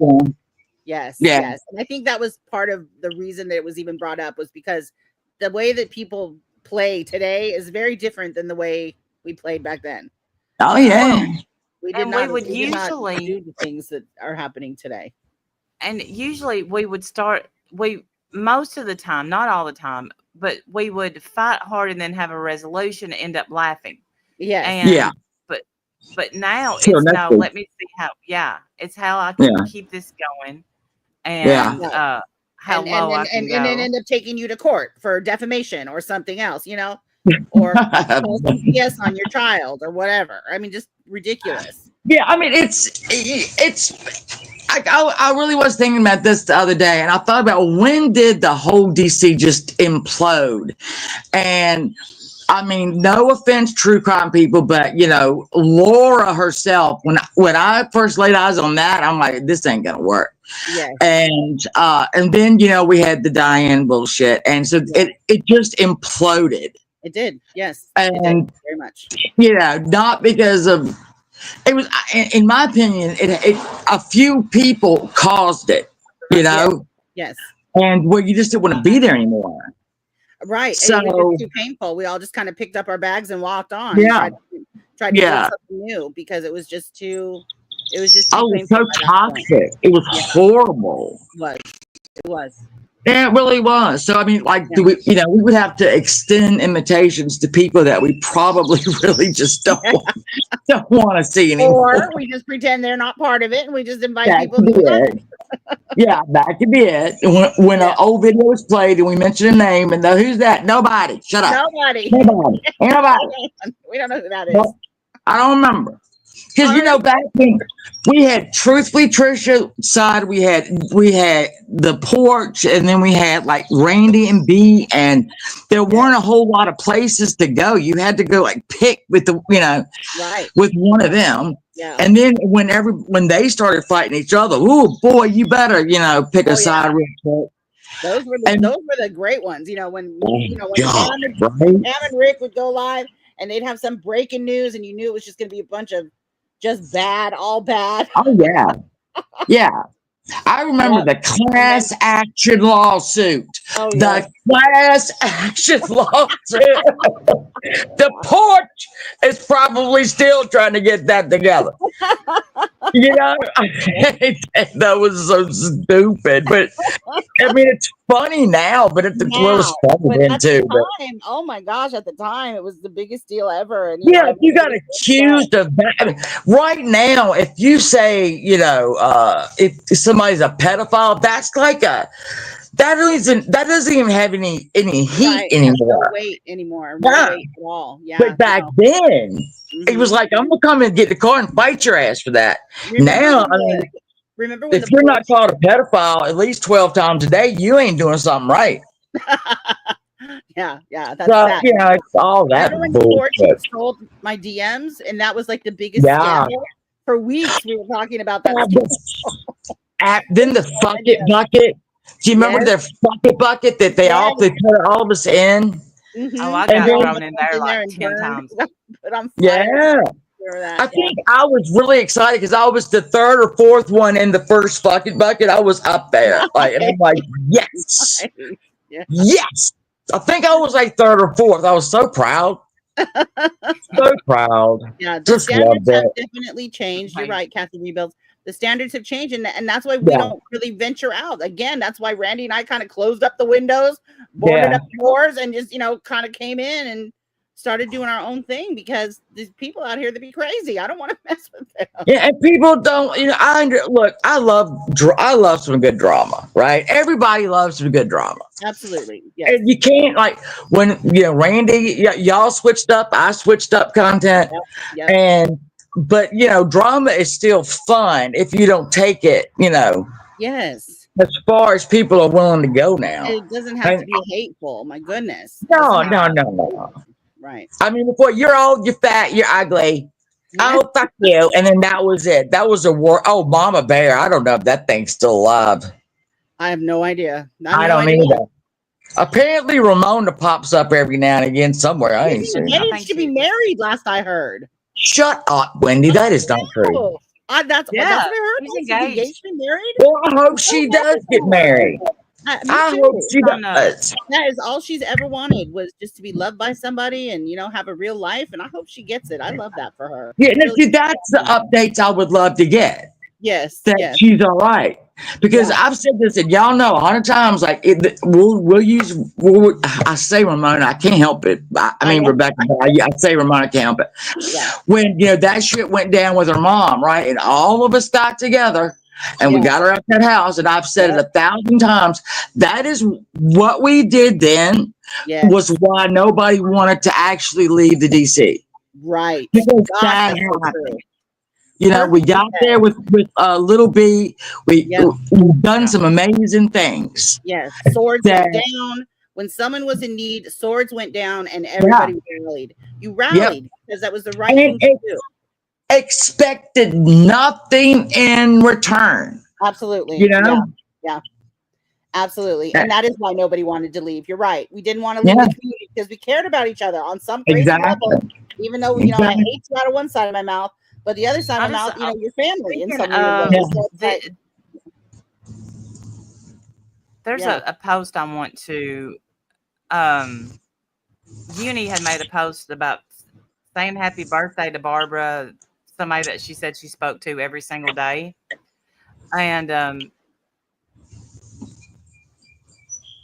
Yes. Yeah. Yes. And I think that was part of the reason that it was even brought up, was because the way that people play today is very different than the way we played back then. Oh yeah. We did And not, we would did not usually do the things that are happening today. And usually we would most of the time, not all the time, but we would fight hard and then have a resolution and end up laughing. Yes. And but now Sure, it's that's no, good. let me see it's how I can keep this going and how low I can go. And then end up taking you to court for defamation or something else, or yes on your child or whatever. I mean, just ridiculous. Yeah, I mean, I really was thinking about this the other day, and I thought about when did the whole DC just implode? And I mean, no offense, true crime people, but Laura herself, when I first laid eyes on that, I'm like, this ain't gonna work. Yes. And then we had the Diane bullshit, and so it just imploded. It did, yes. And it did, very much. Not because of it was, in my opinion, it a few people caused it, Yes. and where you just didn't want to be there anymore. Right. So it was just too painful. We all just kind of picked up our bags and walked on. Yeah. Tried to do something new because it was just too. It was just too Oh, painful. so toxic. It was horrible. It was. Yeah, it really was. So I mean, do we? We would have to extend invitations to people that we probably really just don't want to see anymore. Or we just pretend they're not part of it, and we just invite That people. could be it. Yeah, that could be it. When an old video was played and we mentioned a name, and who's that? Nobody. Shut up. Nobody. Ain't nobody. We don't know who that is. Nope. I don't remember. Because back then we had Truthfully Trisha side, we had the porch, and then we had like Randy and B, and there weren't a whole lot of places to go. You had to go pick with with one of them. Yeah. And then when they started fighting each other, oh boy, you better pick a side real quick. Those were the great ones. When God, Tam and Rick would go live. and they'd have some breaking news, and you knew it was just going to be a bunch of just bad, all bad. Oh yeah, yeah. I remember the class action lawsuit. Oh, The class action lawsuit. The porch is probably still trying to get that together. You know, that was so stupid. But I mean, it's funny now, but at the was funny then too. Time, oh my gosh, at the time it was the biggest deal ever. And yeah, you got accused of that. I mean, right now, if you say, you know, if somebody's a pedophile, that's like that doesn't even have any heat anymore. No weight anymore. No weight at all. Yeah. But back then, it was like, I'm gonna come and get the car and fight your ass for that. Now, I mean, remember when if you're not called a pedophile at least 12 times a day, you ain't doing something right. Yeah, that's so, that. You know, it's all that bullshit. Sold my DMs, and that was like the biggest scandal. For weeks we were talking about that. Then the fuck it bucket. Do you remember their bucket that they all put all of us in? Oh, I got thrown in there like 10 times. Yeah. I think I was really excited because I was the third or fourth one in the first fucking bucket. I was up there. Like, and I'm like, yes. Yes. I think I was like third or fourth. I was so proud. So proud. Yeah, the standards have definitely changed. You're right, Kathy Rebuilds. The standards have changed, and that's why we don't really venture out. Again, that's why Randy and I kind of closed up the windows, boarded up doors, and just, you know, kind of came in and started doing our own thing, because these people out here, they be crazy. I don't want to mess with them. Yeah, and people don't, you know, I love some good drama, right? Everybody loves some good drama. Absolutely. Yes. And you can't, like, when, you know, Randy, y'all switched up, I switched up content. But, you know, drama is still fun if you don't take it, you know. Yes. As far as people are willing to go now. It doesn't have to be hateful. My goodness. No. Right. I mean, before, you're old, you're fat, you're ugly. Oh, fuck you. And then that was it. That was a war. Oh, Mama Bear. I don't know if that thing's still alive. I have no idea. I don't either. Apparently, Ramona pops up every now and again somewhere. I ain't seen her. She should be married, last I heard. Shut up, Wendy. That is not true. That's what I heard. She's engaged. Married? Well, I hope she does get married. I hope she does. That is all she's ever wanted, was just to be loved by somebody and, you know, have a real life. And I hope she gets it. I love that for her. Yeah, see, that's the updates I would love to get. Yes. That she's all right. Because I've said this, and y'all know 100 times, like, I say Ramona, I can't help it. I mean, Rebecca, I say Ramona, I can't help it. Yeah. When, you know, that shit went down with her mom, right? And all of us got together and we got her at that house. And I've said it 1,000 times. That is what we did then, was why nobody wanted to actually leave the DC. Right. Because that happened. You know, we got there with Little B. We've done some amazing things. Yes, swords went down. When someone was in need, swords went down, and everybody rallied. You rallied because that was the right thing to do. Expected nothing in return. Absolutely. You know? Yeah. Absolutely. And that is why nobody wanted to leave. You're right. We didn't want to leave the community because we cared about each other on some crazy level. Even though, you know, I hate you out of one side of my mouth. But the other side of the mouth, you know, your family in some ways. There's a post I want to. Uni had made a post about saying happy birthday to Barbara, somebody that she said she spoke to every single day. And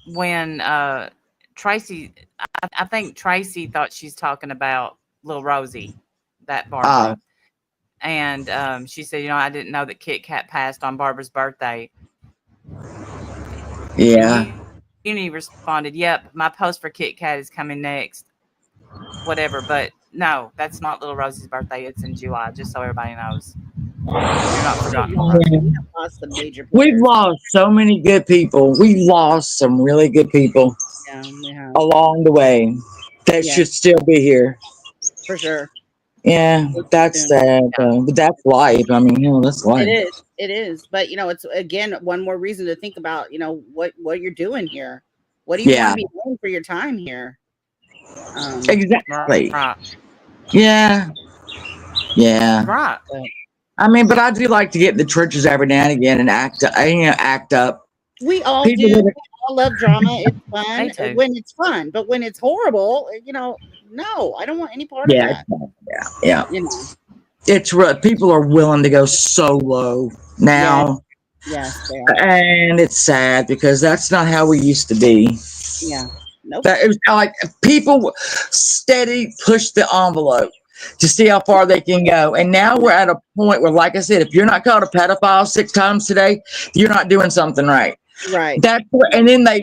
when Tracy, I think Tracy thought she's talking about little Rosie, that Barbara. And she said, you know, I didn't know that Kit Kat passed on Barbara's birthday. Yeah. Uni responded, yep, my post for Kit Kat is coming next. Whatever. But no, that's not little Rosie's birthday. It's in July, just so everybody knows. You're not forgotten. We've lost so many good people. We lost some really good people along the way that should still be here. For sure. Yeah, that's sad, but that's life. I mean, you know, that's life. It is. But, you know, it's, again, one more reason to think about, you know, what you're doing here. What do you want to be doing for your time here? Exactly. Yeah. Yeah. Right. I mean, but I do like to get in the trenches every now and again and act up. We all People do. that We all love drama. It's fun Me too. when it's fun, but when it's horrible, no, I don't want any part of yeah, that. yeah. You know. It's people are willing to go so low now. Yes, they are. And it's sad because that's not how we used to be. Yeah. Nope. That it was like people steady push the envelope to see how far they can go. And now we're at a point where, like I said, if you're not called a pedophile 6 times today, you're not doing something right. Right. And then they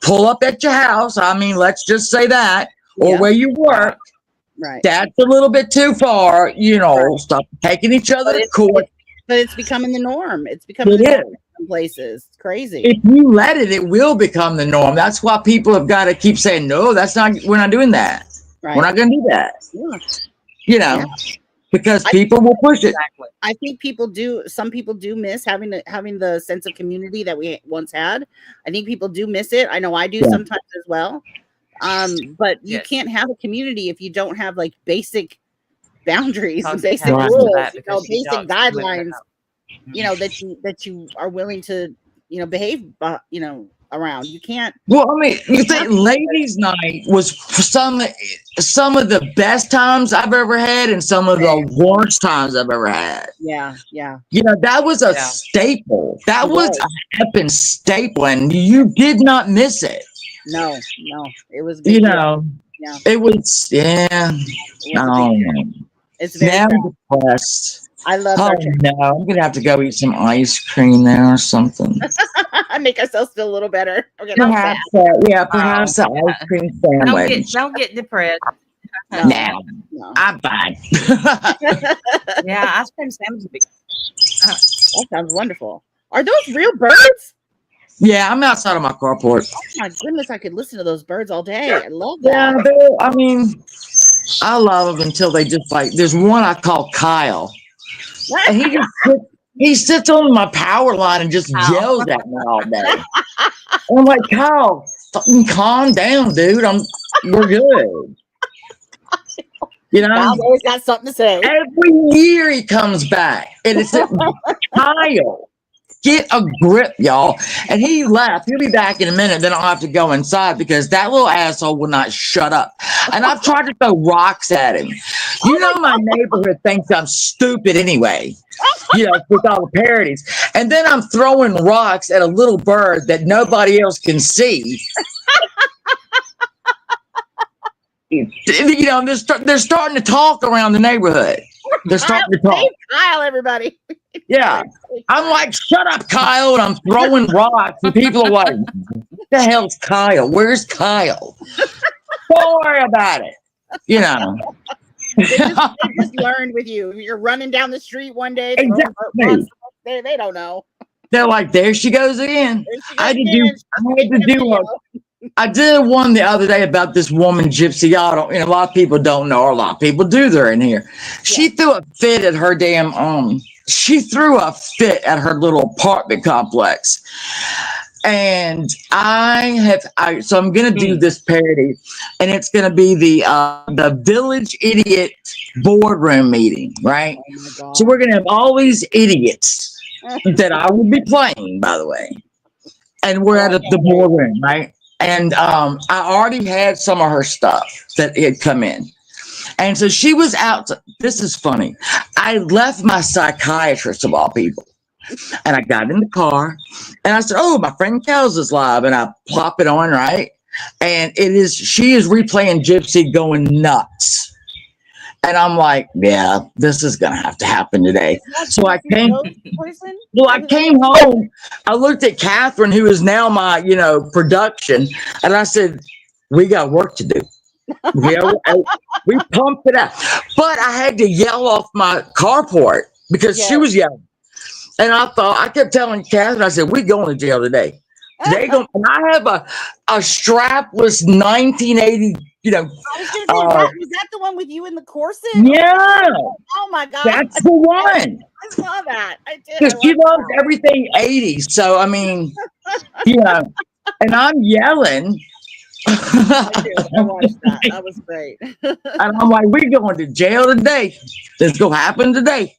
pull up at your house. I mean, let's just say that, or where you work. Right. That's a little bit too far. Stop taking each other to court. But it's becoming the norm. It's becoming the norm in some places. It's crazy. If you let it, it will become the norm. That's why people have got to keep saying, no, we're not doing that. Right. We're not going to do that. Yeah. Because people will push it. I think some people do miss having the sense of community that we once had. I think people do miss it. I know I do sometimes as well. But you can't have a community if you don't have like basic boundaries and basic rules, basic guidelines, that you are willing to, behave, around. You can't. Well, I mean, you think ladies' night was some of the best times I've ever had and some of the worst times I've ever had. Yeah, yeah. That was a staple. That was a happen staple, and you did not miss it. No, it was. It was. It's very. Now I'm depressed. I love. Oh no, I'm gonna have to go eat some ice cream now or something. Make ourselves feel a little better. Perhaps the ice cream sandwich. Don't get depressed. No, I'm fine. Yeah, ice cream sandwich. That sounds wonderful. Are those real birds? Yeah, I'm outside of my carport. Oh my goodness, I could listen to those birds all day. I love that. Yeah, I mean, I love them until they just there's one I call Kyle. And he sits on my power line and just yells at me all day. I'm like, Kyle, fucking calm down, dude. We're good. Kyle's always got something to say. Every year he comes back, and it's Kyle. Get a grip, y'all. And he left. He'll be back in a minute. Then I'll have to go inside because that little asshole will not shut up. And I've tried to throw rocks at him. My neighborhood thinks I'm stupid anyway, with all the parodies. And then I'm throwing rocks at a little bird that nobody else can see. They're starting to talk around the neighborhood. They're starting to talk. Hey, Kyle, everybody. Yeah. I'm like, shut up, Kyle. And I'm throwing rocks. And people are like, what the hell's Kyle? Where's Kyle? Don't worry about it. They just learned with you. You're running down the street one day. Exactly. They don't know. They're like, there she goes again. I did one the other day about this woman, Gypsy. A lot of people don't know her. A lot of people do. They're in here. She threw a fit at her she threw a fit at her little apartment complex. And so I'm going to do this parody, and it's going to be the Village Idiot boardroom meeting, right? Oh, so we're going to have all these idiots that I will be playing, by the way. And we're at the boardroom, right? And I already had some of her stuff that had come in. And so she was out. This is funny. I left my psychiatrist, of all people. And I got in the car and I said, oh, my friend Kels is live. And I plop it on, right? And she is replaying Gypsy going nuts. And I'm like, yeah, this is going to have to happen today. So I came home. I looked at Catherine, who is now my, production. And I said, we got work to do. We pumped it out. But I had to yell off my carport because she was yelling. And I kept telling Catherine, I said, we're going to jail today. And I have a strapless 1980, was that the one with you in the corset? Yeah. Oh my God. That's the one. I saw that. I did. Because she loves everything 80s. So, I mean, and I'm yelling. I did. I watched that. That was great. And I'm like, we going to jail today. This gonna happen today.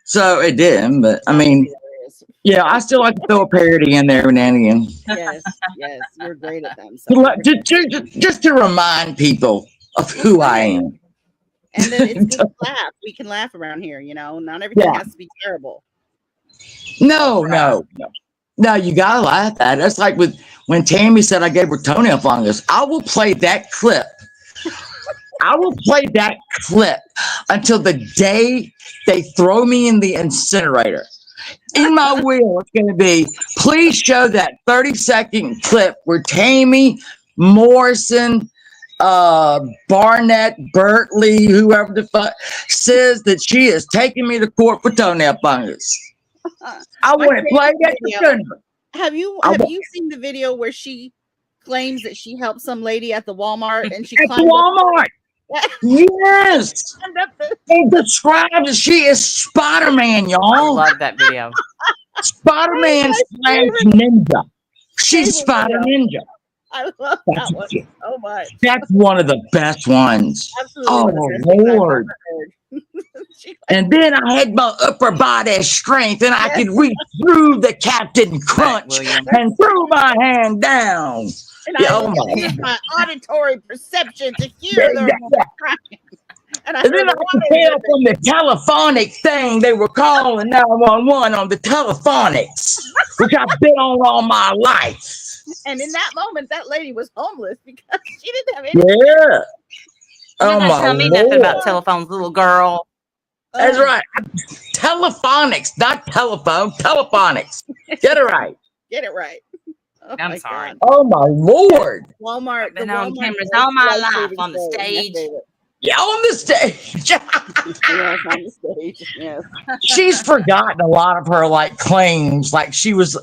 So it didn't, but I mean, yeah, I still like to throw a parody in there every now and again. Yes, yes, you're great at them. So Just to remind people of who I am. and then it's good to laugh. We can laugh around here, you know. Not everything has to be terrible. No, you gotta laugh at it. That's like when Tammy said I gave her toenail fungus. I will play that clip. I will play that clip until the day they throw me in the incinerator. In my will, it's going to be, please show that 30-second clip where Tammy, Morrison, Barnett, Bertley, whoever the fuck, says that she is taking me to court for toenail fungus. I want to play that video. Have you seen the video where she claims that she helped some lady at the Walmart and she climbed Walmart? Yes. They described that she is Spider-Man, y'all. I love that video. Spider-Man slash ninja. She's Spider Ninja. I love that one so much. That's one of the best ones. Absolutely. Oh, Lord. And then I had my upper body strength and I could reach through the Captain Crunch and threw my hand down. And I used my auditory perception to hear them crying. And then I could tell from the telephonic thing they were calling 911 on the telephonics, which I've been on all my life. And in that moment, that lady was homeless because she didn't have any. Yeah. Oh my tell me nothing about telephones, little girl. That's right. Telephonics, not telephone. Telephonics. Get it right. Get it right. Oh I'm sorry. God. Oh my Lord. Walmart. Been on cameras all my life on the stage. Yeah, on the stage. Yes, on the stage. Yes. She's forgotten a lot of her claims, like she was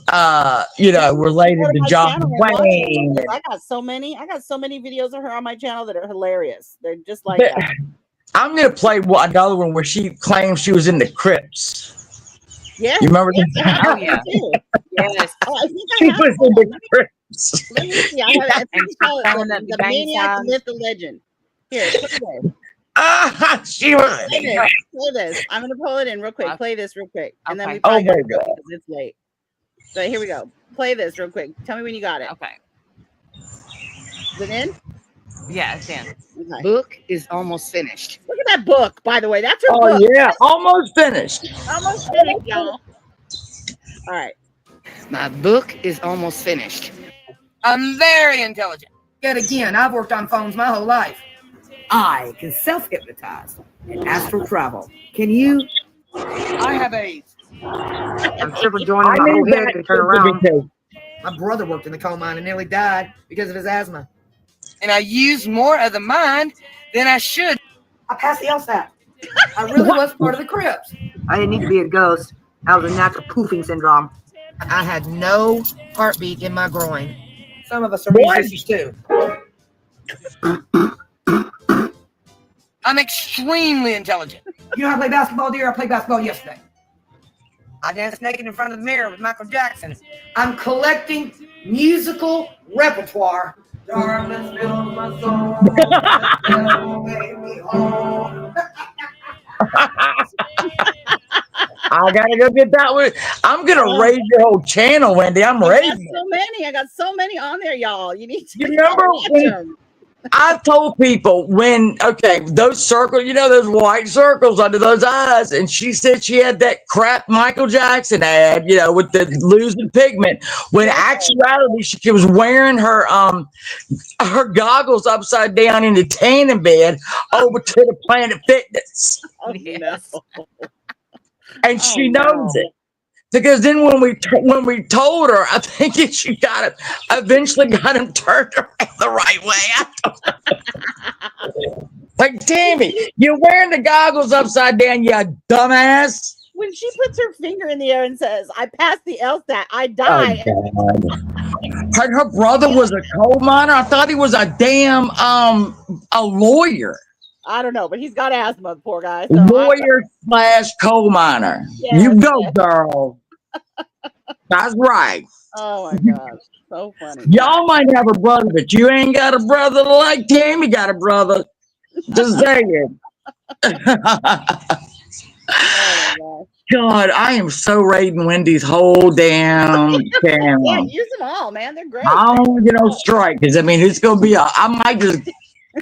related to John Wayne. I got so many videos of her on my channel that are hilarious. They're just like that. I'm gonna play another one where she claims she was in the Crips. Yeah, you remember that? Oh yeah, yes. Oh, I think she was in the Crips. Let me see. I have it. The Maniac, the Myth, the Legend. Here, play this. She was. Play this. I'm gonna pull it in real quick. Play this real quick, and then we. Oh my God, because it's late. So here we go. Play this real quick. Tell me when you got it. Okay. Is it in? Yeah, it's in. Okay. Book is almost finished. Look at that book, by the way. That's her book. Oh yeah, almost finished. Almost finished, y'all. All right. My book is almost finished. I'm very intelligent. Yet again, I've worked on phones my whole life. I can self-hypnotize and astral travel. Can you? I have AIDS. I'm triple jointed. My whole head can turn around. My brother worked in the coal mine and nearly died because of his asthma. And I use more of the mind than I should. I passed the LSAT. I really was part of the Crips. I didn't need to be a ghost. I was a natural poofing syndrome. I had no heartbeat in my groin. Some of us are musicians too. I'm extremely intelligent. You know how to play basketball, dear? I played basketball yesterday. I danced naked in front of the mirror with Michael Jackson. I'm collecting musical repertoire. Darkness fills my soul. I gotta go get that one. I'm gonna raise your whole channel, Wendy. I'm raising. I got so many on there, y'all. You need to. You remember when I told people those circles, those white circles under those eyes, and she said she had that crap Michael Jackson ad, with the losing pigment. When actuality, she was wearing her goggles upside down in the tanning bed over to the Planet Fitness. Oh, yes. And she knows it. Because then when we told her, I think she eventually got him turned around the right way. Like, Tammy, you're wearing the goggles upside down, you dumbass. When she puts her finger in the air and says, I passed the LSAT, I die. Oh, her brother was a coal miner. I thought he was a damn a lawyer. I don't know, but he's got asthma, poor guy. So lawyer / coal miner. Yes, you go, girl. That's right. Oh my gosh. So funny. Y'all might have a brother, but you ain't got a brother like Tammy got a brother. Just saying. Oh God, I am so raiding Wendy's whole damn yeah, channel. use them all, man. They're great. I don't want to get on strike because I mean it's gonna be I might just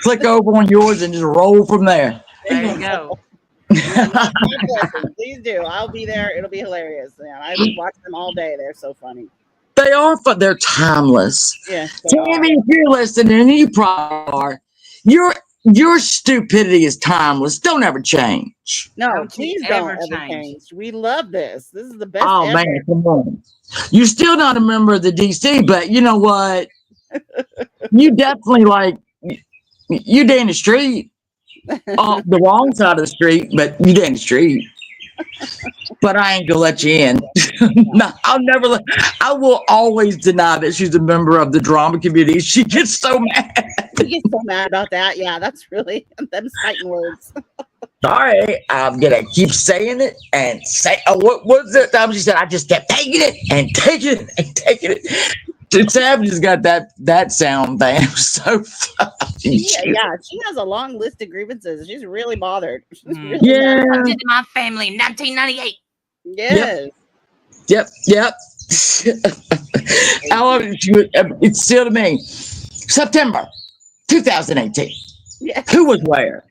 click over on yours and just roll from there. There you go. Yeah, no, please do. I'll be there. It'll be hilarious. Man, I watch them all day. They're so funny. They are fun. They're timeless. Yes. Tammy, if you're listening, and you probably are, your stupidity is timeless. Don't ever change. No, Don't please you don't ever ever change. change. We love this. This is the best. Oh ever. man, come on. You're still not a member of the DC, but you know what? You definitely like you down the street. The wrong side of the street, but you down the street. But I ain't gonna let you in. No, I'll never I will always deny that she's a member of the drama community. She gets so mad. You get so mad about that. Yeah, that's really them fighting words. Sorry, I'm gonna keep saying it and say. Oh, what was it? She said I just kept taking it and taking it and taking it. Sam just got that sound thing. So funny. Yeah, she has a long list of grievances. She's really bothered. She's really Yeah. mad. What did my family in 1998? Yes. Yep. How long did it's still to me. September 2018. Yeah. Who was where?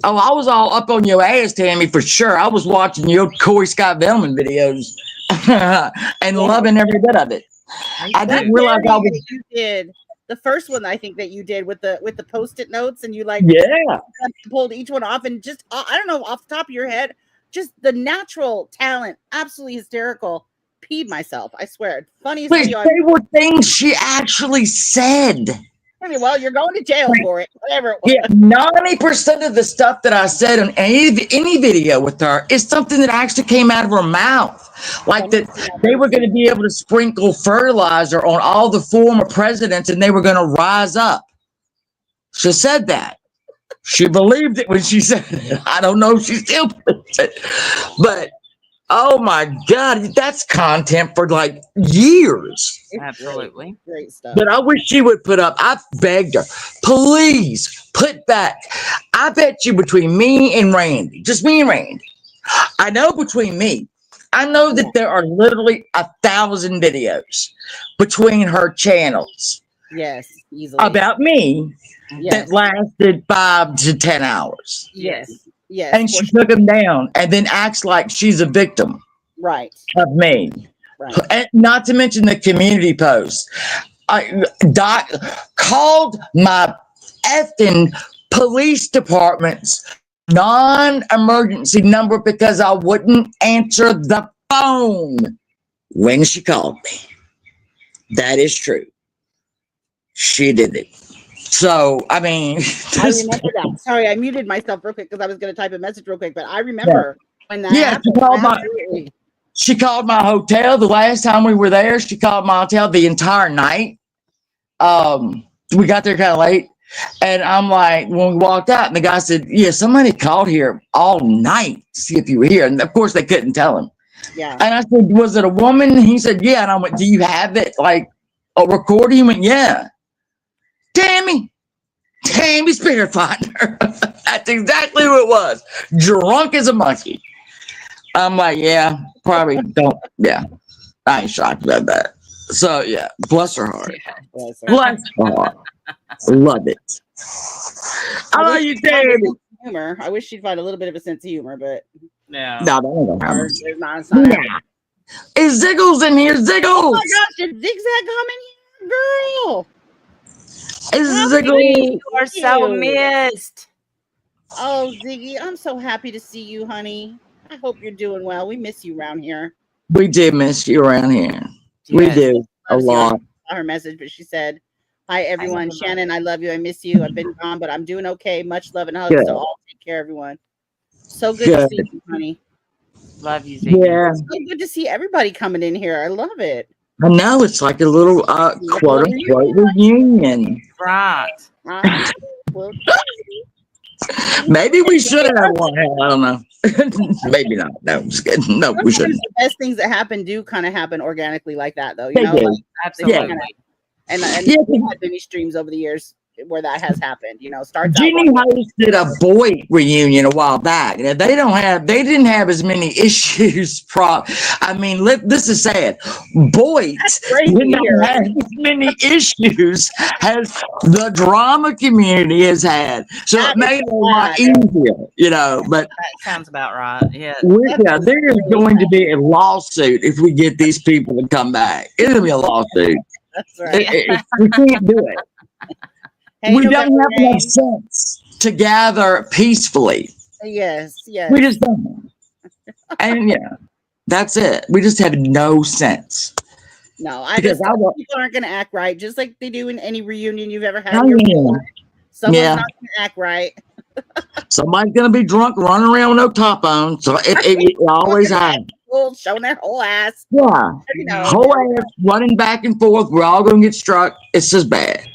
Oh, I was all up on your ass, Tammy, for sure. I was watching your Corey Scott Bellman videos and loving every bit of it. I didn't realize I was. You did the first one. I think that you did with the Post-it notes, and you like pulled each one off, and just I don't know off the top of your head, just the natural talent, absolutely hysterical. Peed myself, I swear. Funniest video. They were things she actually said. Well, you're going to jail for it. Whatever it was. Yeah, 90% of the stuff that I said on any video with her is something that actually came out of her mouth. Like that they were going to be able to sprinkle fertilizer on all the former presidents and they were going to rise up. She said that. She believed it when she said it. I don't know if she still believes it. But oh my God, that's content for like years. Absolutely. Great stuff. But I wish she would put up. I begged her, please put back. I bet you between me and Randy, just me and Randy, I know between me, I know that there are literally 1,000 videos between her channels. Yes, easily. About me that lasted 5 to 10 hours. Yes. And she took them down and then acts like she's a victim. Right. Of me. Right. And not to mention the community post. Called my effing police department's non-emergency number because I wouldn't answer the phone when she called me. That is true. She did it. So, I mean, I remember that. Sorry, I muted myself real quick because I was going to type a message real quick, but I remember when that happened. She called my hotel the last time we were there. She called my hotel the entire night. We got there kind of late. And I'm like, when we walked out, and the guy said, yeah, somebody called here all night to see if you were here. And of course, they couldn't tell him. Yeah. And I said, was it a woman? He said, yeah. And I went, do you have it like a recording? He went, yeah. Tammy Spirit Finder. That's exactly who it was. Drunk as a monkey. I'm like, yeah, probably don't. Yeah. I ain't shocked about that. So, yeah, bless her heart. Bless her heart. Love it. I love you, Tammy. Humor. I wish she'd find a little bit of a sense of humor, but no. There's not. It's not happening. Is Ziggles in here? Ziggles! Oh my gosh, did Zigzag come in here? Girl! You are so missed. Oh, Ziggy, I'm so happy to see you, honey. I hope you're doing well. We miss you around here. We did miss you around here. Yes. We do a lot. Her message, but she said, hi, everyone. Shannon, I love you. I miss you. I've been gone, but I'm doing okay. Much love and hugs. Good. So all take care, everyone. So good to see you, honey. Love you, Ziggy. Yeah. It's so good to see everybody coming in here. I love it. I know it's like a little quote unquote reunion. Right. Maybe we should have one. I don't know. Maybe not. No, I'm just kidding. No, we Sometimes shouldn't. the best things that happen do kind of happen organically like that, though. You They know, do. like, Absolutely. and Yeah. we've had many streams over the years where that has happened. You know, starts out Jenny hosted a boy reunion a while back. They didn't have as many issues. I mean, this is sad. Boys didn't have as many issues as the drama community has had. So it made it a lot easier, you know. But That sounds about right. Yeah. there is going to be a lawsuit if we get these people to come back. It's going to be a lawsuit. That's right. We can't do it. Hey, We don't November have enough sense to gather peacefully. Yes, yes. We just don't. And yeah, that's it. We just have no sense. No, I Because just I wa- people aren't going to act right, just like they do in any reunion you've ever had Oh, in your yeah. life. Someone's Yeah. not going to act right. Somebody's gonna be drunk, running around with no top on. So it always happens. Showing their whole ass. Yeah, You know, whole ass running back and forth. We're all gonna get struck. It's just bad.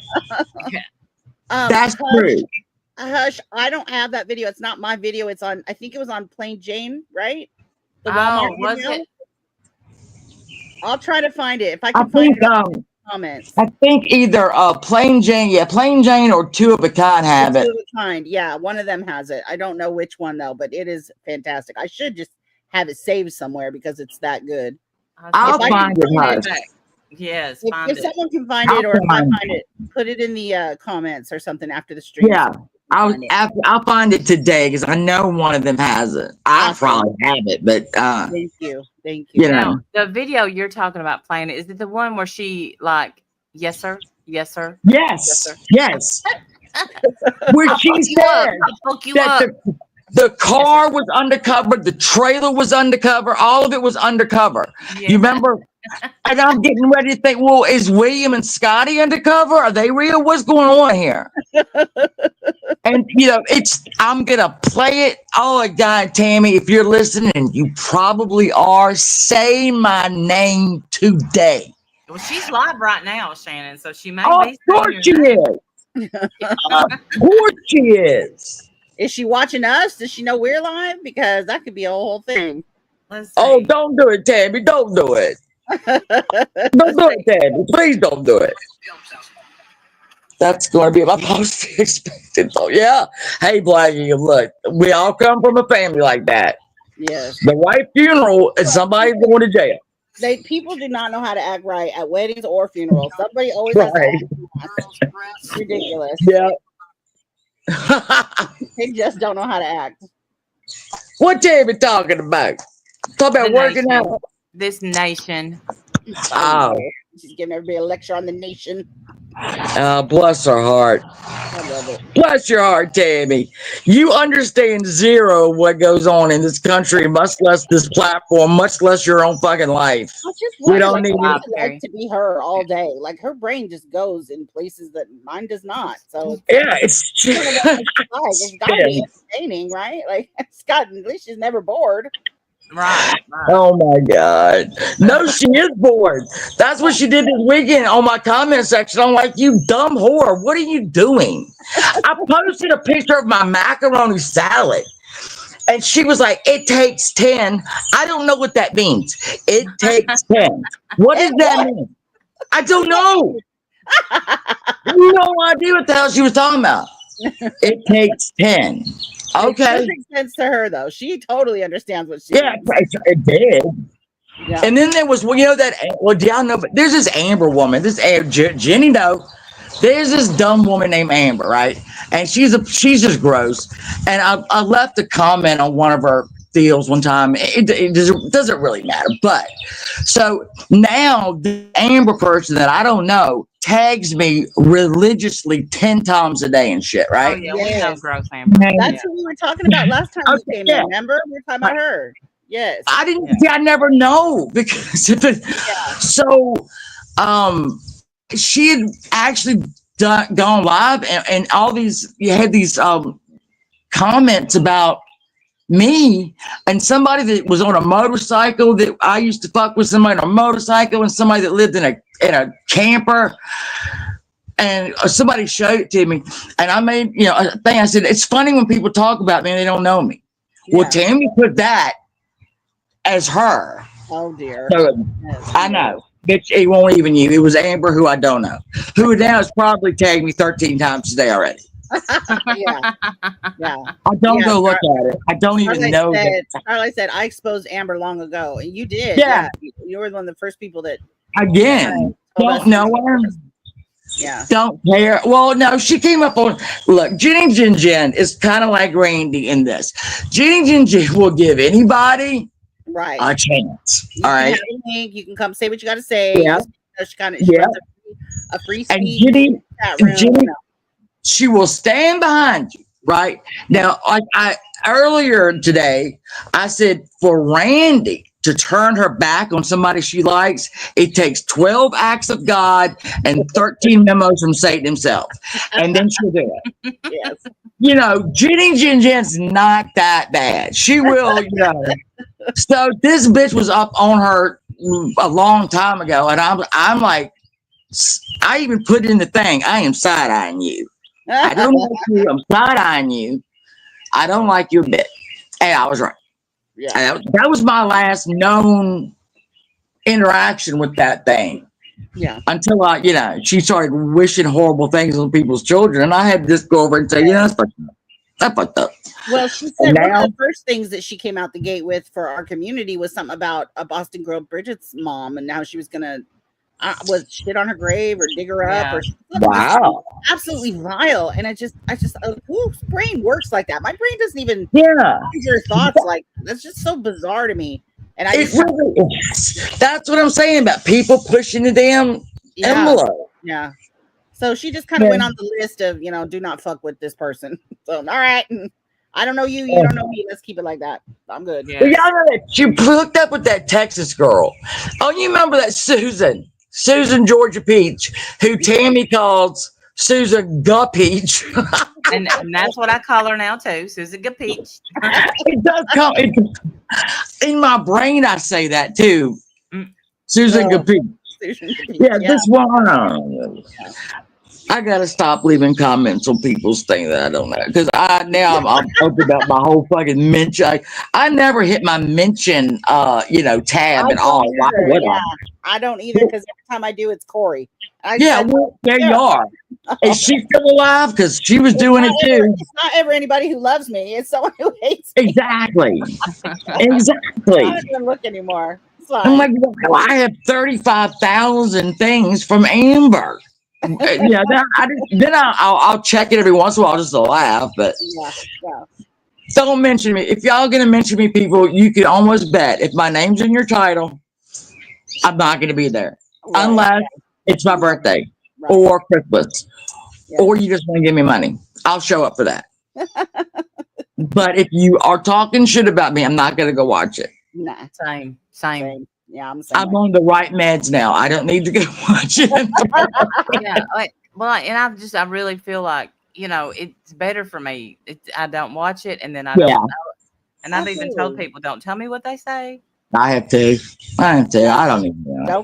That's true. Hush, I don't have that video. It's not my video. It's on, I think it was on Plain Jane, right? The Oh, Walmart was video. it? I'll try to find it. If I I can find think it in the comments. I think either Plain Jane or Two of a Kind have The it. Two of a Kind. Yeah, one of them has it. I don't know which one though, but it is fantastic. I should just have it saved somewhere because it's that good. I'll If I find can it, find Hush. Yes, If, find if it. someone can find it, I'll or if I find find it, put it in the comments or something after the stream. Yeah, I'll find it today because I know one of them has it. I Awesome. probably have it, but Thank you. Thank you. you know, Now, the video you're talking about playing, is it the one where she like, yes sir, yes sir, yes, yes sir? where I'll she fuck you up. said I'll fuck you that up. the car was undercover, the trailer was undercover, all of it was undercover. Yeah. You remember? And I'm getting ready to think, well, is William and Scotty undercover? Are they real? What's going on here? And you know, I'm gonna play it. Oh God, Tammy, if you're listening, you probably are. Say my name today. Well, she's live right now, Shannon, so she may Oh, be. of course she is. Of course she is. Is she watching us? Does she know we're live? Because that could be a whole thing. Let's see. Oh, don't do it, Tammy. Don't do it. Don't do it, Tammy. Please don't do it. That's going to be my most expected. So, yeah. Hey, Blackie, look, we all come from a family like that. Yes. The right funeral and somebody going to jail. People do not know how to act right at weddings or funerals. Somebody always has to Right. act. It's ridiculous. Yeah. They just don't know how to act. What Tammy talking about? Talk about The working nation. out. This nation. Oh, She's giving everybody a lecture on the nation. bless her heart. I love it. Bless your heart, Tammy. You understand zero of what goes on in this country, much less this platform, much less your own fucking life. I just We wonder, don't like, need what's it. it like to be her all day. Like her brain just goes in places that mine does not. So Yeah, it's it's got to be entertaining, right? Like it's got, at least she's never bored. Right. Oh my God. No, she is bored. That's what she did this weekend on my comment section. I'm like, you dumb whore. What are you doing? I posted a picture of my macaroni salad. And she was like, it takes 10. I don't know what that means. It takes 10. What does that mean? I don't know. No idea what the hell she was talking about. It takes 10. Okay. It makes sense to her though. She totally understands what she Yeah, means. it did. Yeah. And then there was, well, you know that, well, do y'all know, but there's this Amber woman, Jenny, no, there's this dumb woman named Amber, right? And she's just gross. And I left a comment on one of her deals one time. It doesn't really matter. But so now the Amber person that I don't know tags me religiously 10 times a day and shit, right? Oh, yeah, we know Yes. gross Amber. That's what we were talking about last time we came in. Remember? We were talking about her. Yes. I didn't see, I never know because if it, so she had actually gone live and all these, you had these comments about me and somebody that was on a motorcycle that I used to fuck with, somebody on a motorcycle and somebody that lived in a camper. And somebody showed it to me and I made, a thing. I said, it's funny when people talk about me and they don't know me. Well, Yeah. Tammy put that as her. Oh dear. So, Yes. I know. Bitch, it won't even you. It was Amber, who I don't know. Who now has probably tagged me 13 times today already. Yeah. Yeah. I don't Yeah, go look at it. I don't even know that. Starlight said, I exposed Amber long ago. And you did. Yeah. You were one of the first people that Again, told us don't know her. Yeah. Don't care. Well, no, she came up on. Look, Jenny Jin Jin is kind of like Randy in this. Jenny Jin Jin will give anybody right a chance. You All can right. have a link. You can come say what you got to say. Yeah. She kind of Yeah. runs a free And speech chat room. Jenny, she will stand behind you. Right now, I earlier today, I said for Randy to turn her back on somebody she likes, it takes 12 acts of God and 13 memos from Satan himself. And then she'll do it. Yes. You know, Jenny Jin Jin's not that bad. She will, you know. So this bitch was up on her a long time ago. And I'm like, I even put in the thing, I am side-eyeing you. I don't like you. I'm side-eyeing you. I don't like you a bit. And I was right. Yeah. That was my last known interaction with that thing. Yeah. Until she started wishing horrible things on people's children. And I had to just go over and say, that's fucked up. Well, she said one of the first things that she came out the gate with for our community was something about a Boston girl, Bridget's mom, and now she was gonna was shit on her grave or dig her up or wow, absolutely vile. And I just whose brain works like that? My brain doesn't even your thoughts like that's just so bizarre to me. And that's what I'm saying about people pushing the damn envelope. Yeah. So she just kind of went on the list of, do not fuck with this person. So all right. I don't know you, you don't know me. Let's keep it like that. I'm good. Yeah. But y'all know that she hooked up with that Texas girl. Oh, you remember that Susan Georgia Peach, who Tammy calls Susan Guh Peach. and that's what I call her now too, Susan Guh Peach. It does come in my brain. I say that too, Susan Guh Peach. Yeah, this one. I gotta stop leaving comments on people's thing that I don't know because I'm opened up my whole fucking mention. I never hit my mention, tab at all. Why would I? I don't either because every time I do, it's Corey. There you are. Is she still alive? Because she was doing it too. It's not ever anybody who loves me. It's someone who hates me. Exactly. I don't even look anymore. I'm like, well, I have 35,000 things from Amber. Yeah, I'll check it every once in a while just to laugh, but don't mention me. If y'all gonna mention me, people, you can almost bet if my name's in your title, I'm not gonna be there unless it's my birthday or Christmas or you just want to give me money. I'll show up for that. But if you are talking shit about me, I'm not gonna go watch it. Nah, same. Yeah, I'm on the right meds now. I don't need to go watch it. I really feel like it's better for me. I don't watch it, and then I don't know. And I've even told people, don't tell me what they say. I have to. I don't even know.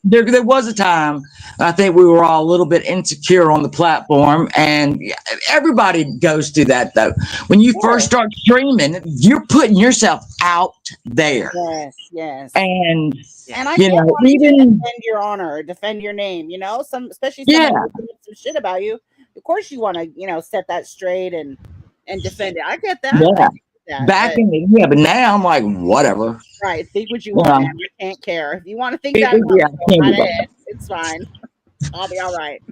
There was a time I think we were all a little bit insecure on the platform, and everybody goes through that though. When you first start streaming, you're putting yourself out there. Yes. And I want you to defend your honor, or defend your name. Especially someone who some shit about you. Of course, you want to set that straight and defend it. I get that. Yeah. But now I'm like, whatever. Right. Think what you want, man. I can't care. If you want to think that, it's fine. I'll be all right.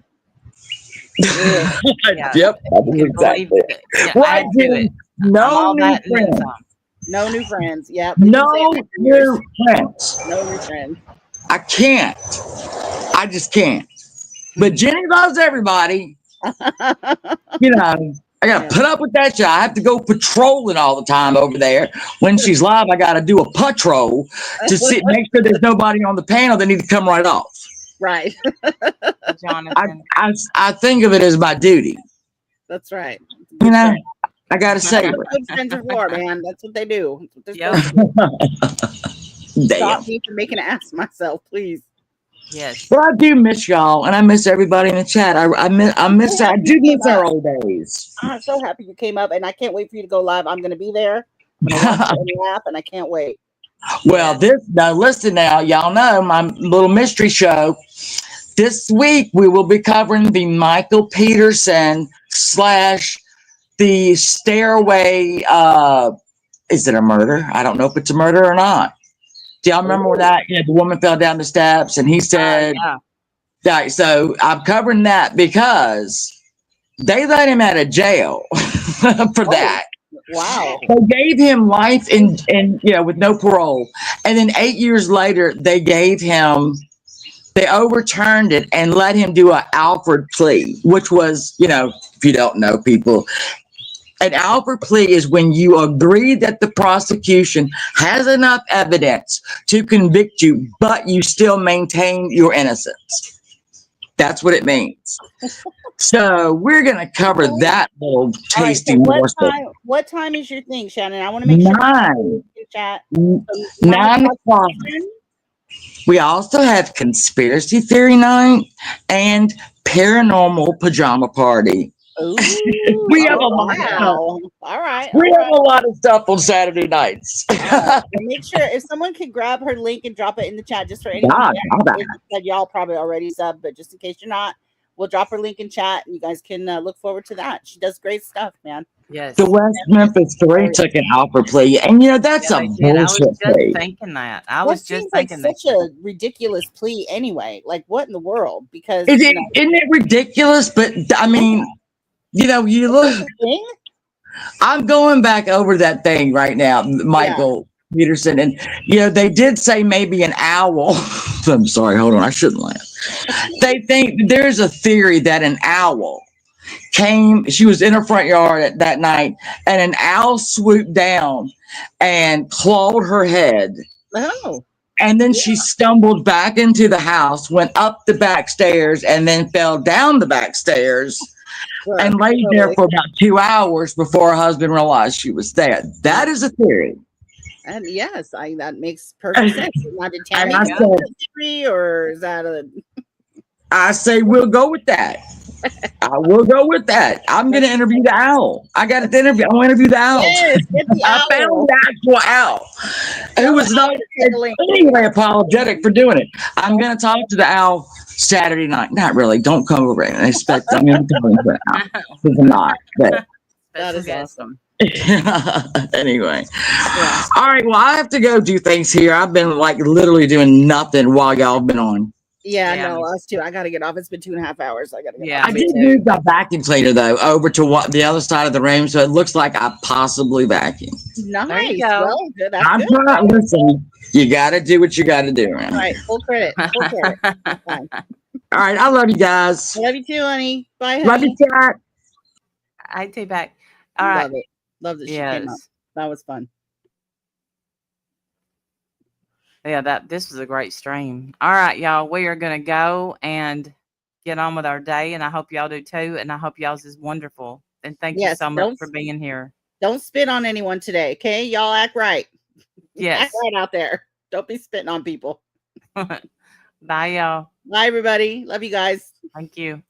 Yep. Exactly. Right, no new friends. No new friends. Yeah. No new friends. No new friends. I can't. I just can't. But Jenny loves everybody. I gotta put up with that shit. I have to go patrolling all the time over there. When she's live, I gotta do a patrol to make sure there's nobody on the panel that need to come right off. Right. Jonathan. I think of it as my duty. That's right. I gotta say That's what good friends are for, man. That's what they do. Stop me from making an ass of myself, please. Yes. But I do miss y'all, and I miss everybody in the chat. I miss that. I do miss our old days. I'm so happy you came up, and I can't wait for you to go live. I'm going to be there. I'm gonna watch it and laugh, and I can't wait. Well, listen now, y'all know my little mystery show. This week we will be covering the Michael Peterson / the stairway. Is it a murder? I don't know if it's a murder or not. Do y'all remember that? The woman fell down the steps, and he said, yeah. So I'm covering that because they let him out of jail for that. Wow. They gave him life with no parole. And then 8 years later, they overturned it and let him do an Alford plea, which was, if you don't know, people, an Alford plea is when you agree that the prosecution has enough evidence to convict you, but you still maintain your innocence. That's what it means. So we're going to cover that little tasty morsel. What time is your thing, Shannon? I want to make sure 9. Chat. 9 o'clock. We also have conspiracy theory night and paranormal pajama party. Ooh, we have a lot of stuff. All right. We have a lot of stuff on Saturday nights. Make sure if someone could grab her link and drop it in the chat just for anyone that y'all probably already subbed, but just in case you're not, we'll drop her link in chat and you guys can look forward to that. She does great stuff, man. Yes. The West Memphis 3 took an Alford plea, and that's a bullshit I was just plea. thinking that. I was just thinking such a ridiculous plea anyway. Like, what in the world? Because isn't it ridiculous? But I mean, you look. I'm going back over that thing right now, Michael Peterson, and they did say maybe an owl. I'm sorry, hold on, I shouldn't laugh. They think there's a theory that an owl she was in her front yard that night, and an owl swooped down and clawed her head. Oh. And then she stumbled back into the house, went up the back stairs, and then fell down the back stairs and laid there for about 2 hours before her husband realized she was dead. That is a theory. And yes, that makes perfect sense. Now, did Tammy I have a theory, or is that a? I say we'll go with that. I will go with that. I'm going to interview the owl. I got to interview. I'm going to interview the owl. Yes, I found the actual owl who was not anyway apologetic for doing it. I'm going to talk to the owl Saturday night. Not really. Don't come over and expect I'm going to talk to the owl. I'm not. But that is awesome. Anyway. Yeah. All right. Well, I have to go do things here. I've been literally doing nothing while y'all have been on. Yeah, no, us too. I got to get off. It's been 2.5 hours. I got to get off. I did move the vacuum cleaner, though, over to the other side of the room, so it looks like I possibly vacuum. Nice. There you go. Well, good. That's good. Listen, you got to do what you got to do, man. All right, full credit. Full credit. All right, I love you guys. I love you too, honey. Bye, honey. Love you, Cat. I take back. All right. Love it. Love that she came up. That was fun. Yeah, this was a great stream. All right, y'all. We are gonna go and get on with our day, and I hope y'all do too. And I hope y'all's is wonderful. And thank you so much for being here. Don't spit on anyone today, okay? Y'all act right. Yes. Act right out there. Don't be spitting on people. Bye, y'all. Bye, everybody. Love you guys. Thank you.